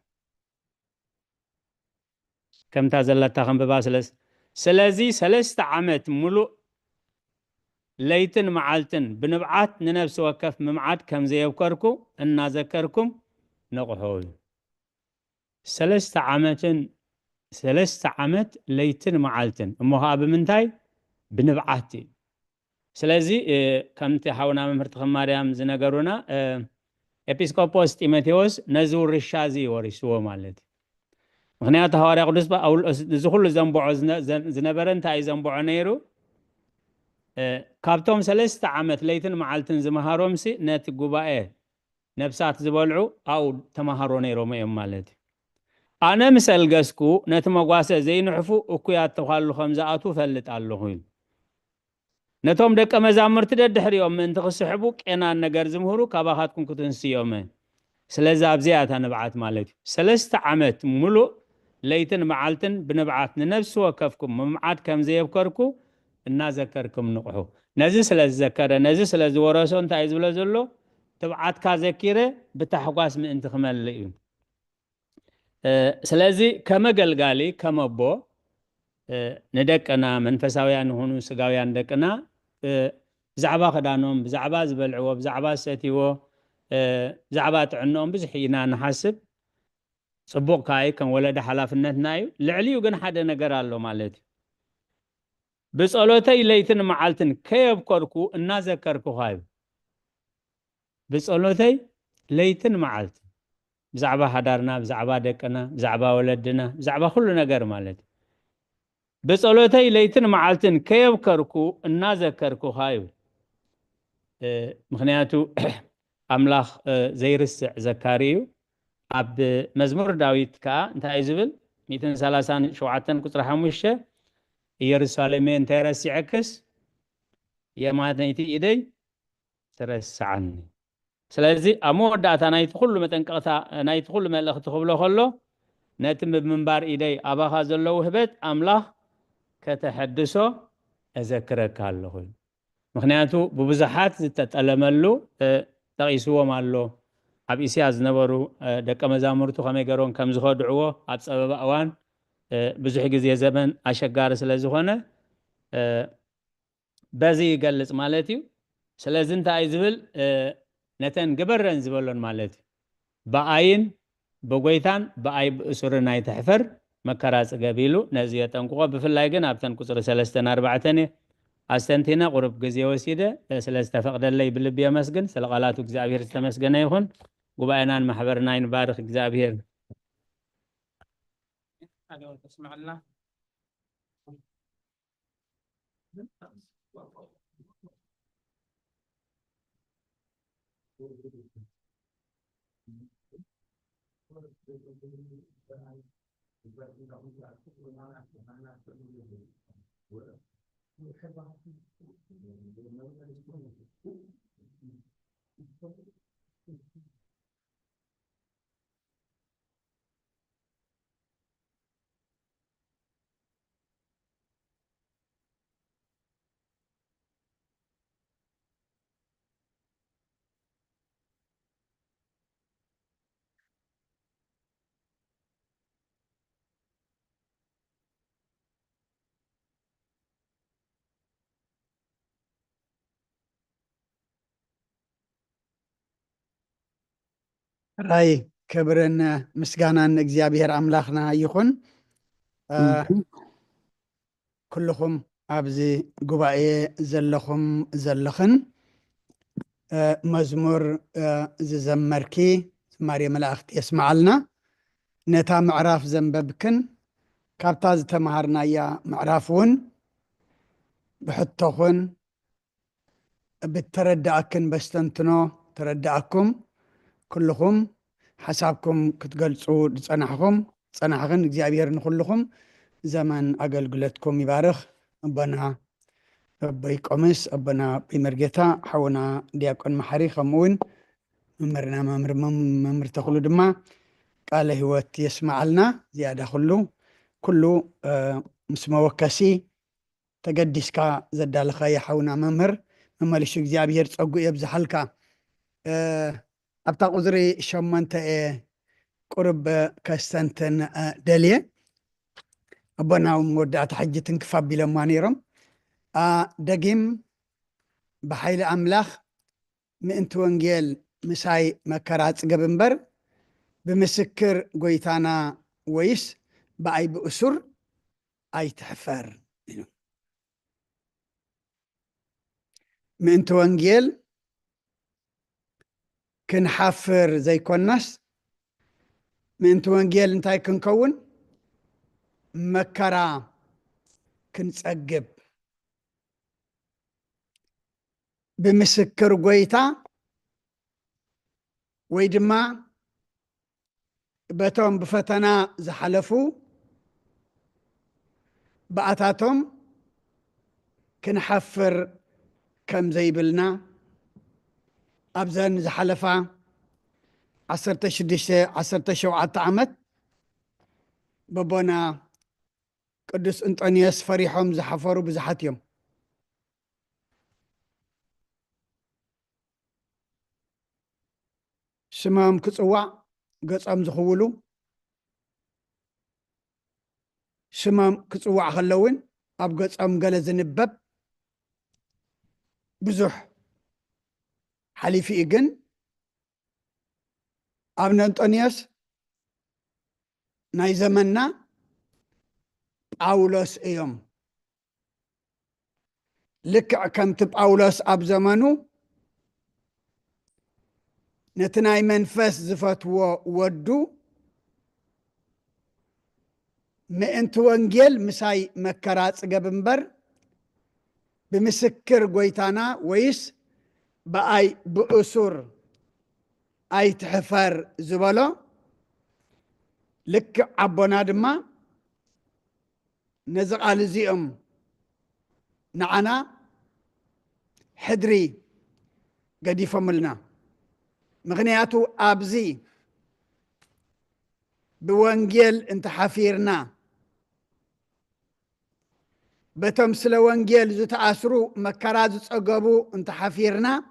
كم تازلت خم بباسلس سلازي سلست عمت ملو ليتن معالتن بنبعات ننفس وكف ممعات كم زي يذكركم ان ذكركم نقحول سلست عمت ليتن معالتن امها بمنتاي بنبعاتي سلازي كم تحاونا ممرت مريم زنقرونا ኤጲስቆጶስ ጢሞቴዎስ ነዙር ርሻዚ ወሪስዎ ማለት ምክንያቱ ሐዋርያ ቅዱስ ጳውሎስ ዝኹሉ ዘንብዖ ዝነበረ እንታይ ዘንብዖ ነይሩ ካብቶም 3 ዓመት ለይትን መዓልትን ዝመሃሮምሲ ነቲ ጉባኤ ነፍሳት ዝበልዑ አው ተማሃሮ ነይሮም እዮም ማለት ኣነ ምስ ኣልገስኩ ነቲ መጓሰ ዘይንሕፉ እኩያት ተኻሉ ከም ዝኣቱ ፈልጥ ኣለኹ ነቶም ደቀ መዛሙርቲ ደድሕሪኦም ምእንቲ ክስሕቡ ቄናን ነገር ዝምህሩ ካባኻትኩም ክትንስዮም ስለዚ ኣብዚኣታ ንብዓት ማለት 3 ዓመት ሙሉእ ለይትን መዓልትን ብንብዓት ንነፍሲ ወከፍኩም መምዓት ከም ዘየብከርኩ እናዘከርኩም ንቑሑ ነዚ ስለ ዝዘከረ ነዚ ስለ ዝወረሶ እንታይ ዝብለ ዘሎ ትብዓትካ ዘኪረ ብታሕጓስ ምእንቲ ክመልእ እዩ ስለዚ ከመገልጋሊ ከመቦ ንደቅና መንፈሳውያን ይኹኑ ስጋውያን ደቅና ብዛዕባ ክዳኖም ብዛዕባ ዝበልዕዎ ብዛዕባ ሰትይዎ ብዛዕባ ጥዕኖኦም ብዙሕ ኢና ንሓስብ ጽቡቕ ካይ ከም ወለደ ሓላፍነትና እዩ ልዕሊኡ ግን ሓደ ነገር ኣሎ ማለት እዩ ብጸሎተይ ለይትን መዓልትን ከየብከርኩ እናዘከርኩ ኻዩ ብጸሎተይ ለይትን መዓልትን ብዛዕባ ሓዳርና ብዛዕባ ደቅና ብዛዕባ ወለድና ብዛዕባ ኩሉ ነገር ማለት ብጸሎተይ ለይትን መዓልትን ከየብከርኩ እናዘከርኩ ኻዩ ምክንያቱ ኣምላኽ ዘይርስዕ ዘካሪ እዩ ኣብ መዝሙር ዳዊት ከዓ እንታይ ዝብል 137 ቁጽሪ 5 ኢየሩሳሌም እንታይ ረሲዐክስ የማነይቲ ኢደይ ተረስዓኒ ስለዚ ኣብ መወዳእታ ናይቲ ኩሉ መጠንቀቕታ ናይቲ ኩሉ መልእኽቲ ክብሎ ከሎ ነቲ ብምንባር ኢደይ ኣባኻ ዘለዉ ህበት ኣምላኽ ከተሐድሶ እዘክረካ ኣለኹ ምክንያቱ ብብዙሓት ዝተጠለመሉ ጠቂስዎም ኣሎ ኣብ እስያ ዝነበሩ ደቀ መዛሙርቱ ከመይ ገይሮም ከም ዝኸድዕዎ ኣብ ፀበባ እዋን ብዙሕ ግዜ ዘመን ኣሸጋሪ ስለ ዝኾነ በዚ ይገልጽ ማለት እዩ ስለዚ እንታይ ዝብል ነተን ግበረን ዝበሎን ማለት እዩ በኣይን በጎይታን በኣይ ብእሱርን ናይ ተሕፈር መከራ ጽገቢሉ ነዚ የጠንቅቆ ብፍላይ ግን ኣብተን ቁጽሪ 3-4 ኣስተንቲና ቁርብ ግዜ ወሲደ ስለዝተፈቅደለይ ብልብ የመስግን ስለ ቃላቱ እግዚአብሔር ዝተመስገነ ይኹን ጉባኤናን ማሕበርናን ይባርክ እግዚአብሔር አለው ተስማዕልና ራይ ክብርን ምስጋናን እግዚአብሔር አምላክና ይኹን ኩልኩም ኣብዚ ጉባኤ ዘለኹም ዘለኽን መዝሙር ዝዘመርኪ ዝማሬ መላእክት የስማዓልና ነታ ምዕራፍ ዘንበብክን ካብታ ዝተማሃርናያ ምዕራፍ እውን ብሕቶኹን ብተረዳእክን በስተንትኖ ተረዳእኩም كلكم حسابكم كتقلصوا صنعكم እግዚአብሔር ንኩልኩም ዘመን አገልግሎትኩም ይባርክ አበና በይቆምስ አበና ቢመርጌታ ሓውና ዲያቆን መሐሪ ከምውን መምርና መምር ተክሉ ድማ ቃለ ህይወት የስማዓልና ዝያዳ ኩሉ ምስ መወከሲ ተገዲስካ ዘዳለኸ ሓውና መምህር መመልሹ እግዚአብሔር ፀጉ የብዝሓልካ ኣብታ ቁዝሪ 8 ቁርብ ከስተንትን ደልየ ኣቦና መወዳእታ ሕጂ ትንክፍ ኣቢሎማ ነይሮም ደጊም ብሓይሊ ኣምላኽ ምእንቲ ወንጌል ምሳይ መከራ ጽገብ እምበር ብምስክር ጎይታና ወይስ ብኣይ ብእሱር ኣይትሕፈር ኢሉ ምእንቲ ወንጌል كنحفر زي كوناس من توانجيل انتاي كنكون مكرا كنصقب بمسكر قويتا ويدما بتوم بفتنا زحلفو بأتاتهم كنحفر كم زيبلنا أبزن زحلفا 16 عمت ببونا قدس أنطونيوس فريحهم زحفروا بزحتهم سمام كصواع قصام زخولو سمام كصواع خلوين أب قصام قال زنبب بزح حليفي إجن أبن أنطونيوس ناي زمنا باولوس إيوم لك كم باولوس أب زمانو نتناي منفس زفتو ودو مئنت وانجيل مساي مكرات قبنبر بمسكر قويتانا ويس بأي بأسر أي تحفر زبالو لك عبونا دما نزق على زيهم نعنا حدري قد يفملنا مغنياتو أبزي بوانجيل انت حفيرنا بتمثل وانجيل زو تأسرو مكرات زقبو انت حفيرنا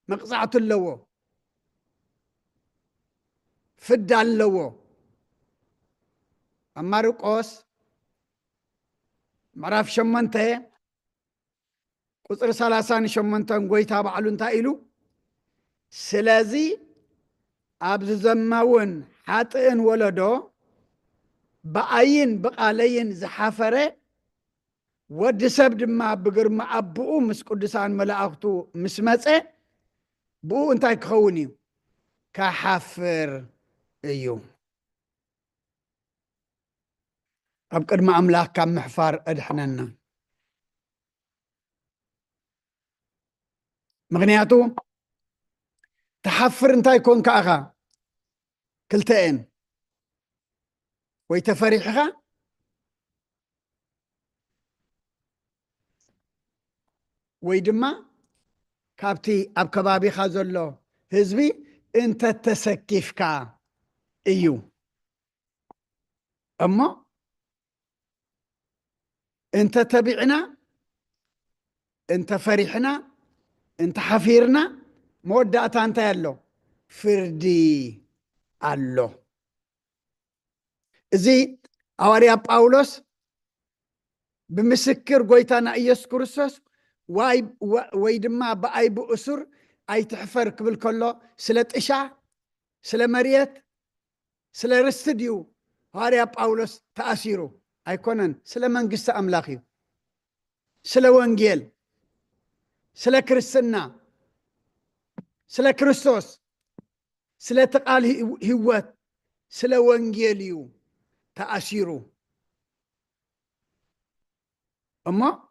مقصعة اللو فد اللو أما رقوس معرف شمنته قصر 30 شمنتن قويتا بعلون تايلو سلازي أبز زماون حاتئن ولدو بأين بقالين زحافره ود سبد ما بقر ما أبوه مس قدسان ملاقتو مسمسه بو انتاي كخوني كحافر ايو أبقر ما أملاك كم محفار أدحننا مغنياتو تحفر انتاي كون كأغا كلتين ويتفريحها ويدما كابتي أب كبابي خازلو هزبي انت تسكيفكا ايو اما انت تبعنا انت فريحنا انت حفيرنا مودعتا انت يالو فردي الله زي أوريا باولوس بمسكر قويتانا إيسوس كريستوس ويدما بأي بأسر أي تحفر قبل كله سلة إشاع سلة مريت سلة رستديو أوريا باولوس تأثيرو أيكونن سلة منقصة أملاخيو سلة وانجيل سلة كريستنا سلة كريستوس سلة تقال هوات سلة وانجيليو تأثيرو أما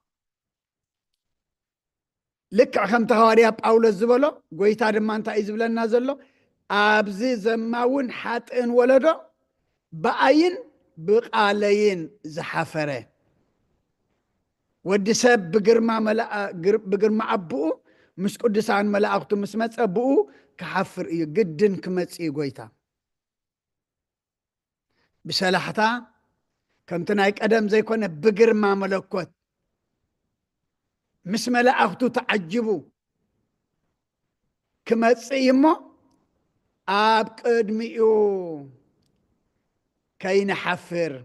لك عخم تهاريا باولوس زبلو قويتا دمان تا إزبلنا زلو أبزي زماون حاتئن ولدو بأين بقالين زحافره ودي سب بقرما أبوه مش قدسان ملاقتو مسمت أبوه كحفر إيو قدن كمت إيو قويتا بسلاحتا كم تنايك أدم زي كونه بقرما ملكوت مش ملاقتو تعجبو كمت إيمو أب قدميو كاين حفر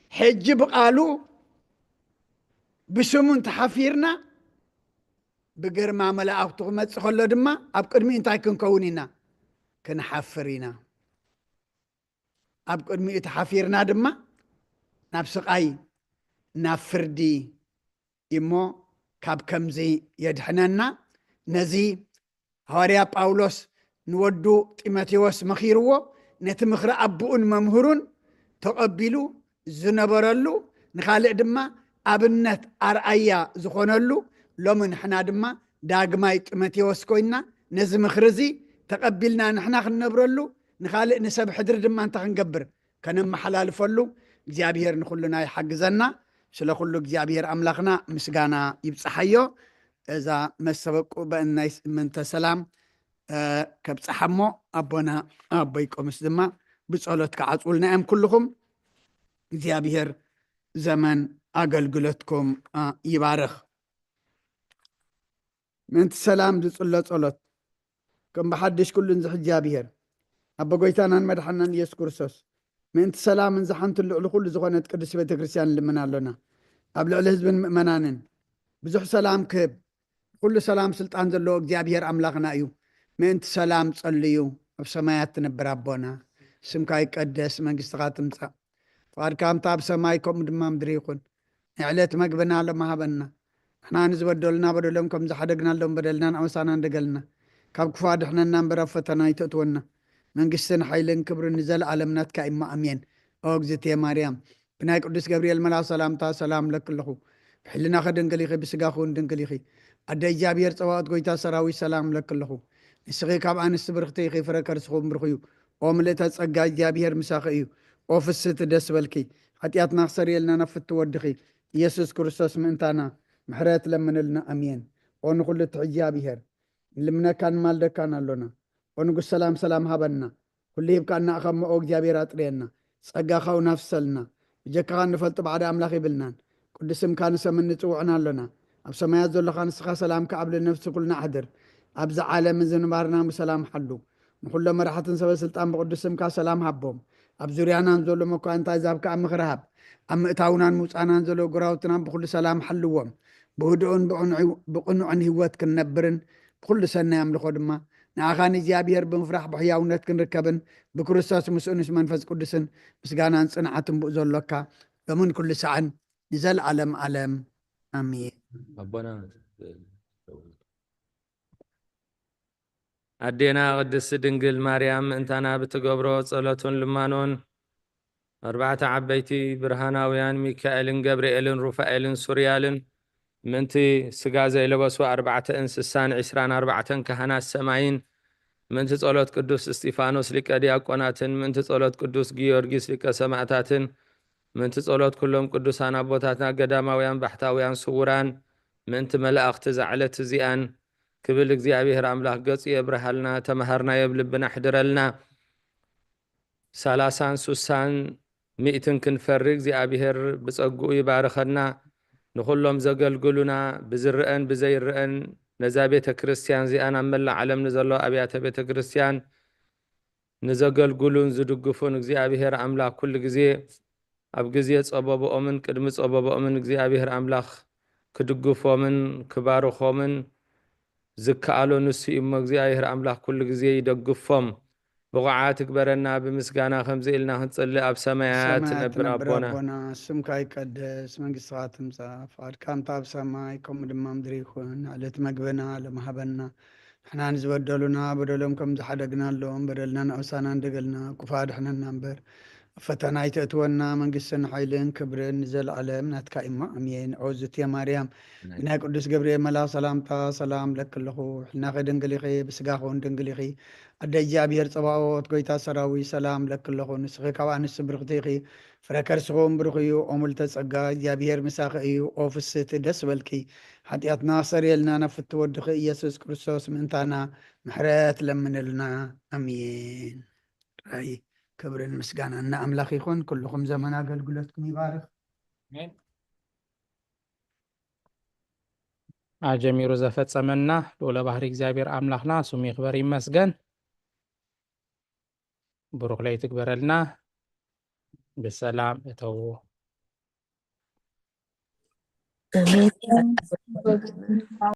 حجب قالو بسمون تحفيرنا بقر ما ملاقتو متخلو دما أب قدمي انتاي كنكونينا كنحفرينا أب قدمي تحفيرنا دما نفسق أي نافردي إمو كاب كمزي يدحننا نزي هوريا باولوس نودو تيماتيوس مخيرو نتمخر أبوون ممهرون تقبلو زنبرلو نخالق دما أبنت أرأيا زخونلو لومن حنا دما داقماي تمتيوس كوينا نزم خرزي تقبلنا نحنا خنبرلو نخالق نسب حدر دما انت خنقبر كان محلال فلو እግዚአብሔር ንኩሉና ይሐግዘና ስለ ኩሉ እግዚአብሔር አምላኽና ምስጋና ይብጽሐዮ እዛ መሰበቁ በእናይ ምንተ ሰላም ከብጽሐሞ አቦና አቦይ ቆምስ ድማ ብጸሎት ከዓጽውልና እዮም ኩልኩም እግዚአብሔር ዘመን አገልግሎትኩም ይባርኽ ምንተ ሰላም ዝጽሎ ጸሎት ከም በሐድሽ ኩሉን ዝሕጃብሔር አቦ ጎይታናን መድሓናን ኢየሱስ ክርስቶስ ምንት ሰላም እንዝሓንት ልዕሊ ኩሉ ዝኾነት ቅዱስ ቤተ ክርስቲያን ልምና ኣለና ኣብ ልዕሊ ህዝብን ምእመናንን ብዙሕ ሰላም ክህብ ኩሉ ሰላም ስልጣን ዘለዎ እግዚአብሔር ኣምላኽና እዩ ምንት ሰላም ጸልዩ ኣብ ሰማያት ትነብር ኣቦና ስምካ ይቀደስ መንግስትኻ ትምጻእ ፍቃድካ እምታ ኣብ ሰማይ ከምኡ ድማ ምድሪ ይኹን ንዕለት መግብና ለማሃበና ንሕና ንዝበደሉና በደሎም ከም ዝሓደግናሎም በደልናን ኣወሳና እንደገልና ካብ ክፉ ኣድሕነና እምበር ኣብ ፈተና ይተእትወና መንግስትን ኃይልን ክብርን ንዘለዓለም ናትካ ኢማ ኣሜን ኦ እግዝእትየ ማርያም ብናይ ቅዱስ ገብርኤል መልአክ ሰላምታ ሰላም ለክለኹ ብሕልና ኸድንግል ኢኺ ብስጋኹ ድንግል ኢኺ ኣደ እግዚኣብሔር ፀባኦት ጎይታ ሰራዊት ሰላም ለክለኹ ንስኺ ካብ ኣንስቲ ብርክቲ ኢኺ ፍረ ከርስኹም ብርኽ እዩ ኦ ምልእተ ፀጋ እግዚኣብሔር ምሳኺ እዩ ኦ ፍስቲ ደስ በልኪ ሓጢኣትና ክሰርየልና ነፍቲ ወድኺ ኢየሱስ ክርስቶስ ምእንታና ምሕረት ለምንልና ኣሜን ኦ ንኩሉ እግዚኣብሔር ልምነካን ማልደካን ኣሎና ونقول سلام سلام هبنا كل يبقى أن أخم أو جابير أطرينا سجى خو نفسلنا جكان نفلت بعد أملاخ بلنا كل اسم كان سمن نتوعنا لنا أب سمايات ذل خان سخا سلام كعبل النفس كلنا حدر أبز عالم من زنبارنا بسلام حلو نقول لما راح تنسى سلطان بقدس اسم كا سلام حبهم أب زريانا نزول مكو أنت إذا كأم خراب أم إتاونا نموسانا نزولو قراوتنا بكل سلام حلوهم بهدؤن بقنع عن هوات كنبرن بكل سنة يملكوا دما نعخان እግዚአብሔር ብምፍራሕ ብሕያውነት ክንርከብን ብክርስቶስ ምስኡንስ መንፈስ ቅዱስን ምስጋናን ጽንዓትን ብኡ ዘሎካ በምን ኩሉ ሰዓን ንዘለዓለም ዓለም ኣሜን ኣቦና ኣዴና ቅድስቲ ድንግል ማርያም ምእንታና ብትገብሮ ጸሎቱን ልማኖን ኣርባዕተ ዓበይቲ ብርሃናውያን ሚካኤልን ገብርኤልን ሩፋኤልን ሱርያልን ምንቲ ስጋ ዘይለበሱ 4 እንስሳን 24 ካህናት ሰማይን ምንቲ ጸሎት ቅዱስ እስጢፋኖስ ሊቀ ዲያቆናትን ምንቲ ጸሎት ቅዱስ ጊዮርጊስ ሊቀ ሰማዕታትን ምንቲ ጸሎት ኩሎም ቅዱሳን ኣቦታትና ገዳማውያን ባሕታውያን ስውራን ምንቲ መላእኽቲ ዛዕለት እዚኣን ክብል እግዚአብሔር ኣምላኽ ገጽ የብርሃልና ተመሃርና የብልብና ሕድረልና 30 60 ሚእትን ክንፈሪ እግዚአብሔር ብጸጉኡ ይባርኸና ንኹሎም ዘገልግሉና ብዝርአን ብዘይርአን ነዛ ቤተ ክርስቲያን ዚኣን ኣብ መላእ ዓለም ንዘሎ ኣብያተ ቤተ ክርስቲያን ንዘገልግሉን ዝድግፉን እግዚአብሔር ኣምላኽ ኩሉ ግዜ ኣብ ግዜ ጸበብኦምን ቅድሚ ጸበብኦምን እግዚአብሔር ኣምላኽ ክድግፎምን ክባርኾምን ዝከኣሎ ንሱ እዩ እሞ እግዚአብሔር ኣምላኽ ኩሉ ግዜ ይደግፎም ብቑዓት ትግበረና ብምስጋና ከምዚ ኢልና ክንጽልይ ኣብ ሰማያት ትነብር ኣቦና ስምካ ይቀደስ መንግስትኻ ትምጻእ ፍቃድካ እምታ ኣብ ሰማይ ከምኡ ድማ ምድሪ ይኹን ዕለት መግብና ለማሃበና ንሕና ንዝበደሉና በደሎም ከም ዝሓደግናሎም በደልና ንኣውሳና እንደገልና ኩፋ ድሕነና እምበር ፈተና ይተእትወና መንግስትን ኃይልን ክብርን ዘለዓለም ናትካ ኢማ ኣሜን ዖዝእትየ ማርያም ብናይ ቅዱስ ገብርኤል መልአክ ሰላምታ ሰላም ለክለኹ ሕልናኸ ድንግል ኢኺ ብስጋኹን ድንግል ኢኺ ኣደ እግዚኣብሔር ፀባኦት ጎይታ ሰራዊት ሰላም ለክለኹ ንስኺ ካብ ኣንስቲ ብርክቲ ኢኺ ፍረ ከርስኹም ብሩኽ እዩ ኦ ምልዕተ ጸጋ እግዚኣብሔር ምሳኺ እዩ ኦ ፍስቲ ደስ በልኪ ሓጢኣትና ክሰርየልና ነፍቲ ወድኺ ኢየሱስ ክርስቶስ ምእንታና ምሕረት ለምንልና ኣሜን ራይ ክብርን ምስጋና እና ኣምላኽ ይኹን ኩልኩም ዘመን ኣገልግሎትኩም ይባርኽ ኣጀሚሩ ዘፈጸመና ልዑለ ባህሪ እግዚአብሔር ኣምላኽና ስሙ ይኽበር ይመስገን ብሩኽ ላይ ትግበረልና ብሰላም እተው